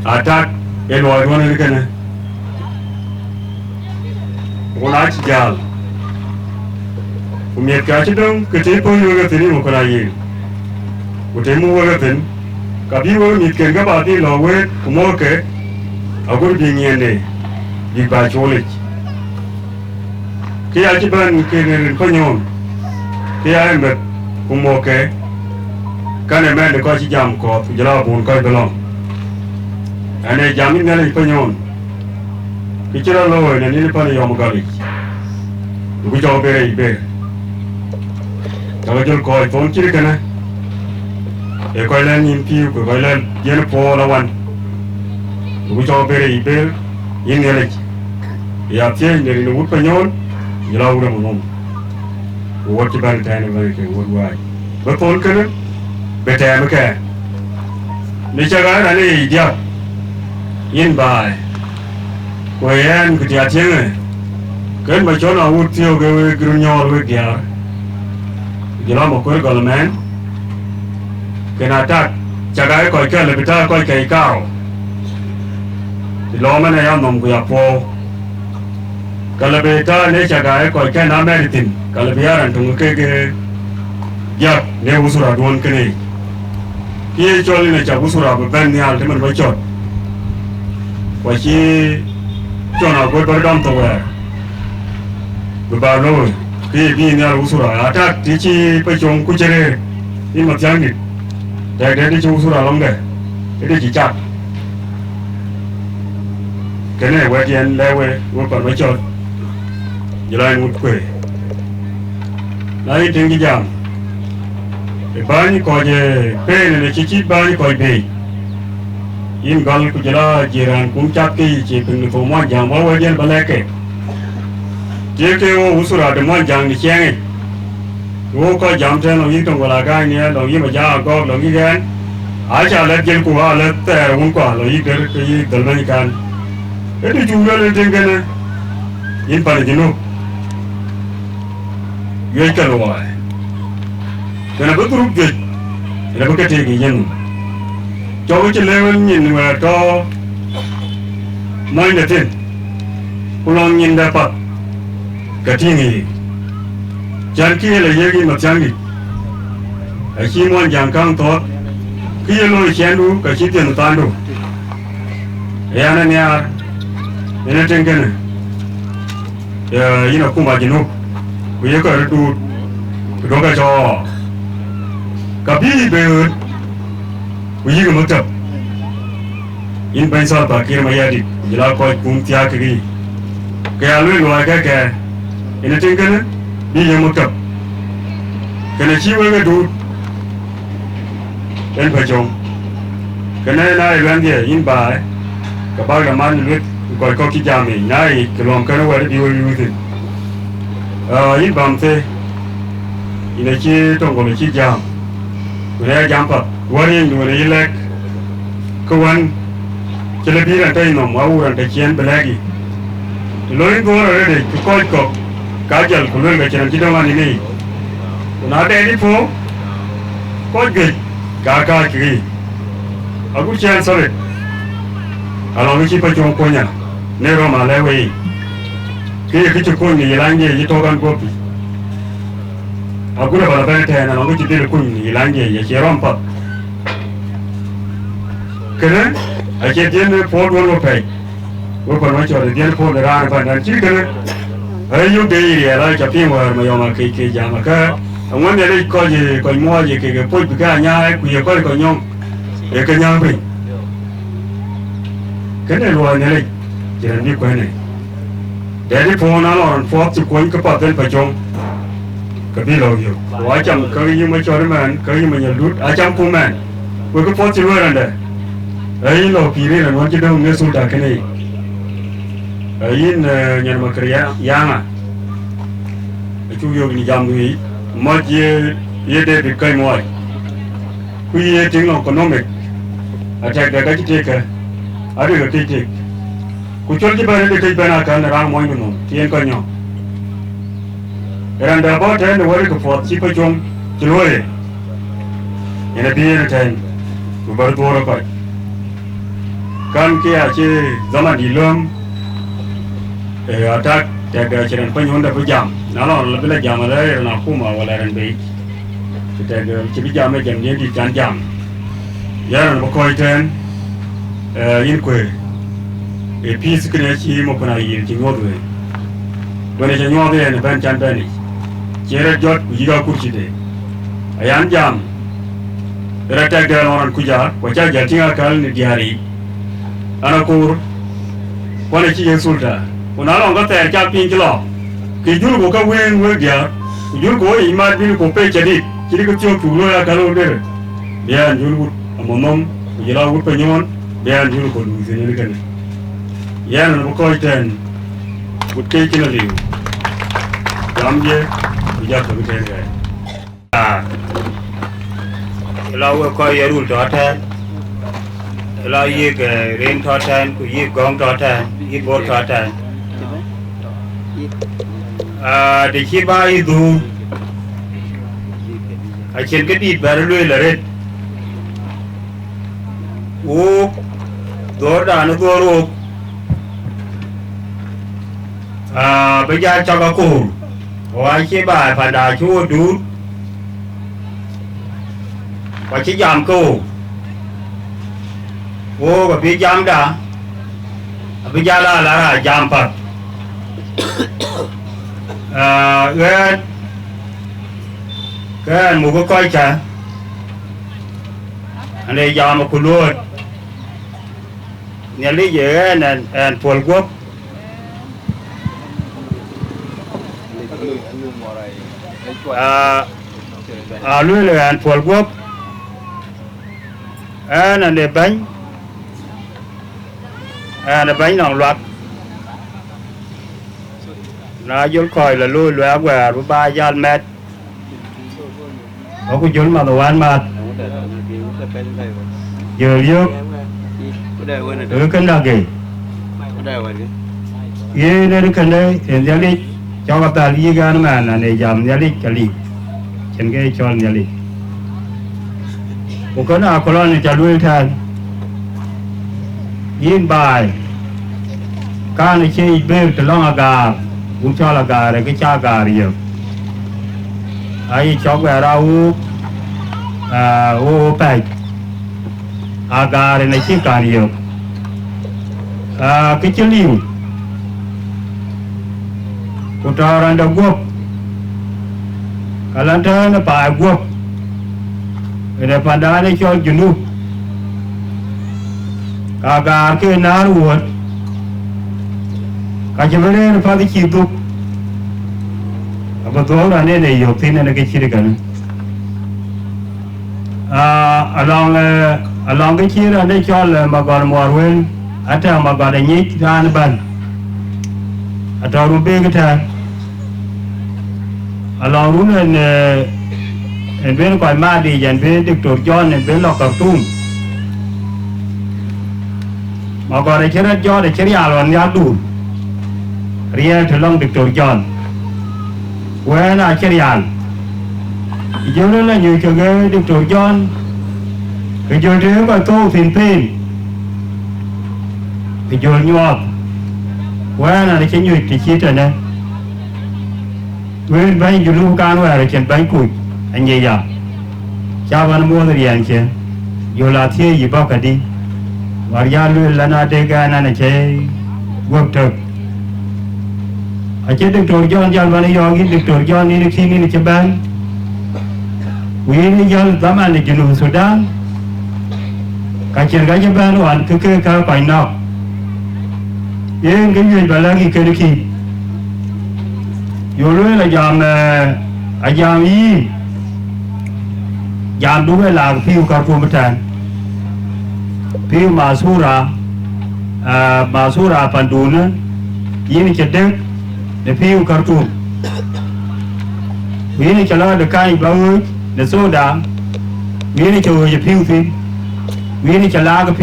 atak e lo dono ni kana ona chi jal umiet ka chi dong ke te po yo ga tin mo kana yi ku te mo ga tin ka bi wo ni ken ga ba ti lo we ku mo ke agur bi nyende bi ba chole kia chỉ bên kia nên có nhon kia em được cùng một cái này mẹ được coi chỉ jam có thì giờ buồn coi belong anh ấy jam ini này có nhon cái chuyện đó rồi nên ini pan yom gali tôi cho về đây kalau jual coi phone chỉ cái này để coi lên nhìn phiêu coi lên yên po lawan tôi cho về đây ini này ya tieng dari nubut penyon jela udah ngomong buat kita tanya mereka buat buat betul kan betul mereka ni cakap ni dia in bay koyan kerja tiang kan macam nak utio ke grunyol ke dia jela mau kau galman kena tak cakap kau ikan lebih tak kau ikan kau di luar mana yang nom kau apa kalau beta ni cakap kau ikan nama ritin kalau biaran tunggu ke ya ni usura duan kene kia coli ni cakap usura beban ni al teman bacot wajib cona kau berdam tawa berbalo kia ni al usura atak tici pejong kucere ni macam ni dah tici usura longga ini cicak kene wajian lewe wapar bacot jalan mutque lain tinggi jam bani kau je pen ni cici bani kau be in gal ku jala jiran kumcap ke ci pin ko mo jam wa wajian balake je ke wo usura de mo jang ni cheng wo ko jam chen lo yi tong la ga ni lo yi ma ja go lo yi gan a cha le jel ku a le te un ko lo yi der ke yi dal ban kan e de ju le de ngene yin pa jinu ye ka lo wa kana bu group ge ina bu ka te gi yin cho cái level nhìn mà to nói là tin kulon nhìn đã bắt cái gì nghỉ chẳng kia là gì mà chẳng nghỉ ở khi muốn giảng căng tốt khi lôi chén đủ cái chi tiền tan đủ ya nên ya nên trên cái này như là cũng bao nhiêu bây giờ cái đủ đó cái cho cái gì bây bây giờ mất tập in bên sau ta kia mà ya đi giờ là coi cũng tia cái gì cái lối lối cái in trên cái này bây giờ mất tập cái này chỉ với cái đủ em phải trồng cái này này làm gì in bài cái bao làm ăn lướt coi có cái giá mình này cái lòng cái nó vậy đi vui thì in bằng thế in chỉ trong cái chỉ giá cái này giá pháp Waring dua elek kawan celebiran tay nom awuran tay cian belagi loin go ore de ko ko kajal ko loin ga cian cidaman ini na de ni po ko ge ka ki aku cian sore kalau ni ci pa jong ko nya ne ro ma lewe ki ci ko ni lange yi to kan kopi aku da bala ba ta na no ci de ko ni lange ya ci rompa kena aja dia ni port wala pay wo pa ma chore dia port ra pa na chi kena ayu de ya la cha pin wa ma yo ma ke ja ma ka ngwan ne le ko je ko mo je ke po bi ka nya ku ye ko ko nyong e ka nya bi kena lo ne le je ni ko ne de ni po na lo port chi ko ka pa den pa jong ka bi lo yo wa cham ka yi ma chore man ka yi ma nya lut a cham pu man ko ko port chi lo ran de ấy lo kỳ này là nó chỉ đâu nghe sụt cái này ấy nhà mà cái giang à chú yêu cái giang người mà ye để bị cây mồi quy ye tiếng economic à chắc cái cái ở đây cái cái cú chốt cái bên đây cái bên cái này đang mồi mình tiền coi nhau cái đó bao thế nó vậy cái phật chỉ phải chung chỉ lôi nhà này bây giờ thế cứ bảo tôi rồi coi kan kia ci zaman di lom atak jaga ciran penyonda pejam nalo lebih lah jam ada na kuma wala ran be kita ci jam jam ni di jam ya ran ko koiten yin ko peace kene ci mo kana yin ci ngodo bane ci ngodo ne ban chan bani cere jot yiga kurci de ayan jam rata ga orang kuja ko ja tinga kal ni diari anakur wana chi yesulta unalo nga ter cha pin kilo ki jul ko ka wen we dia jul ko ima din ko pe chadi chi ko chu tu lo ya kalo der dia jul ko amomom jila ko pe nyon dia jul ko lu zene kan ya na ko ten ko ke kina liu jamje ja ko te ga la we ko yarul to ta la ye ke ren tho tan ku ye gong tho tan ye bor tho tan de chi ba yi du a chen ke dit bar lue la ret o do da no do ro bây giờ cho các cụ hỏi chi bài phải đà chú đủ và chỉ giảm cô ô và phía giảm đã bây giờ là giảm phật cái anh mua có coi chả anh đây giảm một luôn nhà lý dễ anh phun quốc lui là anh phun quốc anh để bánh để bánh nòng loạt nó vô coi là lui loạt qua với 3 gian mét có cái chỗ mà đồ ăn mà giờ vô cái nào kì ye ne kan de en yali cho ka ta li ga na na ne jam yali kali chen ge chon yali ko kana ko lon ja lui than yin bai ka ne che be te long aga u cho la ga re cái cha ga ri ai cho ga ra u o pai aga re ne chi ka ri cái chân liu của ta đang đọc quốc kalan ta na pa quốc để phản đá để cho junub cả cái nar ruột cả chỉ vấn đề phải cái chi tục apa tu orang ni để yok tin này cái chi cái này along cái chi là để cho là mà còn mùa quên ata mà còn để nhích ra nó bẩn ata rumbe cái thằng along luôn là bên coi ma đi dàn bên được tổ John bên lọc Capt mà còn để chơi John để chơi nhà luôn nhà đủ riêng thì long được tổ John quen là chơi nhà giờ đó là nhiều trường cái được tổ John cái giờ thế mà tô phim phim cái giờ nhọt quen là để chơi nhiều thì chia này quên bánh dù lúc can qua rồi chuyện bánh cùi anh nhớ giờ cha vẫn mua cái gì chứ dù là thế gì bao cả đi và gia lưu là na đề ga na chơi quốc thực ở trên đường trồi John John vẫn do cái đường trồi John đi khi đi chơi bán quý đi John tắm ăn đi du Sudan cái chuyện cái chơi bán hoàn cứ cái phải nọ yên cái gì bà là cái khi dù luôn là giảm y giảm đúng là phiêu cả phù một tràn phiêu mà sura phần đủ nữa yini chết đấy để phiêu cả phù yini cho nó được cái bao nhiêu để số đạm yini cho người phiêu phim yini cho lá cái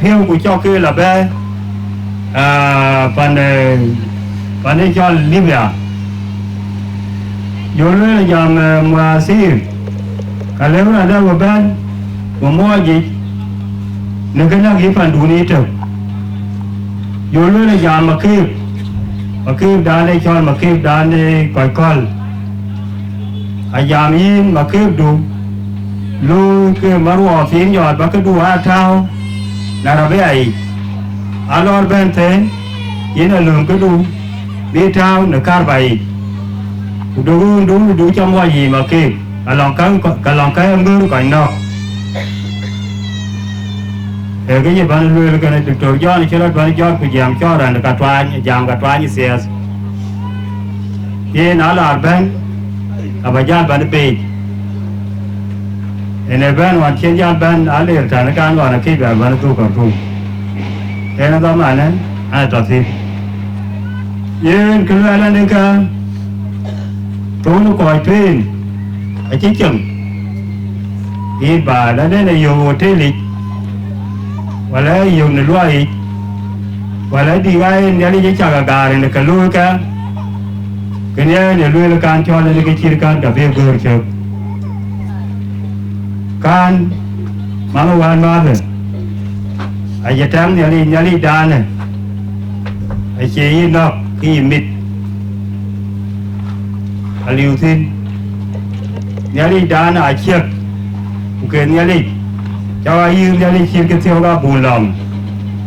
phiêu của cho kia là bé phần này cho Libya dù là giảm mà xí cả nếu là đâu mà bên mà mua gì nếu cái nào cái phần đủ ní được dù là giảm mà kêu đá đây cho mà kêu đá đây coi con giảm in mà kêu đủ lưu cái mà ruột phiến giọt bắt cái đủ thao là bé ấy alo bên thế yên là lường cái đủ đi thao nó car vậy đủ trong mọi gì mà kêu cả lòng cái ông đưa cảnh đó thì cái gì bạn lưu cái này được trồi gió này chứ đó bạn gió cái giảm cho rằng cả toa như xe ये नाला अर्बन अब जान बन पे इन्हें बन one change जान बन आले रटाने का अंगो ना किधर बन तू कर तू ये ना तो माने आने तो थी ये इनके वाला ने का तो nó coi phim ở chính chừng đi bà đã đến là dùng thế lịch và lấy dùng để loại và lấy đi cái nhà đi chả gà này cái lôi cái nhà này lôi là can cho nên cái chia can cả việc gửi chụp can mà nó hoàn ba rồi ở nhà trắng nhà đi đa này ở chị nó cái mít liều tin nhà đi đá là chiếc cái nhà đi cho ai yêu nhà đi chiếc cái theo cái buồn lòng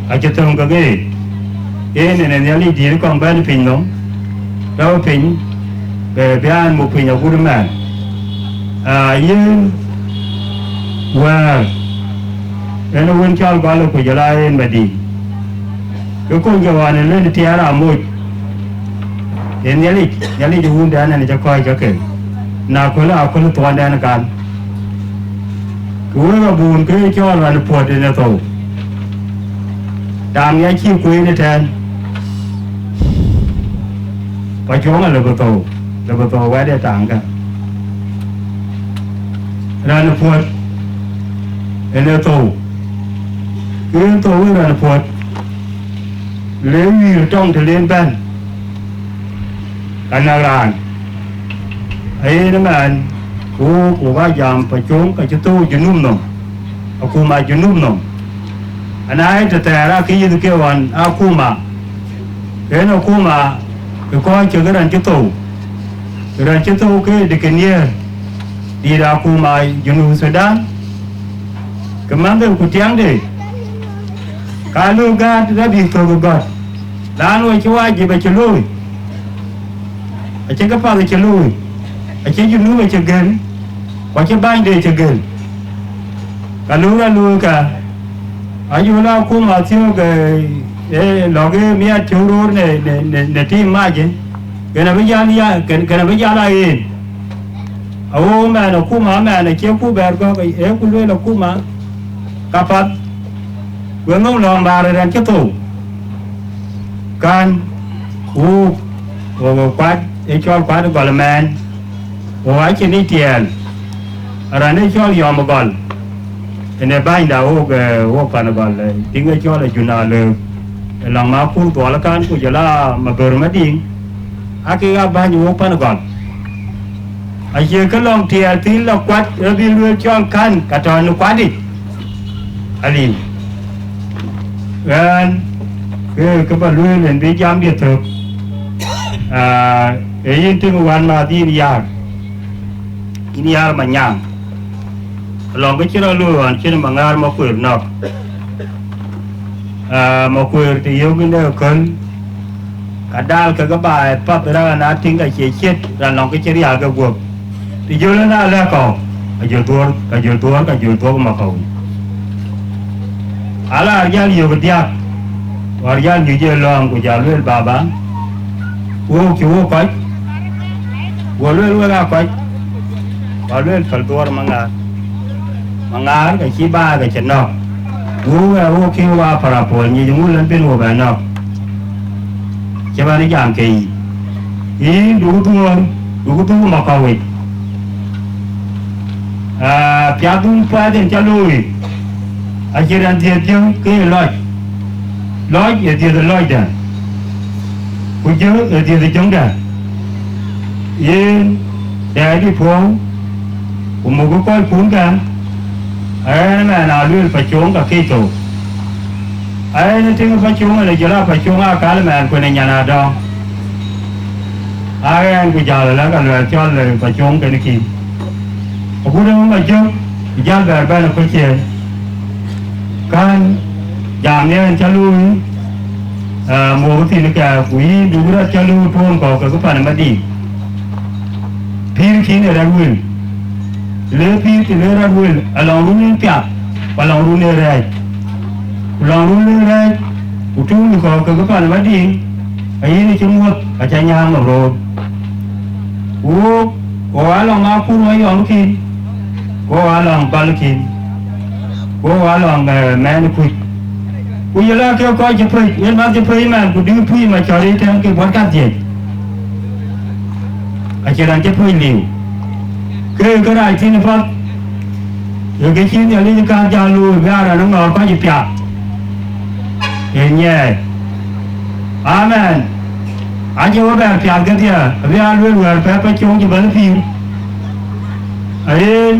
ở chỗ trong cái này nhà đi đi còn bên phình lắm đâu phình về bên một phình ở khu đô mạn yên và cái nó quên cho bao lâu của giờ lại mà đi cái con giờ này lên thì là một ini nyali juhun dia ni cakap cakap, nak aku tuan dia nak kan, kau bun kau jual mana puat dia tahu, dam yang cium kau ni ten, pajongan lebih tahu where dia tangga, mana puat, ini tahu, kau tahu mana puat, lấy nhiều trong thì lên bên anh làm ấy nó mà của ba dòng phải trốn cái tu cho nôm nồng aku mà cho nôm nồng anh ấy từ từ ra cái gì kêu anh aku mà cái nó aku mà cái con chưa cái đàn cái tu cái để cái nia đi ra aku mà Junub Sudan cái mang cái cuộc chiến đi kalau gad đã bị tôi gad lalu cuba je baca lui baca apa baca lui baca Junub baca gen baca bang dia baca gen kalau lalu ka ayo lah aku masih ke lagi mia curur ne tim aja kena berjalan ya kena berjalan lain awak mana aku mana ne aku berko aku lui aku mana kapat gue ngomong lòng bà rồi đang tiếp tục can quát để cho quát gọi là man quát trên đi tiền rồi để cho dòm một gọi thì này bay đầu cái phần gọi là tiếng cho là chuna lừa lòng máu phun tỏa là can của giờ là Mabor Mading cái bao nhiêu phần gọi ai chơi cái lòng tiền thì là quát rồi đi luôn cho can cả trò nó quát đi ali cái bà lui lên đi giam biệt thực ấy tiếng quan mà đi nhà mà nhang lòng cái chuyện đó luôn chuyện mà ngar mà queer nọ mà queer thì yêu cái đó cần cả đal cái bài phát ra là tiếng cái chết là lòng cái chuyện gì cái cuộc thì yêu nó là cầu cái yêu tua mà cầu ala arjal yo dia warjal juje long ku jalul baba wo ki wo kai wolul wala kai walul faltor mangar cái chi ba cái chân nó wo ki wa para pol ni mu lan ben wo ba no che ba ni jam ke yi du tu ma ka we pya dun pa den chalui akhirnya dia ke lodge ya dia lodge dah hujung dia jong dah ye dah di phone umugu koi phone kan mà nào luôn phải trốn cả cây tổ nó tiếng phải trốn là giờ là phải trốn cả là mà quên nhà nào đó anh bây giờ là cái lời cho là phải trốn cái này kìm cũng đâu mà chứ giờ về bên là có chuyện kan jamnya calu mau tin ke kui dura calu pun kau ke pan madi pir kini ragul le pir kini ragul along rune pia along rune rai utung kau ke pan madi ai ni cuma acanya ma ro along aku mai yang kin along balkin along man kui là kêu coi chụp phơi nhưng mà chụp phơi mà cũng đứng phơi mà cho đi theo cái quán cắt gì chỉ đang chụp phơi liều cái này thì nó phát rồi cái chuyện này liên quan cho lui ra là nó ngồi có gì cả hiện nhẹ amen anh chưa có bạn cả cái gì à bây giờ lui rồi phải chống cho bớt phim ấy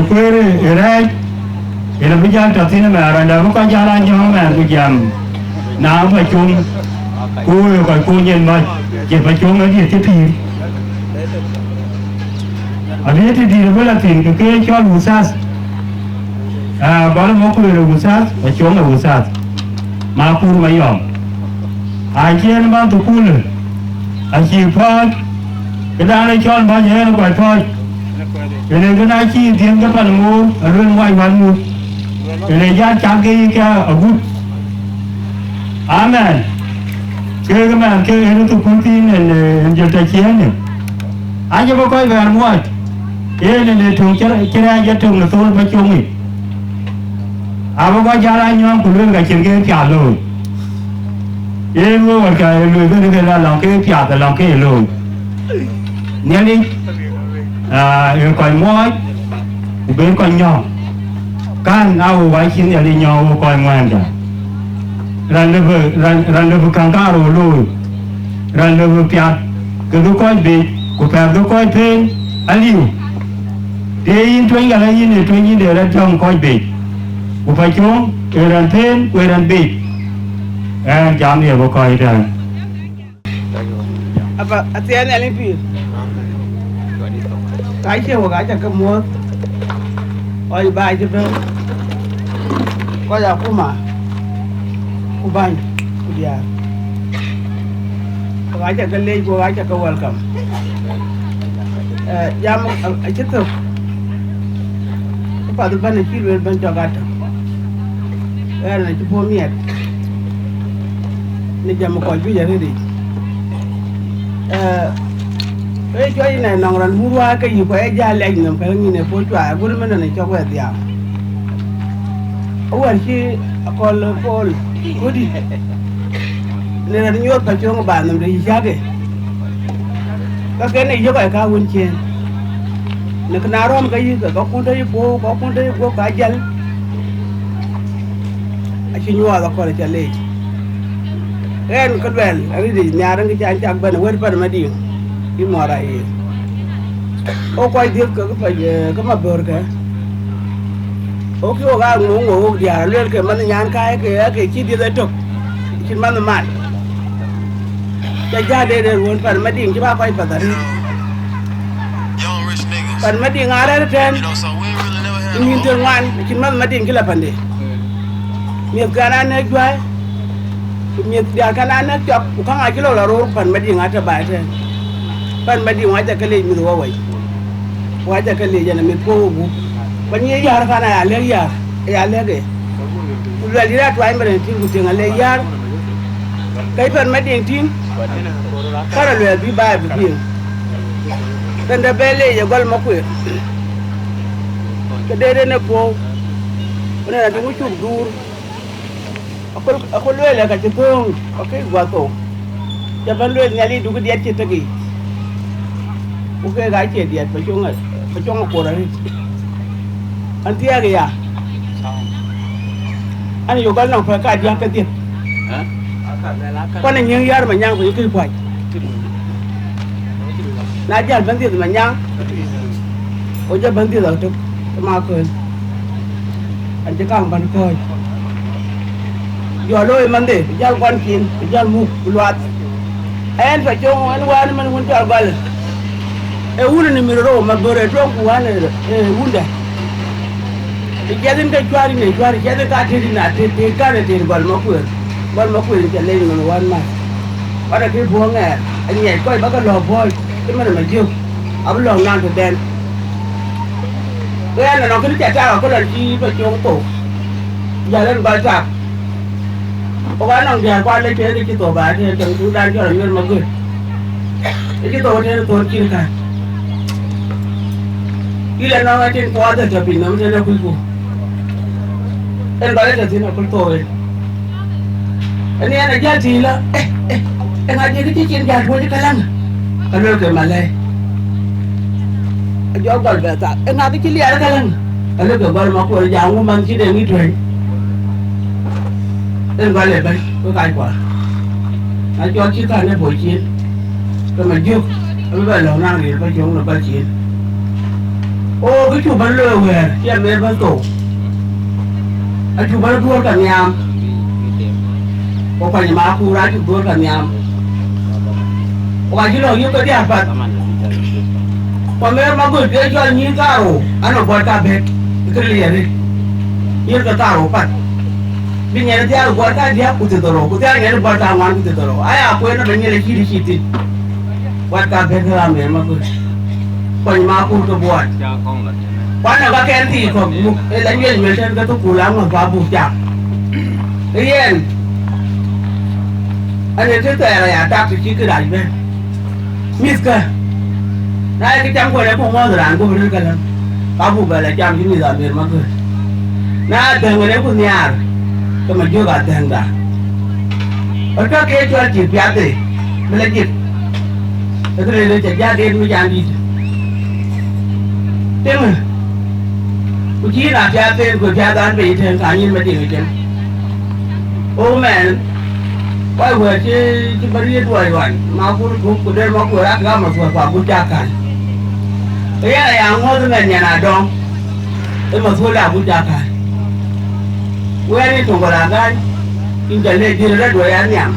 quê rồi Ila bijal tatina meranda bukan jalan jauh men jam. Nam phải chung, coi cô nhìn mà chỉ phải chung ở gì tiếp thì. Ở đây thì nó là tiền cái cho usas. Có là một người là usas, phải chung là usas. Mà pur mà yom. Ai kia nó mang tụ pur. Anh chịu phơi. Cái đó này cho bao nhiêu nó quậy phơi. Cho nên cái này chi tiền cái phần mua, ở bên ngoài phần mua. Cho nên giá chẳng cái ở gút. Amen. Cái mà cái nó tụ con tin này giờ tài chiến này. Anh cho coi về ăn mua. Cái này thường cái ra giá thường là tôi phải chung đi. Bố coi giá ra nhóm của lương cái chuyện cái trả lời. Cái mua cái lười cái là lòng cái trả là lòng cái lười. Nghe đi. Coi mua bên coi nhỏ. Kan au vai xin đi nhau coi ngoan cả. ran le kangaro lo ran le piat ke do ko be ko pa do ko pen aliu de yin twen ga la yin twen yin de ra chong ko be ko pa chong ke ran pen ko ran be jam ye ko ko ida apa atian ali pi cái chiều cái chẳng cầm mua ôi bài chứ đâu có giờ cô mà cô bánh cô đi à cái chẳng cầm lên cô cái chẳng cầm welcome jam chết thôi có phải tụi bên này chỉ về bên cho gạt cái này chỉ mua miệt này jam coi bây giờ đi cái chỗ này nòng ran mua cái gì phải ra lệnh nằm cái gì này phố chợ bữa mình này cho quẹt tiệm ủa chứ call cái đi nên là nhốt cái chỗ bàn nằm đấy giá cái này vô cái cao hơn trên nó cái nào rom cái gì có cuốn đấy phố cái chân chỉ nhua là coi là lấy cái cái bèn cái gì nhà đang cái trang bên quên phần mà đi cái mỏ này ô quay tiếp cái mà bừa cái ô cái gà ngủ đi à lên cái mình nhàn cái chi đi tới trục chỉ mình mặn cái giá đây là luôn phần mà đi chứ ba quay phần đấy phần mà đi ngã ra trên nhìn thường ngoan chỉ mình mà đi cái là phần đấy miệt cái này này chơi miệt dia cái này nó chọc không ai cái là rồi phần mà đi ngã ra bài trên pan madi waja kale mi wawai waja kale jana mi ko bu banye yar kana ya le ya le ge la dira to ay mare tin gutin ale yar kai pan madi tin kara le bi ba bi tin dan da bele ya gol makwe ke dede ne po ne na dingu chu dur akol le ka tong okay gwa to ya ban le nyali du dia ci tagi ok gái trẻ điệt phải chung cổ đấy anh tia kìa à anh yêu cái lòng phải cả đi cái tiền con này nhưng yar mà nhang phải cái quậy nãy giờ vấn tiền mà nhang ôi giờ vấn tiền rồi chứ mà cười anh chỉ càng bắn cười giờ đôi mình để giờ quan kín giờ mục loạt anh phải chung anh qua mình muốn chờ gọi ewuna ni miroro mabore tonku wane wunda ijadin ka chwari ne chwari jadin ka tiri na te kare te gol makwer ke le no wan ma wada ke bonga anye ko ba ka lo boy ke mana ma jiu ab lo nan to den cái này nó cứ chạy ra có lần chi phải chống tổ giờ lên bài sạc có cái nào giờ qua lấy cái tổ bài thì chẳng cứ đang cho là nguyên mà cười cái tổ thế là tổ chi cả ile na ngatin ko ada tapi nam je na kuiku en bale ta tina kul to ani ana jati la ngaji ki chin ja ko kalang kalau ke malai jo gal beta ngaji ki liar kalang kalau ke bar ma ko ja ngu man ki de ngi thoi en bale ba ko kai kwa a jo chi ka ne boi chin ko ma ju ba lo na ri ba jong na ba chin ô cái chủ bán lừa về em bên bán tổ anh chủ bán thua cả nhà có phải nhà má khu ra chủ thua cả nhà có phải chỉ lo như cái đẹp vật còn mấy má gửi cái cho anh nhìn caro anh nó gọi ta bẹt cái liền đi như cái caro phát bây giờ thì anh gọi ta đẹp của tự rồi của anh nó gọi ta ngoan của tự rồi ai à quên nó bây giờ là chi đi chi gọi ta bẹt là mấy má gửi còn má khu cái buồn quan là các em thì có lãnh viên người trên cái thuốc cù lắm mà vào buộc chặt tuy nhiên anh ấy thứ tệ là nhà tác thì chỉ cứ đẩy bên mít cơ đây cái trăm quay đấy không ngon rồi đàn của mình cái lần vào buộc về là trăm chứ bây giờ miền mà cười na tiền người đấy của nhà cái mà chưa cả tiền cả ở các cái cho chỉ biết thì mình lấy gì cái này là chỉ gia đình mới dám đi tiếng rồi chỉ là cha tên của cha đàn bị thêm cá nhân mà tiền tiền ô mẹ quay về chứ bari đuổi đuổi mà cũng đến mà cũng ra mà vừa cũng cha cả cái này ăn ngon thì nhà nào đông cái mà thôi là cũng cha cả quay đi tụng vào cái in trở lên đi ra đuổi ăn nhảm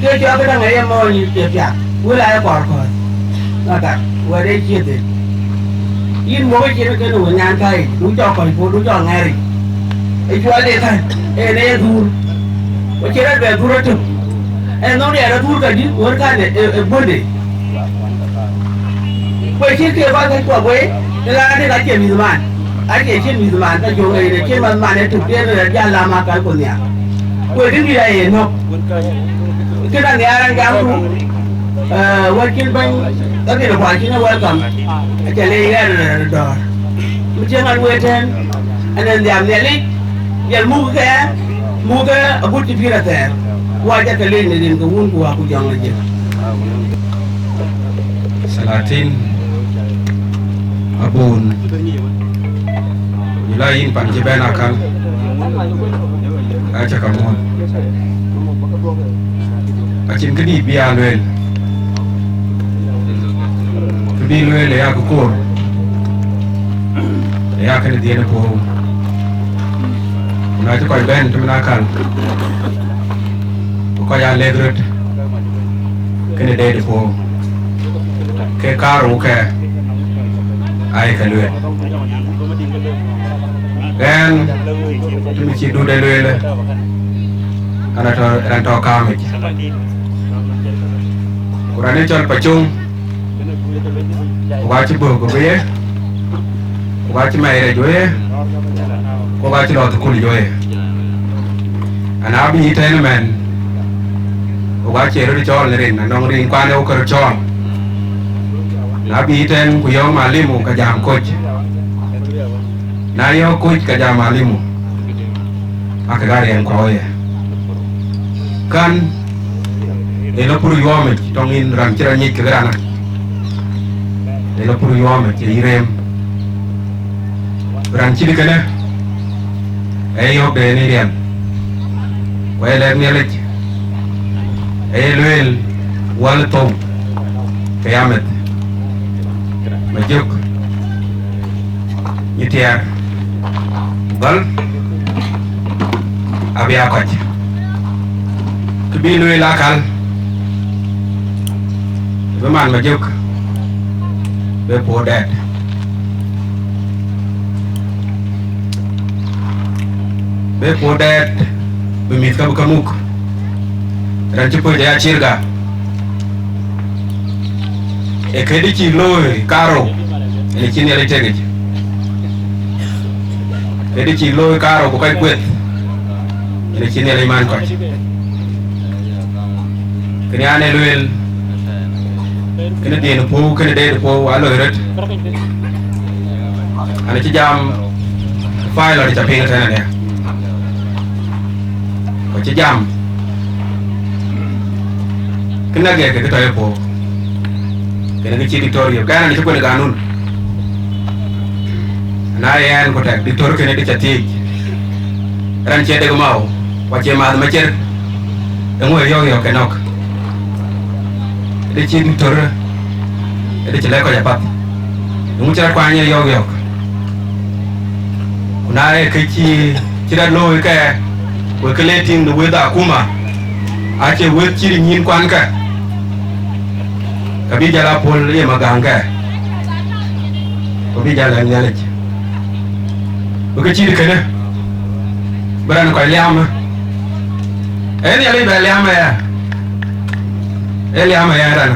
cái cho cái thằng ấy em mua như tiệp chặt quay lại bỏ khỏi là cả quay đây chia tiền in mỗi cái chuyện cái đồ nhàn thay đúng cho khỏi phố đúng cho nghe đi ấy cho đây thay ấy đây thu cái chuyện đó về thu ra chụp ấy nó để nó thu cái gì muốn cái này bớt đi quay chuyện kia bao cái quả quay là đây là chuyện gì mà ai chuyện gì mà ta dùng cái này chuyện mà này thực tế là ra làm mà cái của nhà quay đến đi đây nó cái này đang giáo thu quay chuyện bánh cái là quả chuyện nó welcome cái này là đó chuyện ăn quay trên anh em làm gì đấy giờ mua cái ở bút chì ra thế qua cho cái lên này đến cái uống của aku jangan aja Salatin abun ilahin panjiben akan aja kamu acin kedi biar luel kedi luel ya kukur ya kan dia nak po na tu koi ben tu nakan ko ya ledrut kene de po ke karo ke ai ka luel dan tu mi ci du de luel ana to ran to kamit kurane chol pachung wa ci bo ko be wa ci mai re joye ko wa ci lo to kuli joye ana bi ten men wa ci ro chol le rin nong rin kwa ne ko chol na bi ten ku yo malimu ka jam coach na yo coach ka jam malimu akagari en ko ye kan elo puru yome tongin ram chira nyik grana elo puru yome ti irem ran chili kana ayo be ni rian wele mielek elwel wal to kiamet majuk yitiar bal abia kwaj kebilu lakal beman majuk be podet be mit kamuk ran chupo ya chirga e kedi chi loy karo e chini ale tege kedi chi loy karo ko kai kwet e chini ale man ko kini ane luel kini dien po kini de po alo ret ane chi jam file ri chapinga tena ne ko chi jam kena ge ke toy po kena ke chi dictorio kana ni ko ne ganun na yan ko tak dictor kene de chati ran che de mau wa che ma cher ngwe yo ke nok de chi dictor de che la ko ya pat mu cher kwa nya yo na ke chi da loy ke we ke leting de we da kuma a che we chi nyin kwan ka kabi jala pol ye maganga kabi jala nyale we ke chi de kana baran ko liam ni ali ba liam ya liam ya ran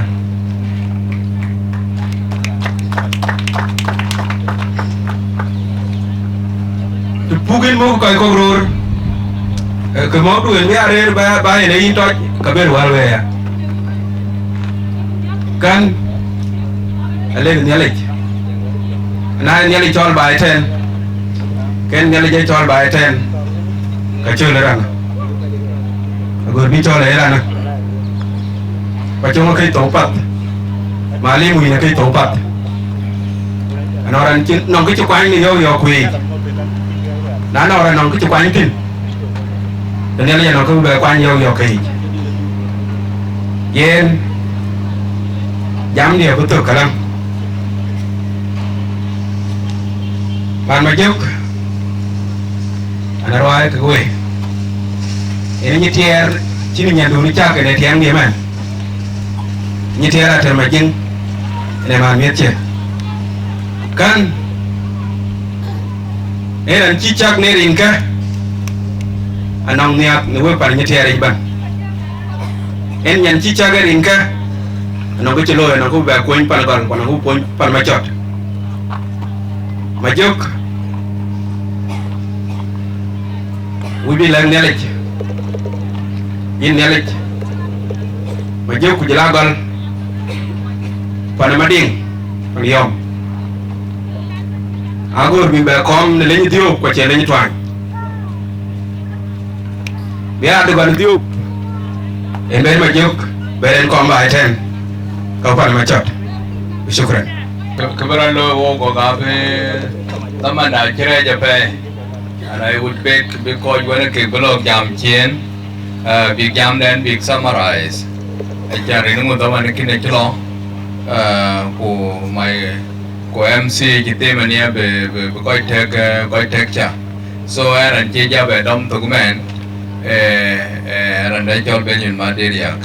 tu pugin mo ko ror ke mo tu ni are ba ne in to ka ber wal we ya kan ale ni ale na ni ale chol ba ten ken ni ale je chol ba ten ka chol ran agor bi chol ran pa chong kai to pat mali mu ni kai to pat anoran chin nong cái kwang ni yo kwi na no ran nong cái kwang tin nên là nó cứ về quan nhiều nhiều kỳ yên dám điều cứ tự cả lắm bạn mà giúp anh nói cái quỷ ini như thế chỉ mình nhận đủ chắc cái này thiang gì mà như thế là thật mà chừng này mà biết chưa kan này là chỉ chắc này rin ka anh ông niat nuôi phải như thế này bạn em nhận chỉ chắc cái rin ka nó có chơi lôi nó có về quên pan còn nó có quên pan mà chọt mà giúp we be like knowledge in knowledge mà giúp của jela gal Mabor Mading Riom agor mi ba kom ne leñu diop ko ci leñu twang biya de gal diop e ben ma juk beren kom ba ten ko pan ma chot shukran kabara lo wo ko ga be tamana jere ja pe I would beg because when a blog jam chain big jam then big summarize I can't remember the one in the law của my của MC chỉ tên mình nha về coi take cha so anh chia ra về đông tụi mình anh đã cho bên nhìn mà đi được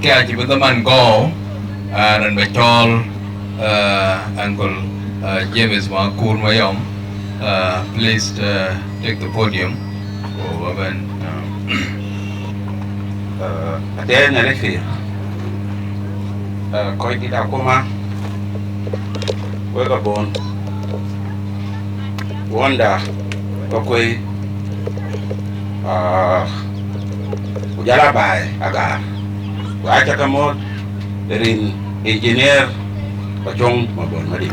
cái chỉ biết tụi mình go anh phải cho uncle James mà cool mấy ông please take the podium của bên thế này đấy phi coi đi đào cô mà với cả bốn Wanda có quê ujala bài aga wa cha kamo rin engineer và trong Mabor Mading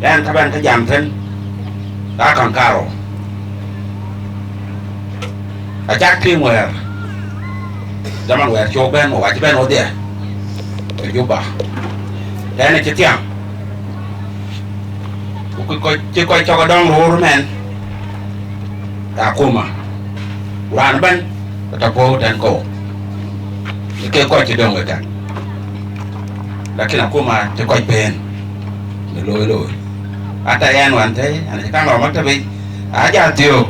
yan các bạn cái giảm thân đã còn cao ở chắc khi ngoài zaman ngoài chỗ bên một bên ở đây để giúp bà thế này chết tiang chỉ coi cho cái đông rồi men đã cô mà làm bên ta cô đàn cổ cái coi chỉ đông người cả là khi nào cô mà chỉ coi bền để lôi ta en hoàn thế anh chỉ đang làm mất thôi giờ tiêu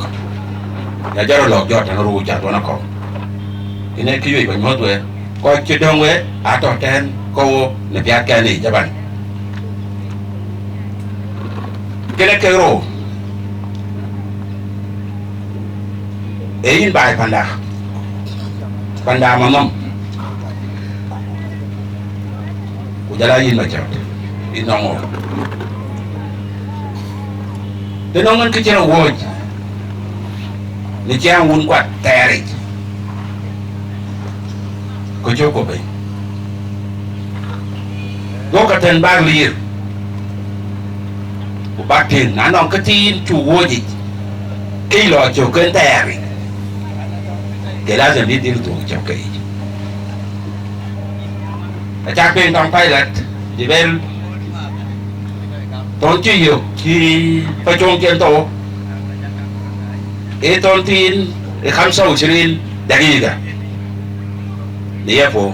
nhà cho nó lọt giọt nó ru chặt nó còn cái này cái gì bệnh mất rồi coi chỉ đông ấy to ten cô là bia cái này cho bạn cái này cái rồi ấy bài panda mà mông ujala yin mà chặt in nong ngô thế nó ngân cái chuyện là ni chang un quạt tè có chỗ của mình có cái tên ba liệt của bác tiền nó nong cái tin chủ vô gì cái lò chỗ cơn tè rồi để lá dần đi tiêu thụ trong cái chắc bên trong tay là thì bên tôn chưa nhiều thì phải trông trên tổ cái tôn tin để khám sâu cho nên đặc gì cả để phụ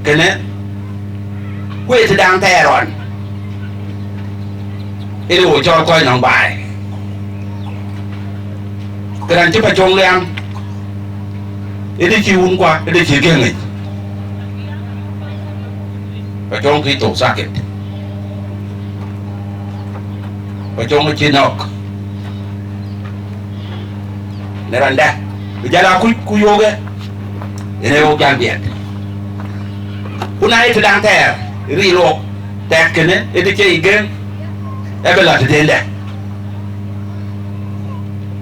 cái này quê thì đang tè rồi cái đồ cho coi nòng bài cái đàn chứ phải trông lên cái đi chịu uống qua cái đi chịu kia người và trong khi tổ xác kết và trong cái chiến học này là đây bây giờ là cú vô cái này vô gian biển hôm nay thì đang thèm ri lột tẹt cái này để chơi game em bây giờ thì đến đây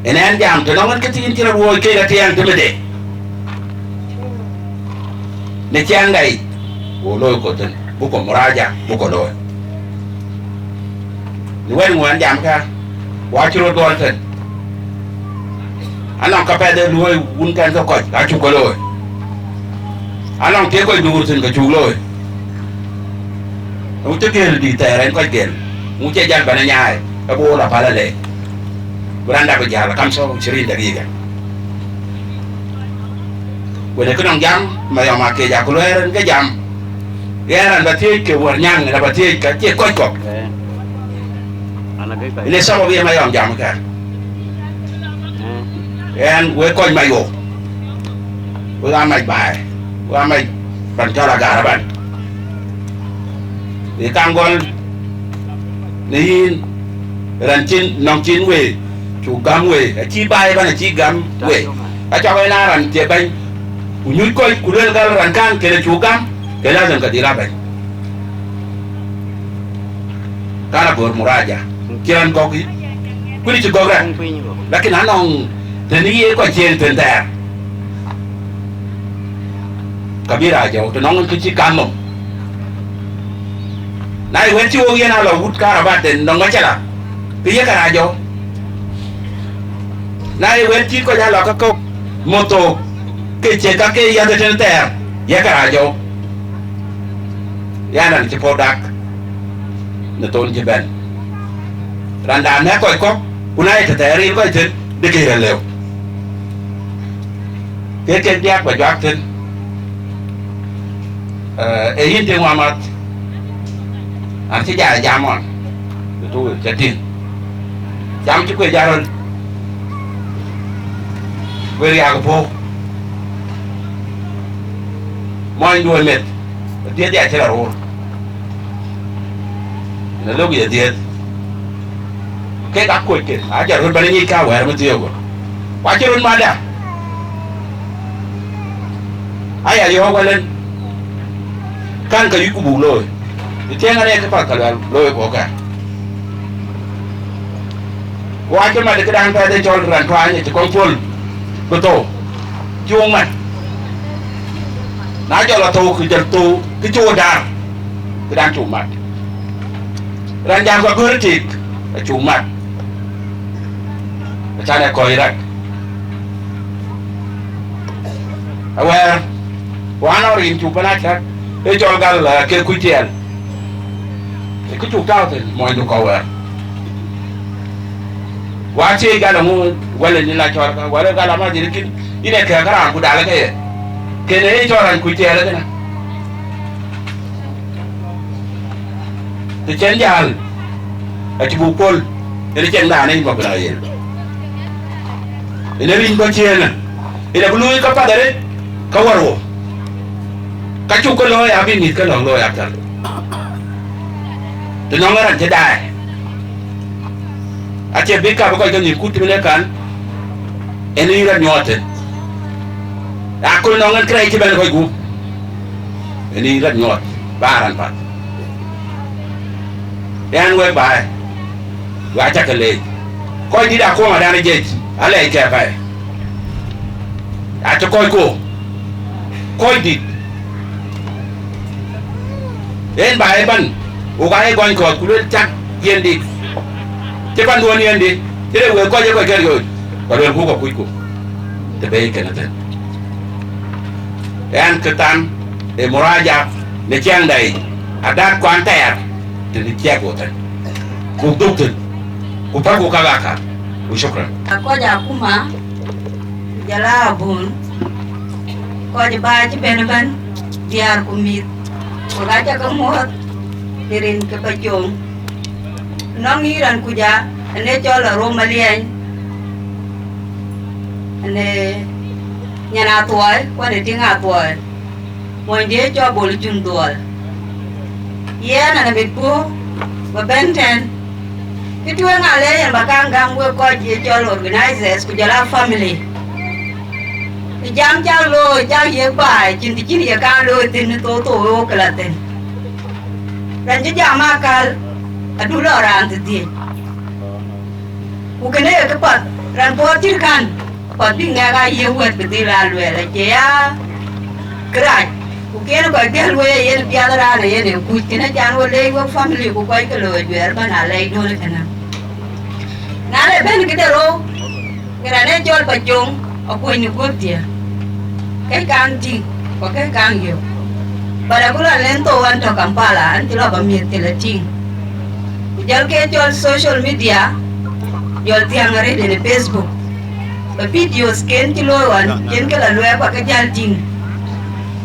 anh em giảm thì nó vẫn cái tin chỉ là vui cái là tiền thì mới để để trang này của lôi của tình bố của Moraja bố của đôi nếu anh muốn giảm cả quá chưa đôi tình anh làm cà phê để nuôi uống canh cho coi đã chụp cái lôi anh làm kế coi đủ tình cái chụp lôi ông trước kia đi tè anh coi tiền muốn chơi gian bên nhà abo la pala le beranda berjalan kam so sering dari kan wala kunang jam mayo make ja kuler ke jam yaran batie ke warnyang na batie ka che koi kok ile sama bi mayo jam ka en we koi mayo we amai bai we amai ban cho la gara ban để tăng con nên lần chín nòng chín về chủ gam về chi bay ban chi gam về ở trong cái na lần chế bay nhút coi cú lên cái lần can cái là chủ gam cái là dần cái đi ra bay cái là bor muraja kiran có cái quy định có ra là cái nón nòng thì ní có chuyện tiền tệ kabira jauh tu nong tu chi kamong nai wen chi wo yena lo wut karabat den nong machala piye karajo nai wen chi ko ya lo ka ko moto ke che ka ke ya de ten ter ya karajo ya nan chi podak na ton chi ben randa na ko kunai te teri ko te de ke lew ke dia ko jak ten yin tiếng hoa mặt anh sẽ dài jam on tôi sẽ tin jam chứ quên ra rồi quên ra cái phố mọi người mệt tiết đẹp thế là rồi là lúc gì tiết cái các quên kì à giờ rồi bên đây cao vậy mới tiêu rồi quá chứ rồi mà đẹp ai ở đâu quay lên kan ka yuku bu loy itenga ne ka pa ka loy ko ka wa ke ma de kan ta de jol ran to anya ko pol ko to chung ma na jo la to ku jer to ki chu dar ki dan chu mat ran jam ko gur tik chu mat cha ne ko irak awer wa na rin chu pa cha để cho gal là cái quy tiền thì cái chủ cao thì mọi người cầu à quá chi gal là mua quay lên là cho quay lên gal là mà gì cái này cái hàng của đại là cái này cho rằng quy tiền đấy nè thì chén già ở chỉ bù côn để chén đàn này vào cái này để nó linh có chiên nè để nó nuôi các bạn đấy câu vào cái chú cái lối áp bên cái lòng lối áp thật, từ nó là thế đại, à chị biết cả bao cái gì cút bên đây kan, anh ấy là nhọt thế, à cô nó ngăn cái gì bên coi cú, anh ấy là nhọt, ba lần phát, anh quay bài, gã chắc cái gì, coi đi đã cô mà đang đi chơi, à lại kẹp phải, à cho coi đi en bae ban o ga e gon ko ku chak yendi te ban won yendi te le we ko je ko ger yo ko le ku ko ku te be ke na te en ketan e moraja ne chang dai adat kwan ter te ni che ko te ku duk te ku pa ku ka ga ka ku shukran ko ja kuma jala bun ko je ba je ben ban biar kumit ko ga ja ko mo tirin ke pajong nong iran kuja ane chola romalien ane nyana tuai ko de tinga tuai mo inde cho bol chun tuai ye na bit pu ba benten kitu ngale ya bakanga ngwe ko je chola organizers kujala family jam cha lo cha ye bai chin ti chin ye ka lo tin to o kala tin ran je jama kal adu lo ran ti ti ku kene ke pat ran po tir kan pat bi nga ga ye wet bi ti la lwe la je ya krai ku kene ko ke lo ye bi ala ra ye ne ku tin jan wo le wo family ku ko ke lo jwer ba na le do le kana na le ben ke ro kera ne jol pa jong aku ini kutia cái càng chi có cái càng nhiều và đã cũng là lên tổ ăn cho Kampala ăn thì là bấm miệt thì là chi Kujal ke jol social media jol tiang are de Facebook ba videos ken ti lo wan ken kala lo ba ka jal ting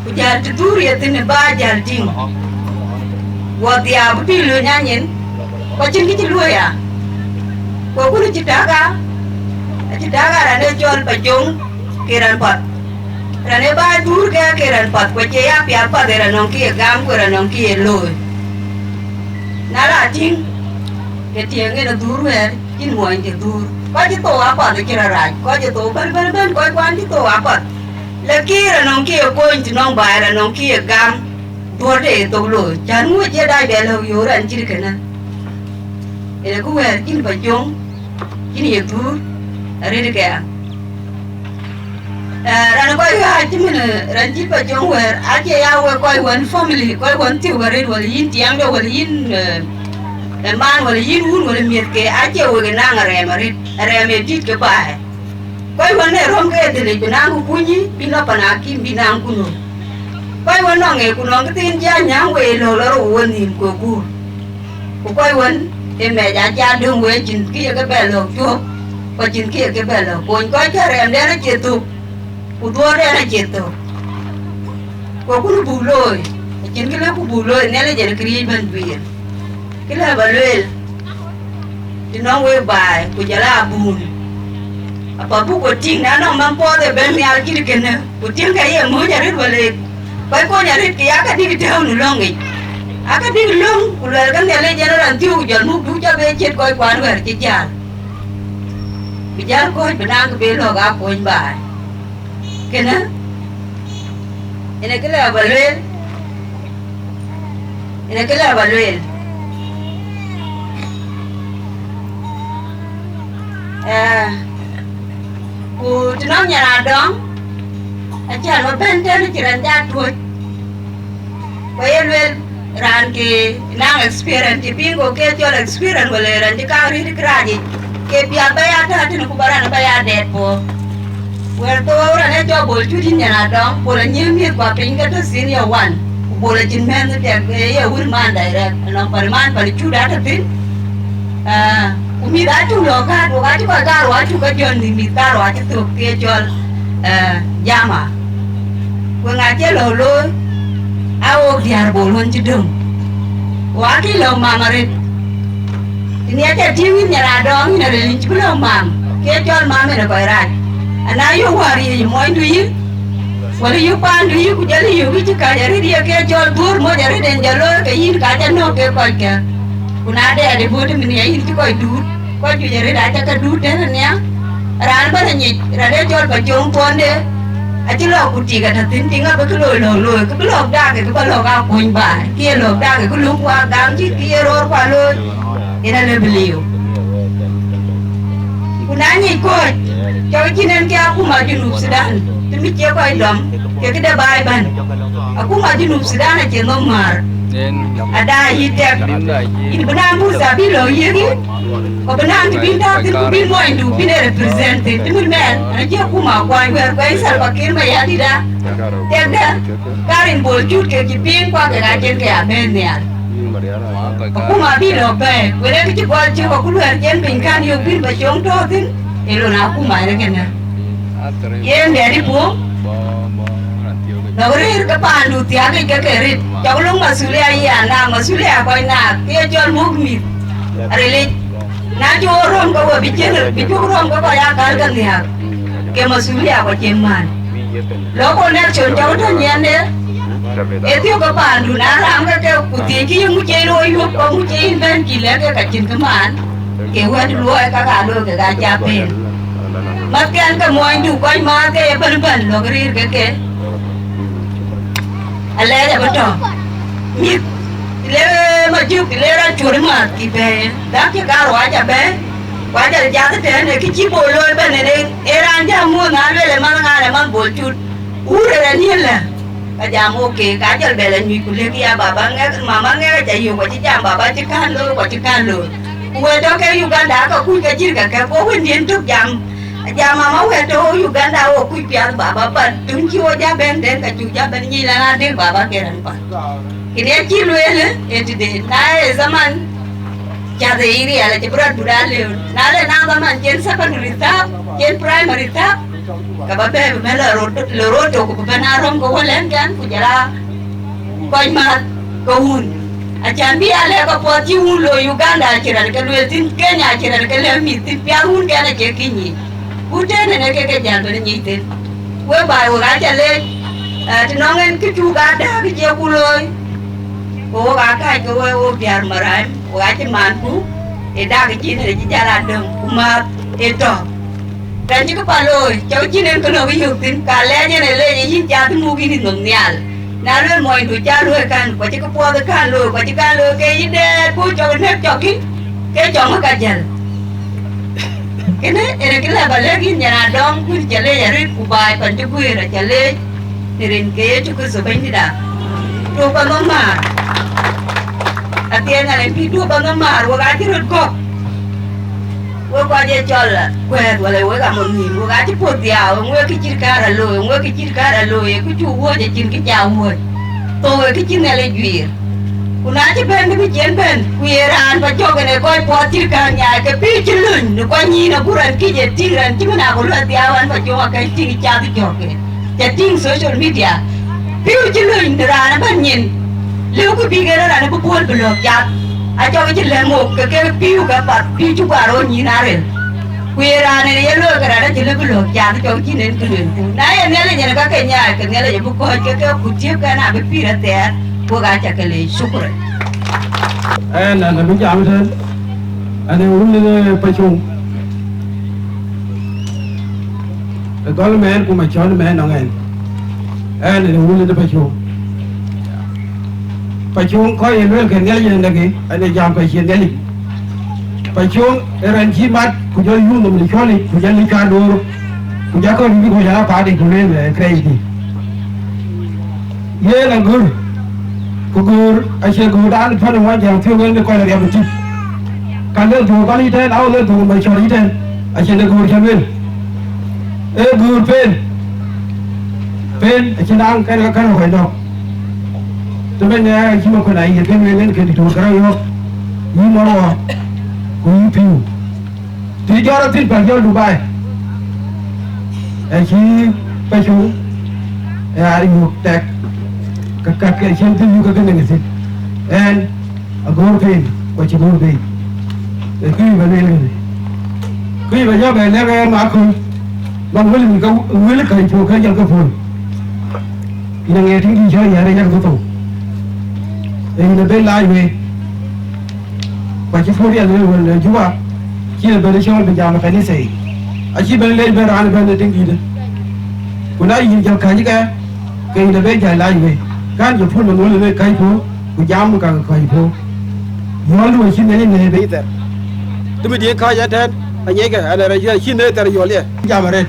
kujal tu dur ya tin ba jal ting wo dia bu pi lo nyanyen ko chin ki ti lo ya ko ku ti daga ra ne jol ba jong kiran pat ra ne ba dur ke kiran pat ko che ya pya pa de ra non ki gam ko ra non ki lo na la ting cái tiếng cái nó dur về cái mùi thì dur có cái tổ áp bật cái ra có cái tổ bên có quan cái tổ áp bật là kia là nông kia coi thì nông bài là nông kia gam đua để tổ lửa chán mũi chia đai bè lâu yếu là chỉ cái này để là cũng về cái phải chống cái này dur ở đây cái ra nó coi hai chứ mình là chỉ phải chống về ai chơi ao coi one family coi one tiêu về đây rồi yên tiếng đâu rồi yên man wala yin un wala miet ke ache wege nanga reme dit ke bae koi wane rom ke dele binangu kunyi bina panakim binangu kuno koi wane nge kuno ngitin ja nyang we lo lo wonin ko gur ko koi wan e me ja dung we chin ki ke belo cho ko chin ki ke belo ko koi ke rem de na chetu ku do de na chetu ko kunu buloi chin ke le ku buloi ne le je kri ban bier cái là bà luyện thì nó quay bài của gia la bùn bà bố của chính nó mang po để bên mèo chỉ cái nữa của chính cái gì mới nhà rất là lệ bởi cô nhà rất cái cái đi cái theo nữa lo nghỉ cái đi luôn của lời cái này lên cho nó làm tiêu giờ múc đủ cho bé chết coi quán về chết già bây giờ coi bên ăn cái bé lo gạo của anh bà cái nữa cái là bà luyện cái là bà luyện của nó nhà nào đó chả nó bên trên nó chỉ là ra thôi bây giờ ran cái năng experience thì biết có cái cho experience rồi ran thì cao đi cái gì cái bia bây giờ thì nó cũng bảo là bây giờ đẹp po vừa tôi ran cho bồi chút thì nhà nào đó bồi là nhiều miếng quả pin cái thứ senior one bồi là chính men thì cái giờ uống man đại ra nó phải man phải chút đã thật tin mi đã chung lo ka do ga chu ka ro chu ka jon ni mi ka ro chu tu ke chol yama ko nga che lo lo a o diar bo lon chu dum wa ki lo ma ma re ni a ti wi nya ra do ni re chu lo ma ke chol ma me ko ra ana yo wa ri mo ndu yi wala yu pa ndu yi ku jali yu ki ka ya ri ke chol dur mo ja re den ja lo ke yin ka ja no ke ko ke kuna de bote mini ai ti koy dut ko ju jere da ta ka dut de ne ran ba ni ra de jol ba jong ponde a ti lo ku ti ga ta tin tinga ba ku lo ku lo da ke ku lo ga kun ba ki lo da ke ku lu kwa ga ji ki ro kwa lo ina le bliu kuna ni ko cho ki nen ke aku ma ju nu Sudan ti mi che ko dom ke ke da bai ban aku ma ju nu Sudan a che no mar ada hitek ini benar musa bilo yegi ko benar di pinta tin ku bin mo indu bin represente tin men aja ku ma kwa wer ko isal bakir ma ya tidak tega karin bol jut ke ki pin kwa ke ga jen ke amen ya ku ma bilo be wele ki ko ji ko ku wer jen bin kan yo bin ba jong to tin elo na ku ma re kena yen dari bu Nagrir ka pandu tiaga ka kerit jauhlong masulia iya na masulia koi na kia jual mugmit arele na jorom ka wa bijorom ka ya kal kan ya ke masulia ko ceman loko ne chon jauh tan yane etio ka pandu na ram ka ke puti ki mu chelo yu ko mu chen ben ki le ka chin ka man ke wa lu ka lo ka ga ja pen mat kan ka mo ndu koi ma ke ban nagrir ke ale ya beto mi le ma ju le ra chur ma ki be da ke karo aja be wa ja ja te ne ki chi bo lo be ne era ja mu na le ma nga le ma bo chu u re ni le ka ja mo ke ka ja be le ni ku le ki ya baba nge mama nge ja yu ko chi ja baba chi kan lo we do ke Uganda ka ku ke ji ka ko wen dien tuk jam ja mama we to Uganda o ku pia baba pa tung chi o ja ben den ka chu ja ben ni la na de baba ke ran pa kini chi luele eti de na zaman Jadi ini ala jebrat budale. Nale nang man jen secondary tap, jen primary tap. Kababe mela roto ko benarom ko walen kan ku jara koy mat ko hun. Acambi ale ko poti hun lo Uganda ciran ke luetin Kenya ciran ke le mitin pia hun kana ke kinyi. Utene ne ke jalbe ni tin. We ba wo ga jale tinongen ke juga da ke je kuloi. Ko ga ka ko wo biar marai wo ga manku e da ke jine ji jara dum kuma e to. Dan juga paloi chau jine ko no wi tin ka le ne le yin ja tu mu gi ni nom nial. Na le moi du cha lu kan ko ji ko po de kan lu ko ji kan lu ke ide ku cho ne cho ki ke cho ma ka jal. Kene ere kila balagi nyana dong ku jale yari ku bai pan ju ku ere jale tirin ke ju ku so bain da. Tu pa no mar. Atien ale pi tu pa no mar wo ga ti rut ko. Wo kwa je chol kwe wale wo ga mon ni wo ga ti po dia wo ki chir kara lo wo ki chir kara lo e ku chu wo je chin ki ja wo. To ki chin ale juir. Kuna ci ben bi jen ben ku yeran ba joge ne koy potir kan ya ke pi ci lun ni ko ni na buran ki je tiran ci na ko la diawan ba joga kay ti ci ati joge te ting social media pi ci lun dra na ban nyin le ko bi gera na bu pol blog ya a joge ci le mo ke pi ga pa pi ci baro ni na re ku yeran ne ye lo gara na ci le blog ya to ci nen ku lun na ye ne le ne ka ke nya ke ne le bu ko ke ku ti ka na be pi ra te cô gái chắc cái syukur. Là bây giờ thế, anh em uống lên phải chung. Đó là mẹ của mày cho nó mẹ nó nghe. Là uống lên phải chung. Phải chung có gì nữa cái này gì này anh em làm cái chuyện này. Phải chung, anh chỉ mắt của tôi uống nó mình cho đi, của tôi đi cả đồ, của tôi có đi của tôi phá đi của tôi crazy. Ye là good. Kugur asyik kemudahan pada wajah tiada yang kau lagi apa tu? Kalau tu kali itu, awal tu macam itu, asyik nak kugur kemana? Kugur pen, asyik nak kan kau itu. Tapi ni cuma kau naik, kan ni kan itu kerana yo, ni mana, kau piu. Tiga orang tu pergi Dubai, asyik pesu, hari muktek. Kakak siang tu juga kena ngasih, and a gold pin, macam gold pin. Kui balik lagi, kui balik lagi aku, boleh kau boleh kau itu kau yang kau phone. Ini yang tinggi jauh yang yang kau tahu. Ini lebih lain, macam phone yang lebih jua, kita bersama berjamaah kali saya. Asyik balik beran balik tinggi dah. Kuna ini jauh kaji kan, kau lebih jauh lain. Kan je pun menolak le kai po, ujam kan kai po. Yuan lu sini ni ni beiter. Tu dia kai jatan, anya ke ada raja sini ter yole. Jamaret.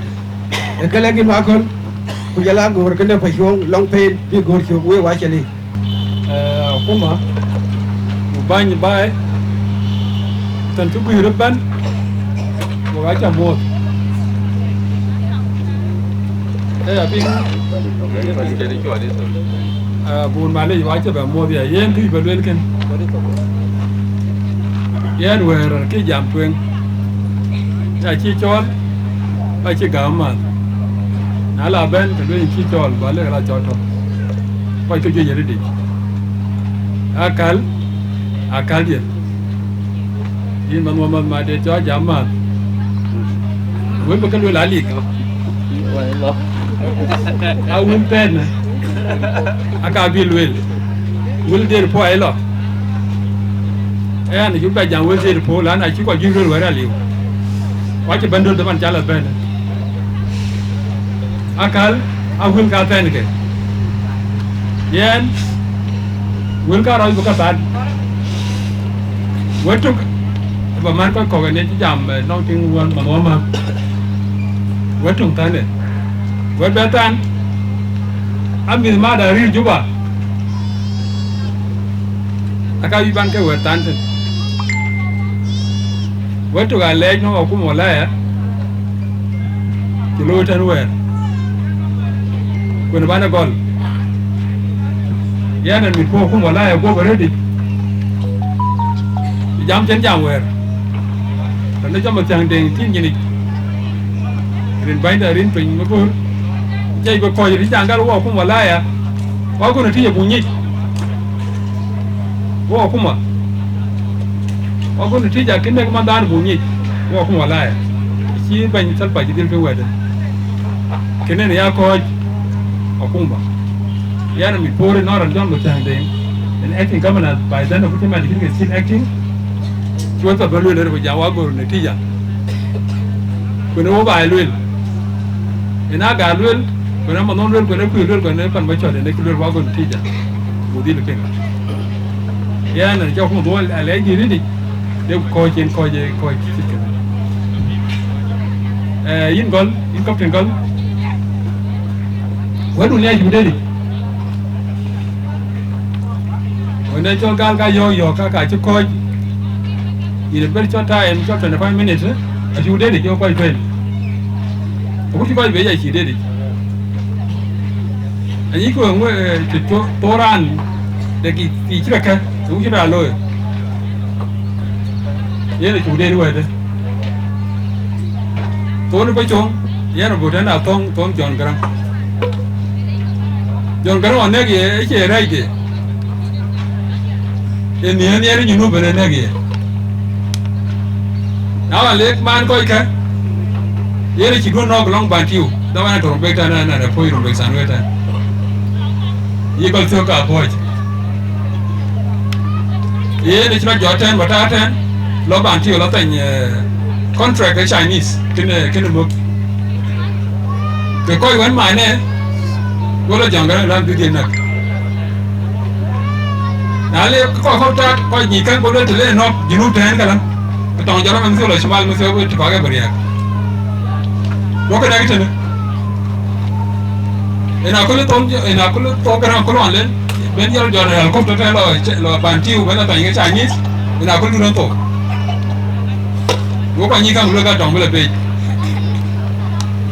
Kalau lagi makon, ujala gor kena pasong long pen di gor syok we wa chali. Aku mah, banyak baik. Tentu kehidupan, bukan macam mod. Buồn mà lấy vài cho bà mua thì yên thì bà lên kinh yên về rồi cái giảm quyền là chi cho là chi cảm mà nó là bên cái đôi chi cho và lấy là cho thôi quay cái gì vậy đi akal đi yên mà để cho giảm mà với một cái đôi lá liệt un pen akabil wil der po ay lo ni jumba jang wil der po la na ci ko jingol wara liw wa ci bandol de man jala ben akal awul ka pen ke yen wil ka roy bu ka ban wetuk ba man ko ne ci jam no ting won ma wetuk tane wet betan ambil mana dari juga, akak iban ke wetan tu, wetu galej no aku mulai ya, kilo ten wer, kau mana gol, ya nanti aku mulai aku beredi, jam chen jam wer nó cho một thằng đèn thiên nhiên rin bay da rin pin nó bur jay ko ko ri janga wo kuma la ya wa ko na tiye bunyi wo kuma wa ko na tiye kin ne kuma dan bunyi wo kuma la ya shi ban salpa ji dil fe wada kin ne ya ko akuma ya na mi pore na ran jam mo thang đèn and acting governor by then of him and still acting chúa tập luôn là bây giờ quá bự này thi giờ còn nó bài luôn thì nó cả luôn còn nó mà nó luôn còn nó quỳ luôn còn nó còn mấy trò để nó luôn quá bự thi giờ một đi được cái này này cho không có lấy gì đi để coi trên coi gì coi yên con yên cấp trên con quá đủ nghe gì đây đi rồi đây cho ca yo ca cho coi in a very short time, short 25 minutes, as you did it, you're quite well. What you quite well, she did it. And you go to Toran, the teacher, who should I lawyer? Yes, you did well. Tony Pachon, Yana Butana, Tom John Graham. John Graham on Negi, right there. In the end, you know, but a Negi. Now I let man go again. Here she go knock long by you. The one to better than a point of Exanweta. You go to a point. Here it's not your turn, but our turn. Love until lot of contract a Chinese. Can a book. The coy went my name. Go to Jungle and learn to get enough. Now let go contract, quite you can go to lay knock, you know, 10 tong jara man solo shimal mo sebo ti paga bariya roka dagi tane ina kulu to gara kulu anlen ben yar jora helicopter ta lo banti u bana tangi Chinese ina kulu don to wo pa ni kan lo ga dong bele be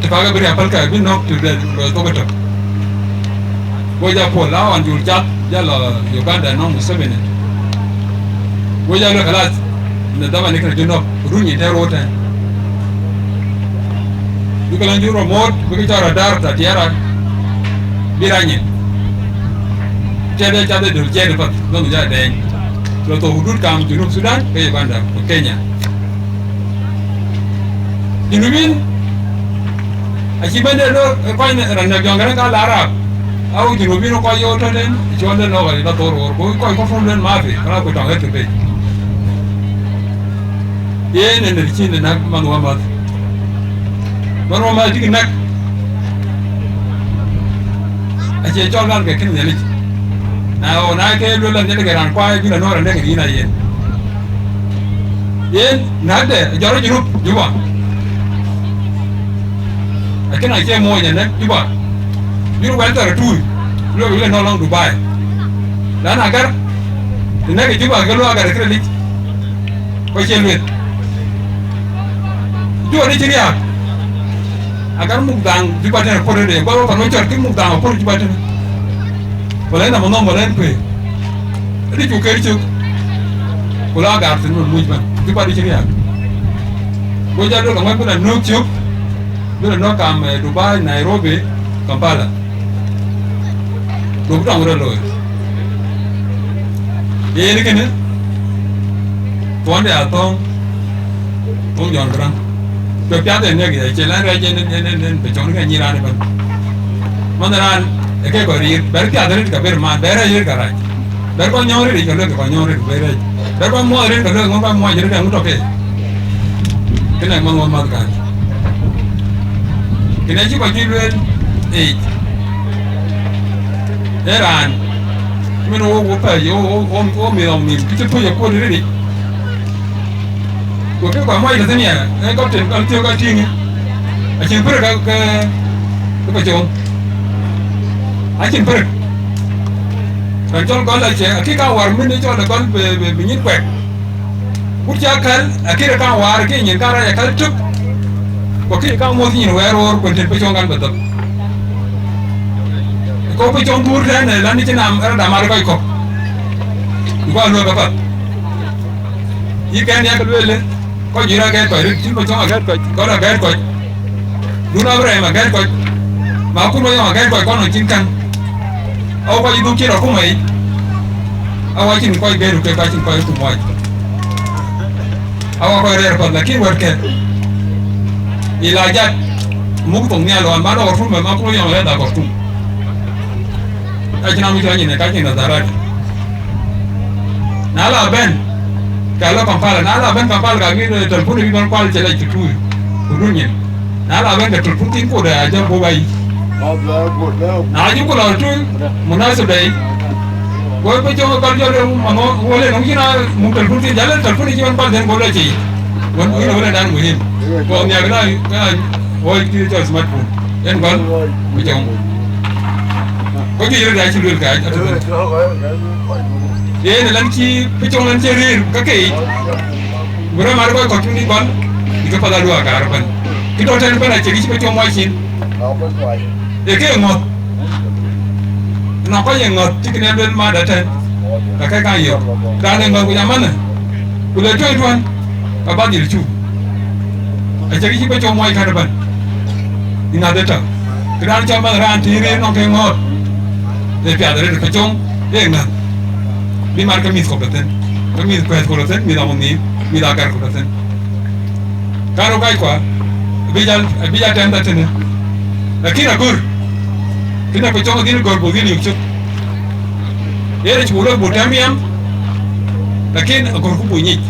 ti paga bariya palka bin nok to de lo to goto wo ja po la wan jul chat ja lo Uganda no Museveni wo ja lo kalat na dama ne kana jono runyi ta rota duka lan juro mod buki tara dar ta tiara biranye tede dul jede pat no ja de lo to hudud kam junub Sudan ke Uganda ko Kenya junubin akibende lo ko ne ran na jongara ka lara au junubin ko yo to den jonde no ga la toro ko fon den mafi kala ko tanga te yen en the chin nak manwa mat dik nak a che chol gan ke kin ne lik na o na ke lo la ne ga ran kwa ju na no ran ne ga ina yen na de jaro ju juba a ken a che mo ne juba ju wa ta tu lo le no long Dubai la na gar ne ga juba ga lo ga ke lik ko che lu jo ni jiria agar mugdang di badan ko de ba ba no char ki mugdang ko di badan wala na mo no mo len pe ri ju ke ju ko la gar tin mo ban di badan jiria ko ja do ngam ko na no chu do no kam Dubai Nairobi Kampala do ko ngoro lo ye ni kene to ande atong to jon gran được giá tiền như vậy chỉ là ra trên nên phải chọn cái gì ra này mà ra cái gọi đi bé cái đấy cái bé mà bé ra gì cả này bé con nhau đi cái lương con nhau đi bé con mua đi cái lương con mua gì đấy không được cái này mong mà cái này chỉ có chỉ lên thế là mình ô phải ô mình cái thôi cô đi đi của cái quả mai là thế này cái có tiền con tiêu cái tiền ở trên bờ cái chỗ ở trên bờ còn cho con là chuyện cái cao hoàn mình cho là con về nhít quẹt bút cha khăn cái cao hoàn cái nhìn cao ra cái trước của cái cao mua thì nhìn về rồi còn tiền phải cho con bật tập có phải cho bút ra này là như thế nào ra đảm bảo cái cọc qua luôn các bạn yi ken ya kalwele ko jira ga ko ri tin ko chonga ga ko la ga ko duna bre ma ga ko ma ku mo yo ga ko no chin kan au ko yidu kira ko mai awa chin ko ga ru ke ka chin ko tu mo awa ko re ko la kin wer ke ilaja muk tong nya lo ma do ko ma ko yo le da ko tu ajina mi tani ne ka chin na darati nala ben kalau kampala nala ben kampala ka gini telepon bi ban kwal cela citu urunye nala ben ka telepon tin ko da aja bo bai na ju ko la tu munasib dai ko pe jo ko jo mo wole no kina mu telepon tin jale telepon ki ban kwal den bo la ci won ina wala dan muhim ko nya ga na wo ki jo smartphone en gon bu jom ko ki yira da ci lul ka ye lan ci picong lan ci rir ka kay bura mar ko ko tuni ban di ko pada dua ka arban ki do tan bana ci ci picong mo ci e ke ngot na ko ye ngot ci ne ben ma da tan ka ka ka yo da ne ngot ya mana ku le toy tuan ka ba di chu a ci picong mo ka ban ina da ta kran cha ma ran ti rir no ke ngot le pia da re picong e ngot mi marca mis competen mi pues competen mi da moni mi da car competen caro kai kwa bija tenda tene lakini agur kina ko chonga dinu gor bodini yukcho yere chulo botamiam lakini agur ku bunyi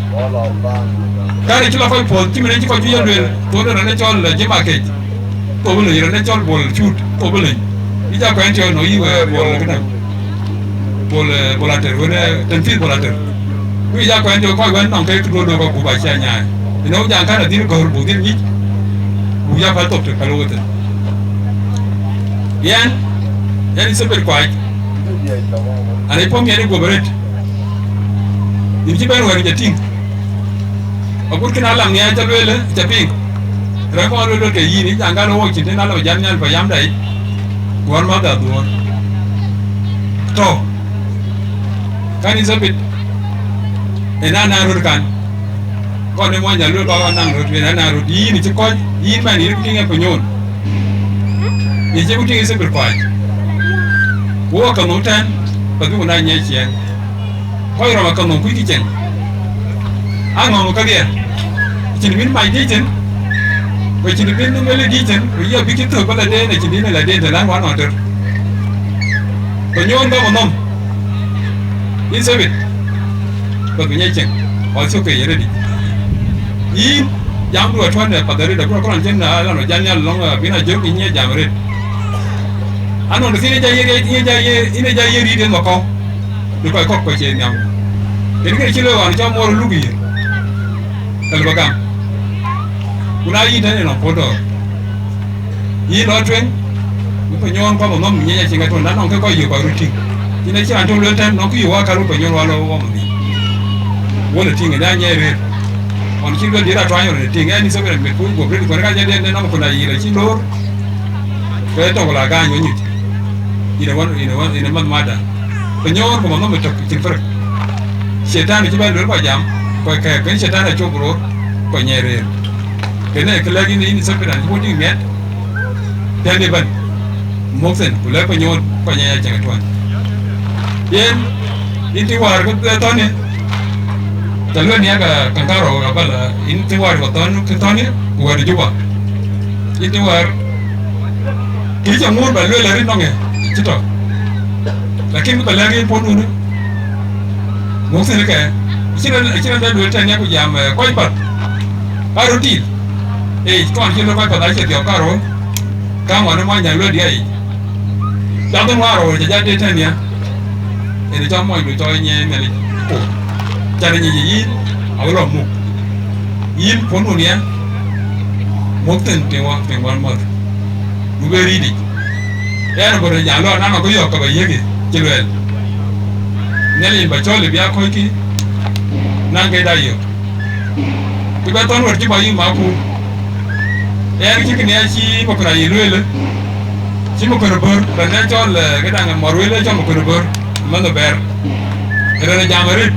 kare chula ko pol timene ko juya lel to na ne chol je market to bulu yere ne chol bol chut to bulu ija ko ento no yiwe bol kana bolater wene tenfil bolater wi ja ko endo ko wen non ke tu do ko ba cha nya no ja kana dir ko bu dir ni bu ya fa top te kalote yan se per kwai ani pom yene go beret ni ti ben wer jeting agur kina lam ne ja lele ja ping ra ko lo ke yi ni ja ngalo wo chi te na lo jan nyal ba yam dai war ma da duor to kan Elizabeth ena na ru kan ko ne mo nya lu ko na ru ena na ru yi ni ko yi ma ni ru kinga ko nyon ni je buti se ber kwai wo ka no tan ba du na nya chien ko ro ma ka no ku ki chen a ngo ka dia chin min mai di chen ko chin min no le di chen ko ya bi ki to ko la de na chin ni la de ta lan wa no ter ko nyon ba mo nom Elizabeth ko nya chen also ke yere di yi jam do twan ne padare da ko ran chen na la no janya long bi na jo ki nya jam re ano de sine ja yere ine ja yeri de mo ko du ko ko che nyam den ke chi lo wan cha mo lu bi kal bagam kuna yi de no foto yi lo twen ko nyon ko mo no nya chen ga ton da no ko yi ko ruti ina chi anto lo tem no ku yo ka ru ko nyon wa lo wo mo ni wala tinga da nya re on chi lo dira twa nyon tinga ni so be me ku go bre ko ga ja de no ko na yi re chi lo ko to la ga nyon ni ina man mada ko nyon ko mo no me to chi fer setan ki ba lo ba jam ko ka kan setan a chobro ko nya re ke ne ke la gi ni so be na ko ti met tane ban mo sen ko la ko nyon ko nya ya cha twa yen inti war ko tani talo ni aga kankaro abala inti war ko tani war juba inti war ki jamur ba lo la ri nonge chito lakini ba la ri ponu ne mo se ka chira da lo tani ko jam ko pat aroti ko an kilo ko pat ai che dio karo ka mo ne mo nya lo di ai da don waro ja de tani ya ene cho mọi người cho nye mẹ lịch cha nên gì yin áo lỏng mục yin phun hồn nhé một tiền quan mật nu bê đi em còn nhà lo nó có giọt cả bảy cái chơi luyện nhớ liền phải cho lịch bia khôi ki năng cái đại hiệu cái bé toán vật cái bao nhiêu máu cu em chỉ cái này chỉ một cái gì luôn lên chỉ một cái bơ và nó cho là cái đằng mà ruồi lên cho một cái bơ mana ber era na jamarit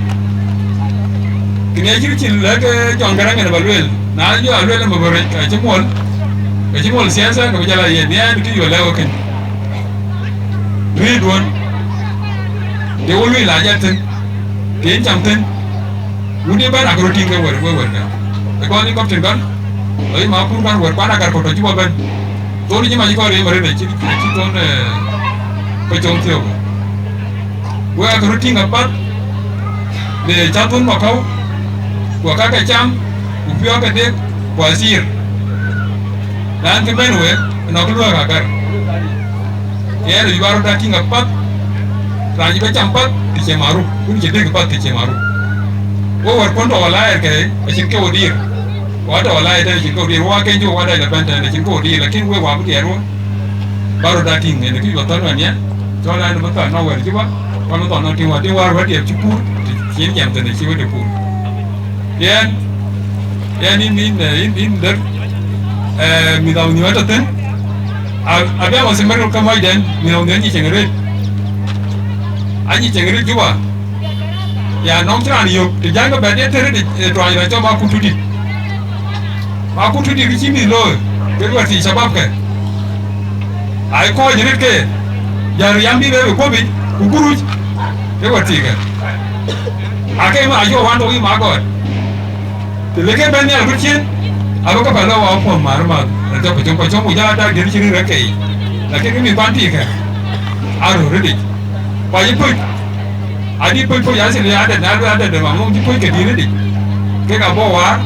kini chiri chiri la ke John Garang na balwel na yo alwel ma bore ka chimol siasa ka jala ye ni an ki yo la ko ken ri don de wo la jaten ke chamten udi ba na ko tinga wer ka ko ni Captain kan oi ma pur kan wer pana kar ko to jibo ben to ni ma ji ko re mare ne chi ton pe chong tio wo ka ro tinga pat de chatun ma kau của các cái chăm của phía cái đêm của sir dan cái bên huế nó cứ luôn cả cái rồi baru daki ngapat rangi macam pat di cemaru pun jadi ngapat di cemaru wo war kondo wala ke acin ke odir wada wala ida acin ke odir wa ke jo wada ida banta acin ke odir lakin we wa ke ro baru daki ne ki batal nya cho la no batal no wer jiba kono to no ti war wa ti pur ti jam tane ci wede pur yan in der mi daw ni wata ten abia wasi merol kamay den mi daw ni chengere anyi chengere juba ya nong tran yo de janga ba de tere de to ay to ma kututi ri chimi lo ke wati sabab ke ay ko jere ke jar yambi be ko bi kukuruj ke wati ke ake ma ajo wando wi ma god leke bani albutin abo ka bala wa ko marma da ko chon uja da gari chiri rake lakini mi banti ka aro redi pa yi poi adi poi ya se le ada da ma mo ji poi ke di redi ke ka bo wa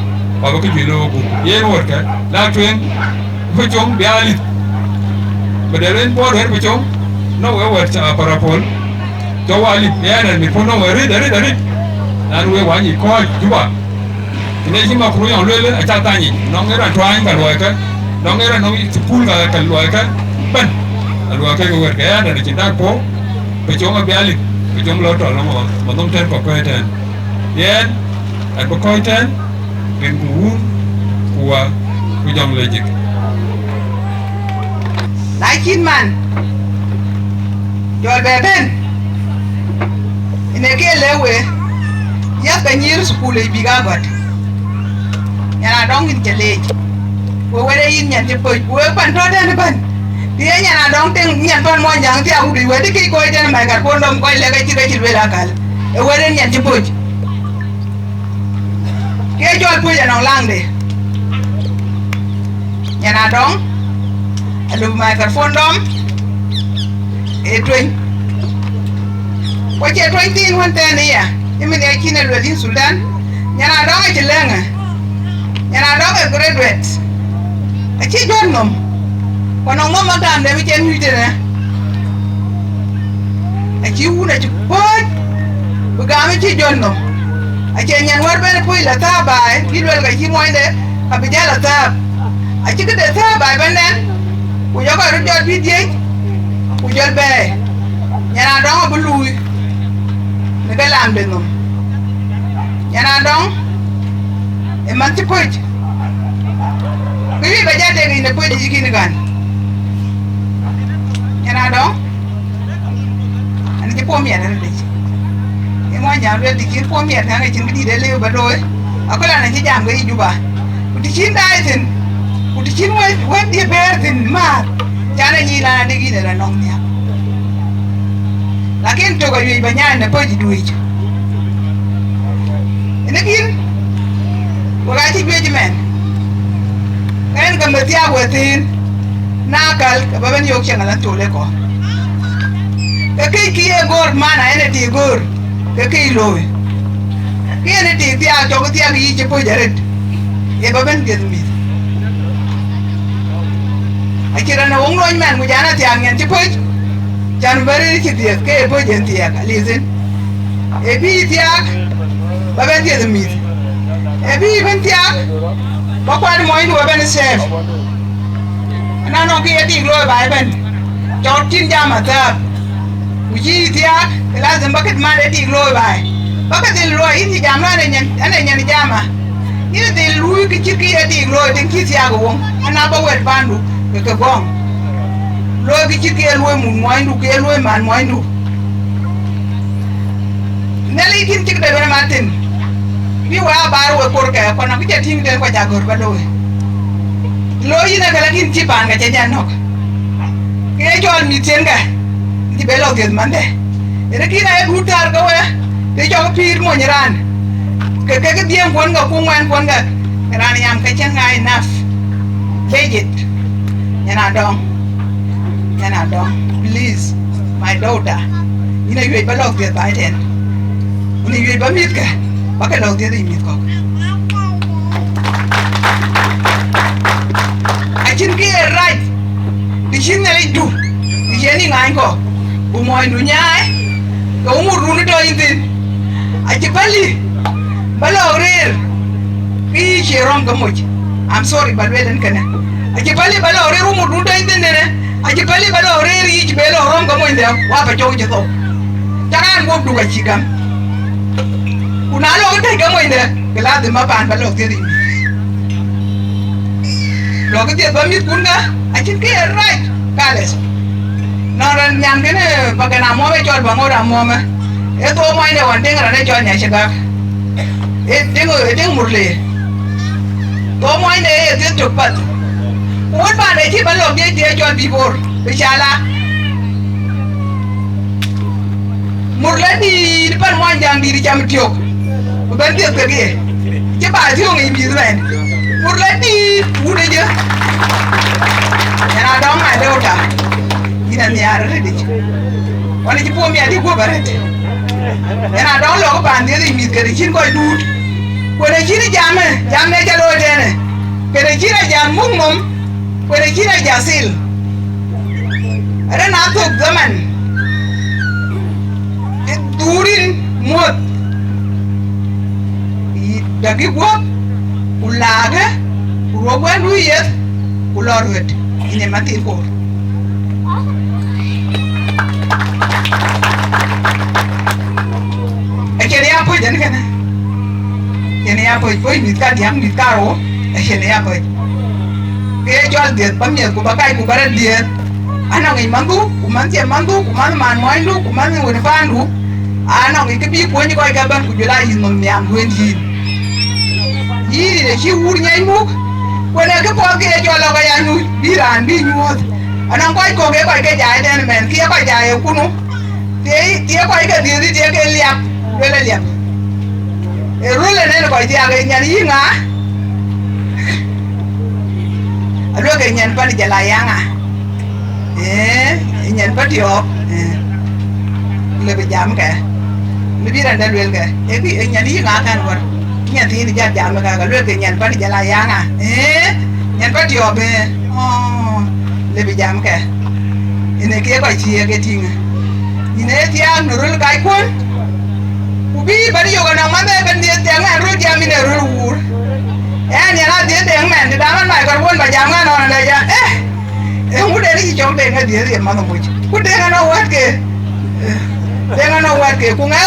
pa ko ji lo ko ye wor ka la tuen ko chon bi ali bedelen bo her ko chon no we wa ta parapol to wali ya na mi pono we redi dan we wa ni ko juba ini sih mak kru yang lele aja tanya, nongera tuan kan luar kan, nongera nongi sepul kan luar kan, ban, luar kan luar kaya ada cinta ko, pecong abialik, pecong lotol lomo, manom ten pokoi ten, yen, pokoi ten, ringu, kuah, kujang lejik. Lakin man, jual beben, ini kelewe, ya penyir sepuluh bigabat. Yana dong in challenge wo were yin nyan te poi wo pan to den ban dia yana dong teng nyan pan mo jang ti aku di wedi ki ko den mai gar pondom ko le ga ci wela kal e were nyan te poi ke jol poi yana lang de yana dong alu mai gar pondom e twen ko che twen tin won ten ya imi ne kine lo din Sudan yana dong e lenga yana dong e graduate achi jonnom kono ngoma gam de mi chen huitene achi wuna ci pot bu gam ci jonnom achi nyan war ben poi la tabai kilwel ga ci moy de abijala tab achi de tabai benen ku yoga ru jot bi die ku jot be yana dong bu lui ne belam de nom yana dong e man ci poj kiri baja de ni ne poj jiki ni gan yana dong ani ci pom ya de e mo nya de ci pom ya na ci ngidi de le ba doy akola na ci jam ga juba ku ti cin dai tin ku ti cin we di ber tin ma jana ni la de gi de la nong ya lakin to ga yu ba nya ne poj duwi ene gin wakati beji men kan ga matia wetin nakal ka baban yok changala tole ko ka kai ki e gor mana ene ti gor ka kai lowe ki ene ti tia to ko tia gi je po jaret e baban ge mi akira na wong loñ men mu jana tia ngen ti po jan bare ki ti ke po jen tia ka lizen e bi tia baban ge mi ebi bentia bakwani moy do ben chef na no ki eti glo ba ben chotin jama ta uji tia lazim baket ma eti glo ba baket lo iti jama ne nyen jama ni de lu ki ki eti glo den ki tia go won ana ba wet bandu ke gong lo ki ki lo mu moy ndu ke lo man moy ndu neli kin tik de ben martin bi wa bar we kor ka ko na ke ting den ko jagor ba lo yina kala kin ti pan ga ja nok ke jol mi tenga di belo de mande ere kina e gutar ga we te jo pir mo nyiran ke diem kon ga ku ngwan kon ga ran yam ka chen ga enough legit yana dong please my daughter ina yue ba lok de ba den ina yue ba mit ka ba ka lok de mit ko I can get right di chin na du di jeni ngai ko bu mo ndu nyai ko mu ru ni do yin a ci bali balo rir ki ci rom ga muj I'm sorry but weden kana a ci bali balo rir mu ru do yin ne a ci bali balo rir yi ci belo rom ga muj ndam wa ba jow ci to tagan go du ga ci gam kuna lo ga ga muj ne kala de ma ban balo de ri lo ga de ba mi kunga a ci ke right kales noran nyam gene bagana mo be jol bangora mo me e to mo ine wan denga ne jol nya shiga e deng murle to mo ine e de to pat won ba de ti ba lo de jol bibor be chala murle di pan mo jang di jam tiok ben de te ge ke ba ti ngi bi ren murle di wude je yana dong ma de ota ina mi ara de wala ci po mi adi ko barete yana don lo ko bande ri mi ke chin ko dut ko de chin jame jalo dene ke de chin jam mum ko de chin jasil ara na to zaman e durin mot i dagi ko ulaga rogo nuyet ulorwet ine matin ko kene ya poi dan kana kene ya poi mit ka diam mit ka ro kene ya poi ke jol de pam ye ku bakai ku bara de ana ngai mangu ku man tie mangu ku man moi lu ku man ngi fa ndu ana ngai ke bi ko ni ko ga ban ku jula yin mom nyam wen yi de chi wur nyai mu ko ne ke po ke jol ga ya nu bi ran bi nyu ana ko ke ja de men ke ko ja e kunu te ko ke di te ke liap wele liap e rule ne ko dia ga nyan yinga alo ga nyan pa jala yanga nyan pa tio le be jam ka le bi ran dalwel ka e bi nyan yinga kan war nyan ti ni jam ka lo ga nyan pa jala yanga nyan pa tio be le be jam ka ine ke ko ti ga tinga ine ti ang rule ga kon ubi bari yoga na mame ben dia teng an ru jam ine ru wur ya na dia teng men da man mai kor won ba jam ga no le ja mu de ri jom be ga dia ri ma no mu ku de ga no wat ke ku nga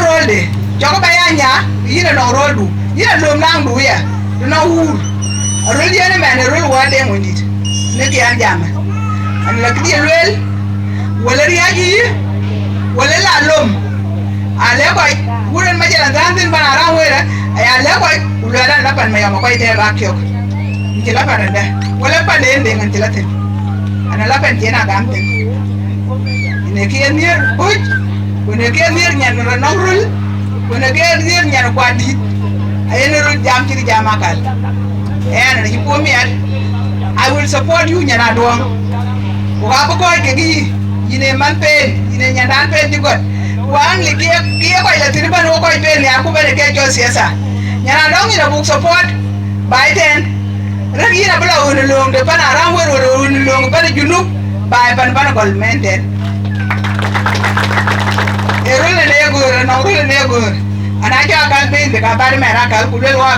rolle jogo ba ya nya ine no roldu ine lom nang du ya no wur ru dia ne men ru wa de mu nit ne ki an jam an la ki lwel wala riaji wala la lom ale ko wuren ma jela gandin bana ran wera ay ale ko ulala la pan ma yama ko ite ba kyo ti la pan da wala pan de nde ngan ti la ten ana la pan tena gamten ne ki enir buj ne ki enir nyan na nogrul ne ki enir nyan ko adi ay ne ru jam ti jama kal ana ni ko mi I will support you nyana doang ko ga ko ke gi ine man pen ine nyandan pen di god wan li kia ko ila tiri ban ko pen ya ku bere ke jo siasa nyana dong ina buk support Biden ragi ina bla won long de pan aram wer won long pan junu bai pan gol menten erule ne gur na rule ne gur ana ja kal pen de ka bari mera kal ku le wa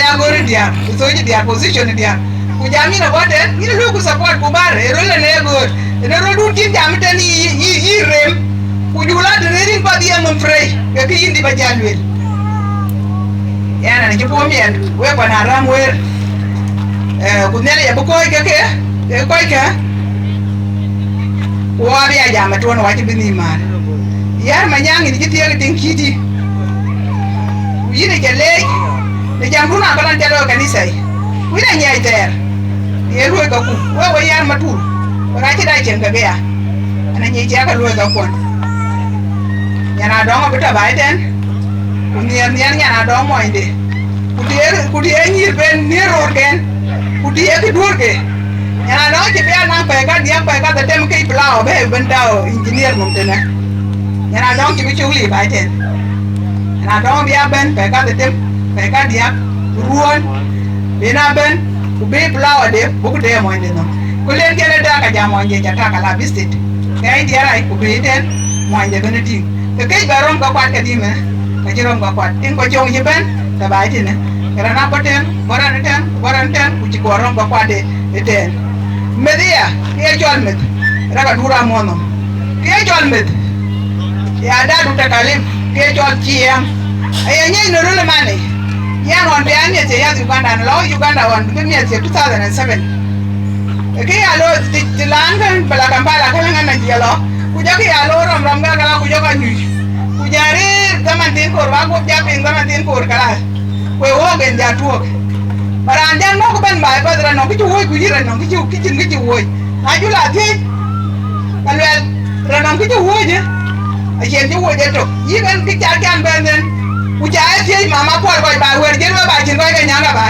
ya gur dia so ji dia position dia ku jami na bote ina lu ku support ku bar erule ne gur ina rodu tin jam tan yi rem ku jula de rin pa dia mum frey ke ki indi ba jalwel yana ni po mien we pa na ram wer ku nele ya ko ke wa bi ya jam to no wa ti bini man yar manyangi ni tiya tin kiti yine kele ne janguna balan jalo kanisa wina nyai ter ye ruwe ka ku wewe yar matur wala ti dai chen ka ya ana nyai ja ka ruwe ka kon yana dongo bita baiden kunyer yana dongo moinde kudier nyir ben niror ken kudier ki durke yana dongo ti bia nang pe ka dia pe ka tem ke plao be bendao engineer mum tena yana dongo ti bichuli baiden yana dongo bia ben pe ka tem pe ka dia ruon bina ben ubi plao de buku de moinde no kulen kele da ka jamonje jata kala visit kai dia rai kubi den moinde beneti cái barom ka kwat ka di me ka jirom ka kwat tin ko jong je ben ta bai tin kara na paten boran ten ku ci gorom ka kwat de ten media ke jol met ra ka dura mono ke jol met ya da du ta kalim ke jol ciam ay nyi no rule mane ya non be anye te ya Uganda no Uganda wan be mi te 2007 ke ya lo ti langan bala kampala ka ngana jelo ku jaki ya lo ram ga ku joka nyu jari zaman tin kor wa gop japin zaman tin kor kala we wo gen ja tuok baran jan no ko ben bai badra no kichu wo ku jira no kichu wo na jula ti kalwel ranom kichu wo je a chen ju wo je to yi ben ki cha kan ben den ku ja ti mama por ko ba wer je ba chin ko ga nyanga ba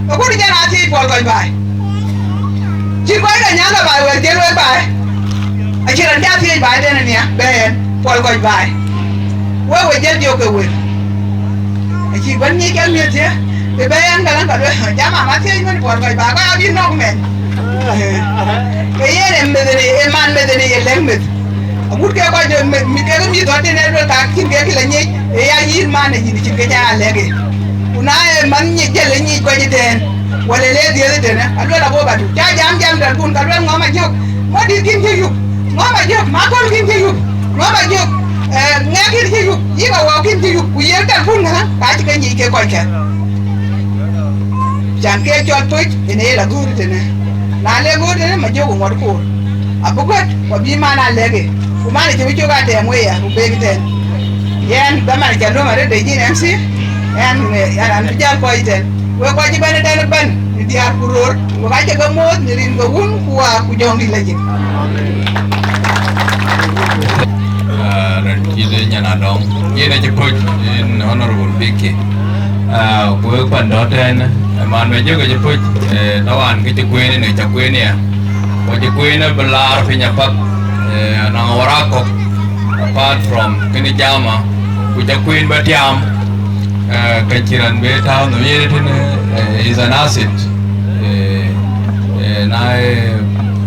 ko ku ja na ti por ko ba chin ko ga nyanga ba wer je ba a chen ja ti ba den ne ben por ko ba wewe je dio ke we chi ban ni kan mi te be bayan galan ka do jama ma te ni por ga ba ga bi no men ke yere mbedere e man mbedere ye lembe amur ke ko de mi ke mi do te ne do ta kin ke la ni e ya yir man ni ni ke ja lege una e man ni je le ni ko ji den wala le di de ne alwa la bo ba du ja jam dal kun ka do ngoma jok mo di kin je yu ngoma jok ma ko kin je yu ngoma jok ngakir ci yu yiga wa kin ci yu ku yer dal fun na ka ci kan yi ke ko ke jan ke jot to ene la gur tene na le gur tene ma jogo ngor ko abugot ko bi mana lege ku mana ci joga te mo ya ku be ten yen ba ma ja do ma de ji MC en ya an ja ko iten we ko ci ben den ben ni dia ku ror ko ka ci ga mo ni rin go wun ku wa ku jongi la ji Kile nyana dong yene je poj in honorable Vicky ko pan doten man me jogo je poj tawan ke je kwene ne ja kwene ya ko je kwene belar pinya pat na orako apart from kini jama ku ja kwene batiam kachiran be taw no yene tene is an asset na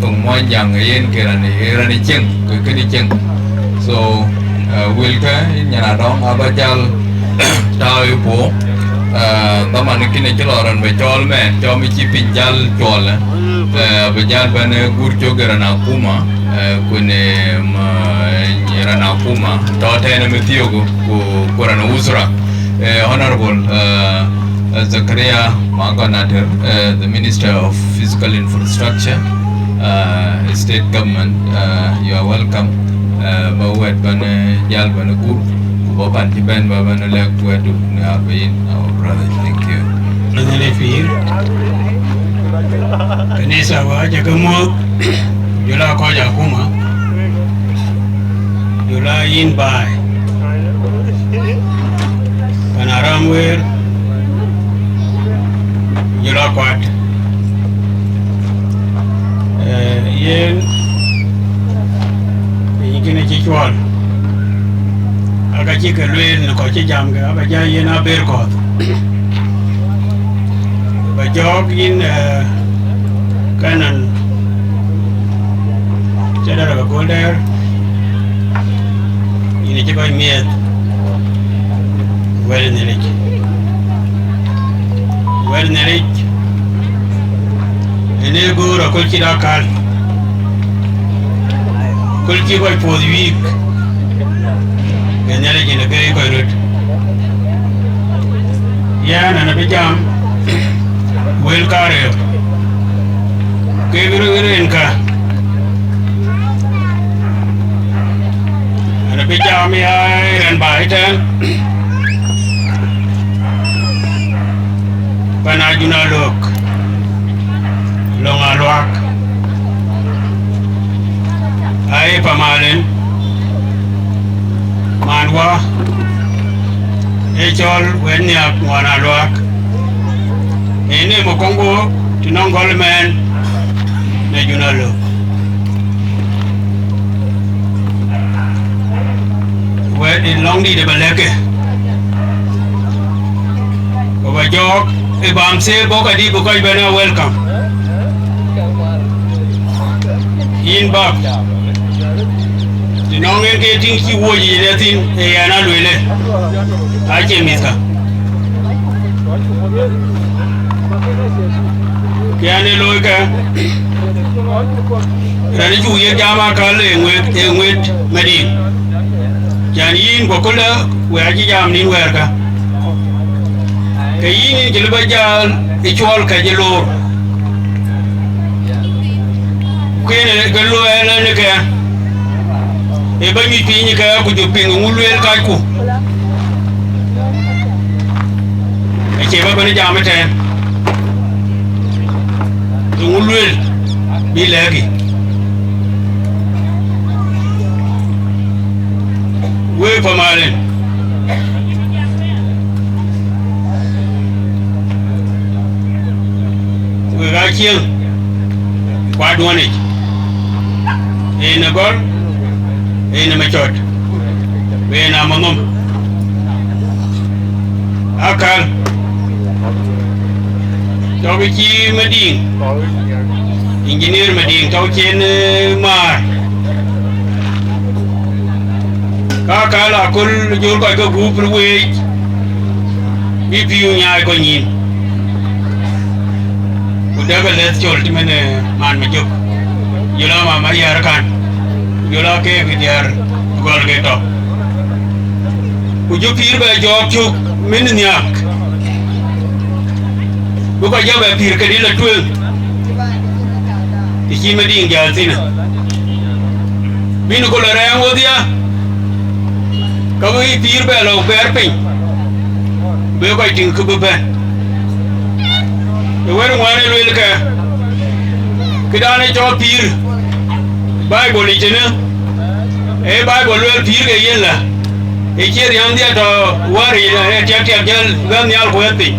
tung mon yang yen kerani cheng kini cheng so wilka nyana dong abajal taw po taman kini chaloran be chol men chomi chi pinjal chol abajal bane gurjo garana kuma kune nyana kuma totene metiogo ku kurana usra honorable Zakaria Maganater, the Minister of Physical Infrastructure, State Government, you are welcome. Bawat bana jal bana gur bapan tiban bana lek wadu na abain our brother. Thank you. Nani fir kanisa wa jagamo jula ko jakuma jula yin bai panaramwer jula kwat yen kini ci chwal aga ci ke lwel ko ci jam ga ba ja yen aber ko ba jog in kanan cedara ga golder ini ci koy miet wel ne rek ene goro ko ci dakal kul ci koy pod wik ganale ji ne kay koy rut ya na be jam wel kare ke biru en ka ana bây giờ mi ai rèn bài trên và na juna lok longa loak ai pamalen manwa echol wenyak wana loak ini mo kongo tinongol men na juna lok in long đi để bà lẽ kì bà jog e bam se bo ka di bo ka bena welcome in bab di nong en ke ting ki wo yi le tin e ya na lo le a che mi ka ke ane lo ka ra ni ju ye jama ka le ngwet Mading Jan yin ko kula we aji jam nin werka ke yin jil ba jal e chol ka jelo kene galo ela ne ka e ba mi pin ka ku ju pin ngulwel ka ku e che ba bane jam te ngulwel bi lagi we pamalen we ga kien kwa duane e na gor e na machot we na monom akal to bi ki Mading engineer Mading to chen mar kakala kul jul ko ko group we bi piu nya ko nyin ku daga les chol timene man ma jok yola ma ma yar kan yola ke vidyar gol ge to ku ju pir ba jok chuk min nyak ku ko jabe pir ke dile tuen ti Mading gal tina min ko la ran wodia kamu pir ba lo berpin be ko tin ku be e wer ngwane lo ilka kidane cho pir bible itene e bible lo pir ge yella e cher yam dia to wari e tek tek gel gam yal ko epi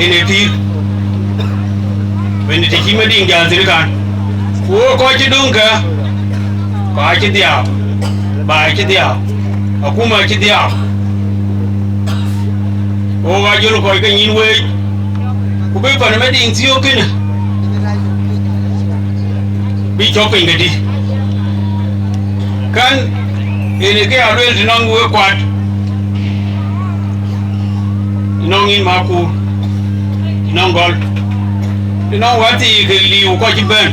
ene pir when ti Mading gal zirkan wo ko ci dunka ko ci dia ba ci dia akuma ci dia o ga jolo ko ga yin we ku be pa na Mading ti o kene bi chopping ga di kan ene ke adwel tinong we kwat tinong in maku tinong gol tinong wati ke li ko ci ben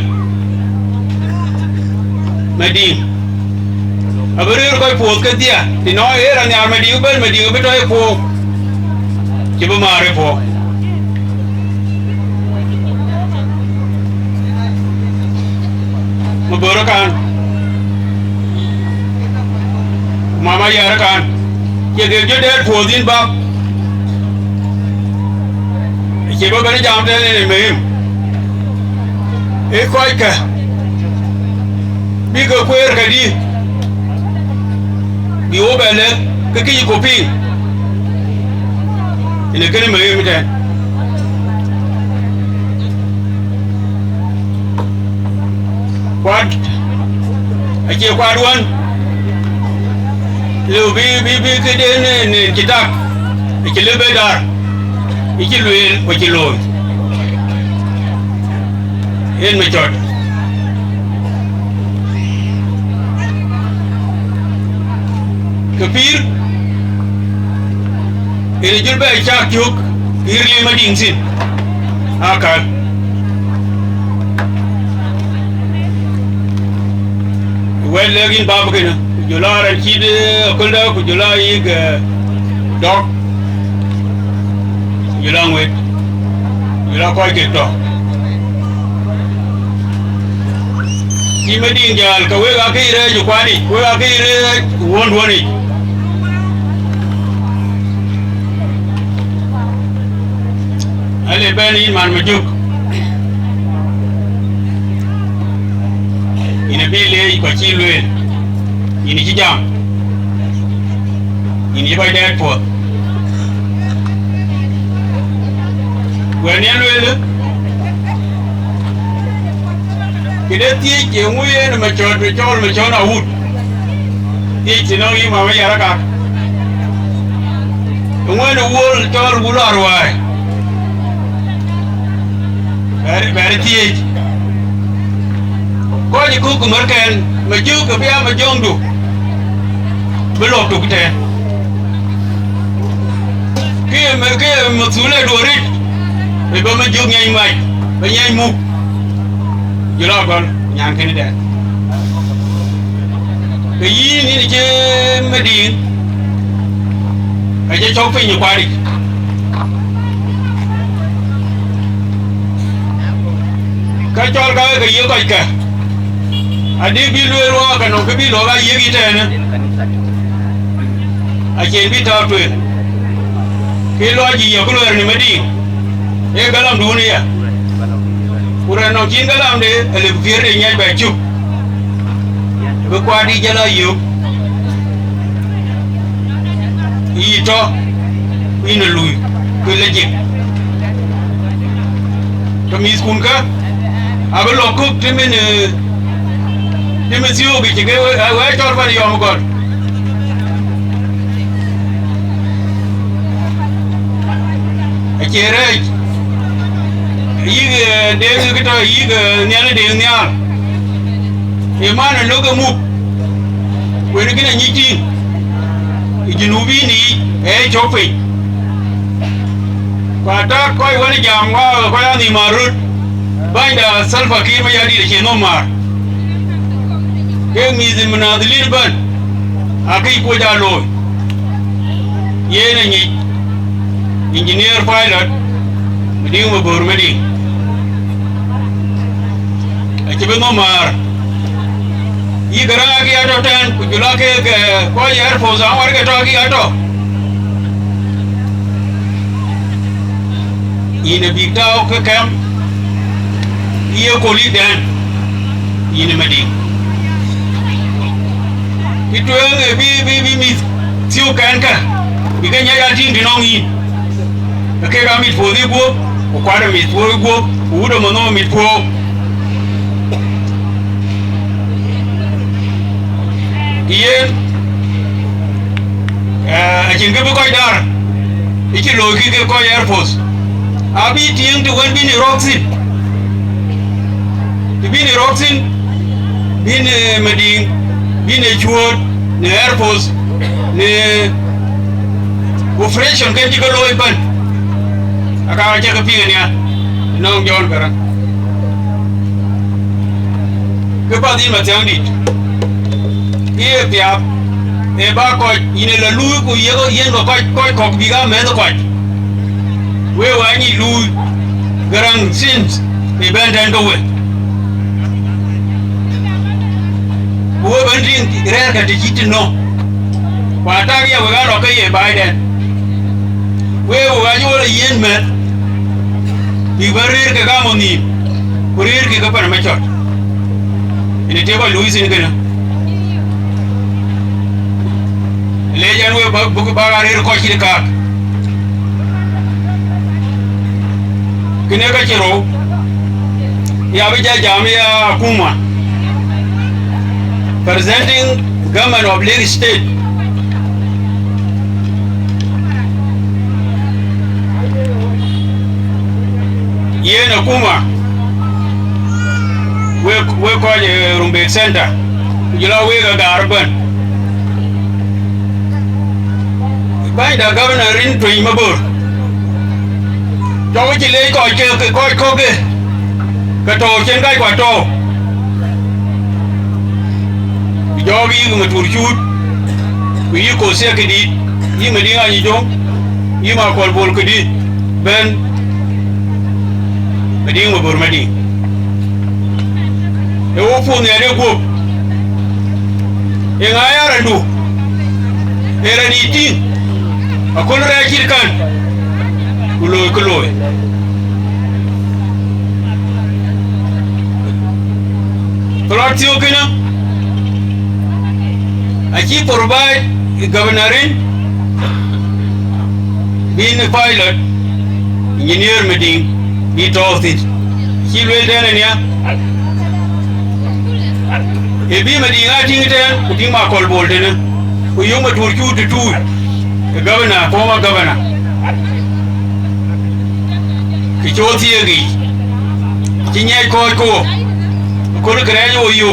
Mading aberir koy pot ke dia ti no era ni ar Mading ben Mading be toy po ci ba mare po Mabor kan mama yar kan ke ge de po din ba ci ba bari jam de ne me e koy ka bi ko kwer ka di bi o bele ke ki ko pi ine kene me mi ten kwat ake kwadwan le bi ke de ne kitak ke le bedar iki luel ko ki loy en me jot Kapir ini jul ba chak juk pir li Mading sin akal wel legin babu kena julara chide kulda ku julai ga dok julang wet jula ko ke to Yi Mading jal ka we ga ke ire ju kwani we ga ke ire won woni ale ben yin man majuk ina bile ko chi lwe ina chi jam ina ko dad po when ya lwe kide tie ke nguye na machon awut tie tino yi mama yara ka ngwana wol chol gular wai bari tie ko ji ku kumar kan maju ka biya majondu belo to kite ke masule dorit e ba majog nyai mai ba nyai mu jula gon nyang kini da ke yi ni je Mading aje chok pe ni kwari ka chol ka ke yi ko ka adi bi lo ro ka no ke bi lo ga yi gi tene aje bi ta to ke lo ji yo ko ni Mading e galam duniya ura no jingalam de ele viere nyai ba chu be kwadi jala yu ito ina lui ko leje to mis kunka abelo ko temene siu bi ke wa tor ba yo mo god akere yiga deng kita yiga nyale deng nyal emana loga mu wena gina nyiti ijinubi ni chope kwata koi wani jamwa ko ya ni marut banda salfa kima yadi de no mar ke mizi munadilin ban akai ko da lo yena ni engineer pilot Mading Mabor Mading acibe no mar yi gara gi ato tan ku jula ke ko air force amar ke to gi ato ina bigta o ke kam ye ko li dan ina Mading itu bi mi tiu kan ka bi ga nya ya tin dinongi ke ga mi fo di go ko kwada mi fo go udo mono mi fo yen ajin ke ko dar iki lo ki ke ko air force abi tieng to wen bini roxin to bini roxin bini Mading bini chuot ne air force ne operation ke ji ko lo iban aka aja ke pingan ya nong jon kara ke pa di ma tiang dit ye pia e ba ko ine la lu ku ye ko yen ko bi ga me ko we wa ni lu garang sins e ben dan do we wo ban din re ka ti jit no wa ta ya we ga ro ke ye Biden we wa yo le yen me bi barir ke ga mo ni kurir ke ga par ma chot ine te ba lu sin ke na lejan we buku bagarir ko ci ka kine ka ciro ya bi jamia kuma presenting government of Lagos State yena kuma we ko rumbe center jula we ga garban by the governor in Mabor cho cái lấy coi chơi coi cái trò trên cái quả trò do cái người chủ chút cái cổ xe cái đi nhưng mà đi ngay gì chung nhưng mà còn buồn cái đi bên Mading Mabor Mading e wo fu ne de go e nga ya randu e rani tin akol ra kirkan kulo Platio kena achi provide governorin being a pilot engineer meeting he told it he will then ya e bi meeting ating ten kuting ma kol bol ten ku yuma turku tu governor former governor ki choti egi kinyai ko Kul kreyo yu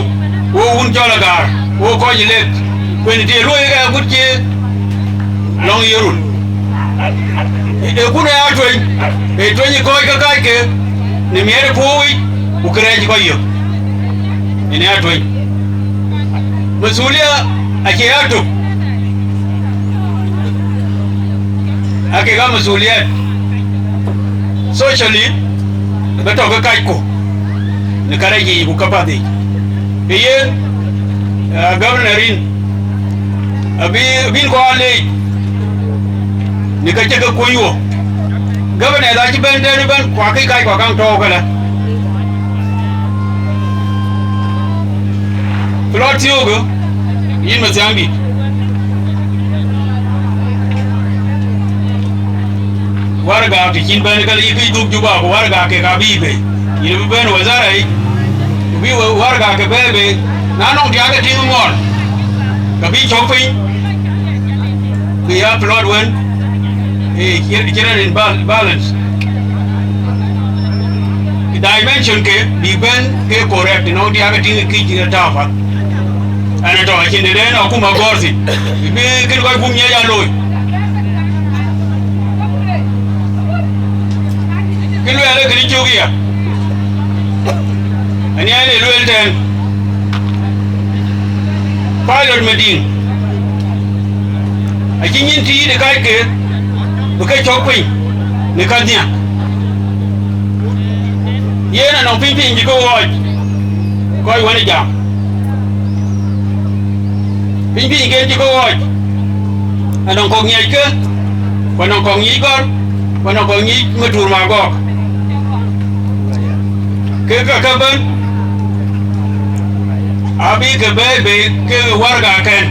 wo un jola gar wo ko jilek when de lo ga gutje long yerul e kuna ya twen e twen ko ka ke ni mere powi u kreyo ko yu ni ya twen masuliya ake yato ake ga masuliya socially ba to ka ko ni karaji ku kapati ye governorin bin ko ale ni ka ce ka koyo governor da ki ban da ban kwa kai kwa kan to kala plot yogo yin mazambi warga ki kin ban kala yi duk juba ko warga ke ka bibe Ibu ben wazara yi bi warga ke bebe na no dia ke tingu mon ka bi chopping bi ya plot when kira in balance the dimension ke bi ben ke correct no dia ke tingu ki jira tafa ana to akinde den akuma gorsi bi kin ko bumnya ya loy kilo ya le kini chogia ani ale luel ten pilot meeting a kinyin ti de kai ke bu kai chokpin ne ka nya yena no pimpin ji ko woj wani jam pimpin ke ji ko woj anon ko nyai ke wanon ko nyi gor wanon ko nyi matur ma gok ke ka ban abi ke bebe ke warga ken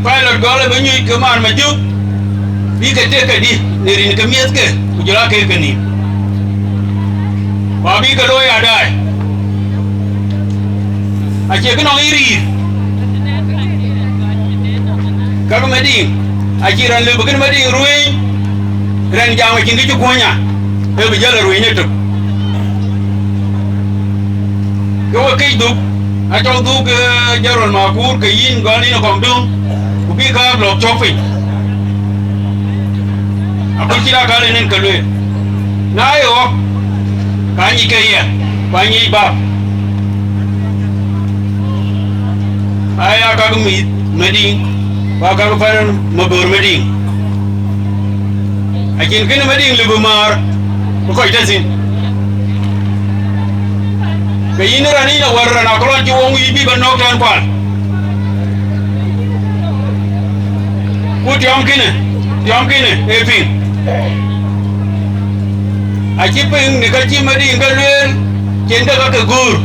pilot gole be nyi ke man maju bi ke te ke di nerin ke miet ke kujala ke ni ba bi ke lo ya dai a che ke no iri ka ko medi a ji ran le bu ke medi ruin ran jama kingi ju konya e bi jala ruin ne to ko ke du a to du ke jaron ma kur ke yin gani no kom dum ku bi ka blok chopping a ko kira ka len ka le na yo ka ni ke ya ka ni ba aya ka mi meding ba ka fa Mabor Mading a kin kin meding le bumar ko itasin ke yinira ni na warra na ko ci wongu yibi ba nok tan kwal ku tiom kine e pin a ci pin ni ka ci madi ngal wel kende ka gur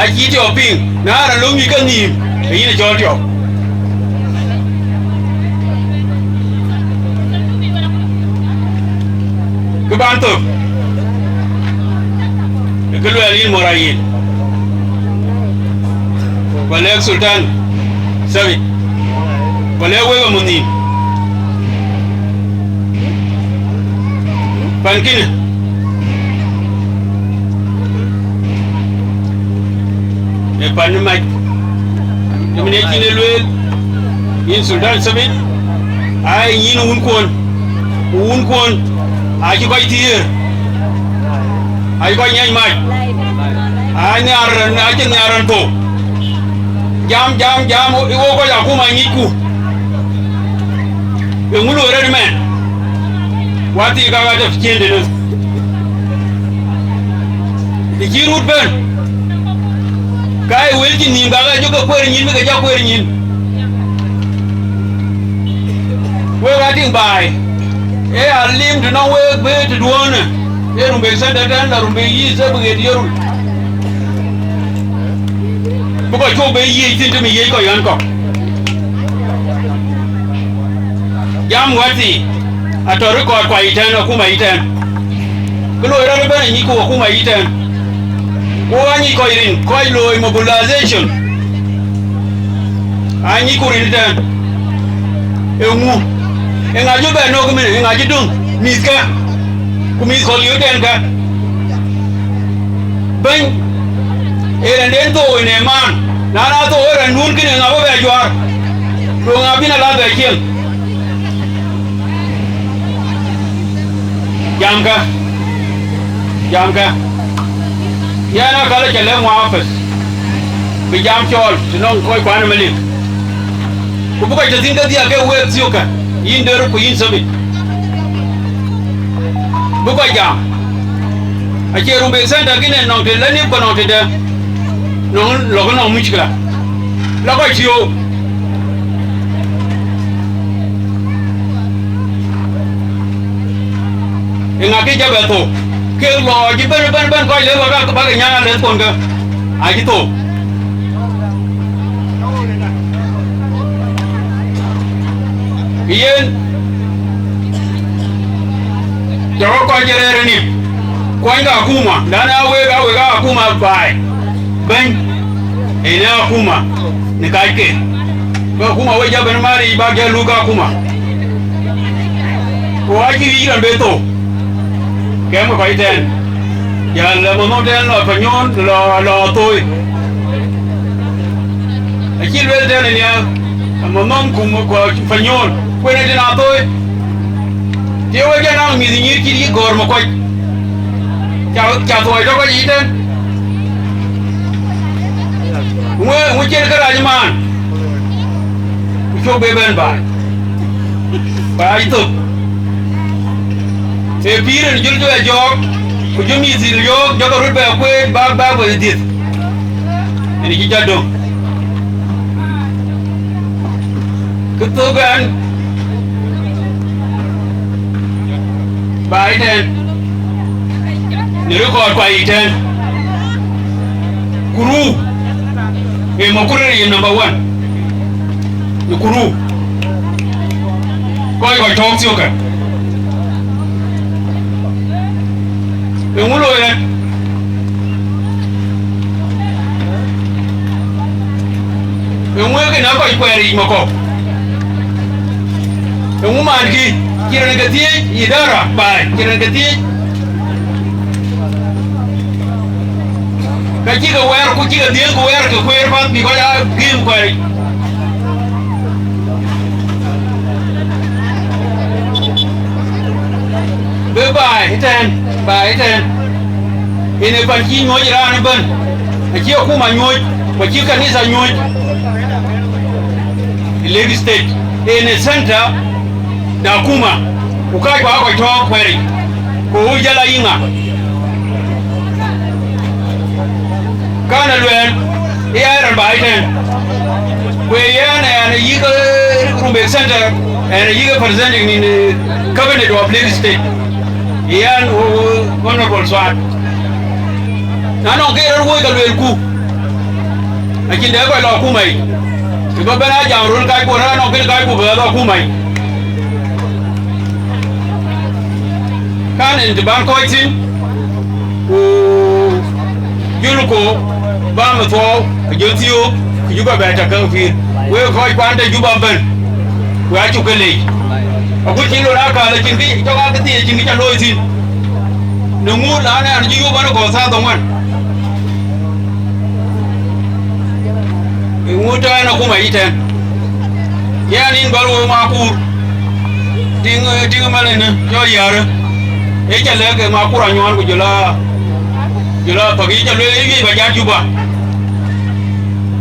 a ci to pin na ra lu mi ka ni ke yina jol yo ke bantu ke lu ali morayin Balek Sultan sabi balek wewe muni pankina e panni mai demne kine luel yin Sultan sabi ay yin un kon aji koy tier ay koy nyay mai ay nyaran to jam iwo ko ya kuma nyiku e ngulu red man wati ga ga def kende no di jirut ben kai wel ji nim ga jo ko kwer nyin ga ja kwer nyin we ga ting bai e alim de no we be de duona e rumbe sa da dan la rumbe yi sa bu ge yoru bu ko cho be yi tin to mi yi ko yan ko jam wati ato record kwa iten kuma iten kulo era be ni ko kuma iten ko ani ko irin ko lo mobilization ani ko irin iten engu enga jo be no kuma enga ji dung miska kumis ko liu den ka ben era den to ne man na to era nun kine nga be jwar ko nga bina la be kiel jamka yana kala jale mo office bi jam chol tinong koy kwan malik ku buka te tinga dia ke web zioka yinder ku yin sabi buka jam a che rumbe sanda kine nong te lani ko nong te de nong lo ko nong muchkla la ko chiyo inga ke jabe to ke lo ji ben ko le ba ga nya le kon ga a ji to yen jago ko jere ni ko nga kuma dana we ga kuma bai ben ina kuma ni kai ke ko kuma we jabe mari ba ge lu ga kuma ko aji ira beto kém cái tên giờ là một món tên là phải nhon là tôi chỉ lấy tên này nha một món cùng một phải nhon quên tên là tôi chỉ với cái nào mình như chỉ gor mà quay chào tôi đó có gì tên ngồi chơi cái gì mà cho bé bên bài tục e pire jul jo jog ko jomi zil yo jogo rubbe ko ba ko dit ni ci jaddo ko togan baiden ni record ko iten kuru e mo kurri number 1 ni kuru ko talk to ka ngulo ya ngwe ke na ko kweri mako man ki kira ga ti idara ba kira ga ti ka ki ga wer ku ki ga di ko wer ka kwer fa bi ko ya gim kweri bye ten ine pan chi nyoj ran ban a chi ku ma nyoj ko chi kanisa nyoj Lagos State ine center da kuma ku ka ko to kweri ko jala yinga kana lwen ya ran bai ten we yana yana yiga rumbe center and yiga presenting in cabinet of Lagos State yan honorable swat nano kero wo ka lwen ku akinde ko lo ku mai ko bana jam rul kai ko no ke kai ku ga lo ku mai kan in ban ko tin ku yuluko ba ma to jotio ku juba ba ta kan fi we ko kwanda juba ban wa chu kele aku kilo la ka la kin bi to ka ti kin ka lo tin nungu la na ji yo ba ko sa to wan nguta na kuma iten ya ni ngol wo ma ku ting malena yo yare e ja le ke ma ku ra nyon ku jula pa gi ja le yi ba ja juba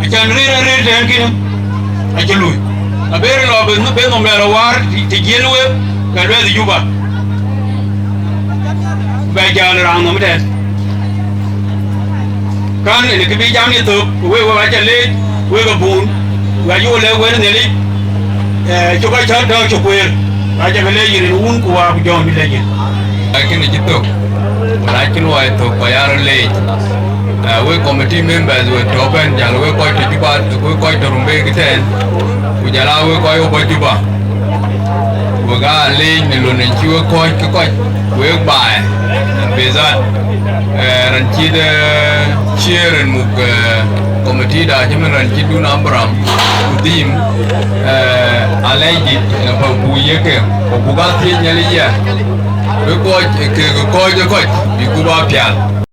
a chan re ten kin a jelu a ber lo be no be no me la war ti gelwe ka le juba ba ja le rang no me kan ne ke bi jam ni to we wa cha le we ga bun wa yu le we ne li cho ka cha da cho kwer wa cha le yin un ku wa jo mi le yin lakini kitok lakini wa to ko yar le we committee members we to ben jal we ko to juba we ko to rumbe kiten ku jala we ko yo ko juba we ga le ni lo ne chi we ko we ba bezat ran chi de chieren muk committee da jimen ran chi du na bram udim alaiji na pa bu yeke ko bu ga ti nyali ya we ko ke ko bi ku ba pya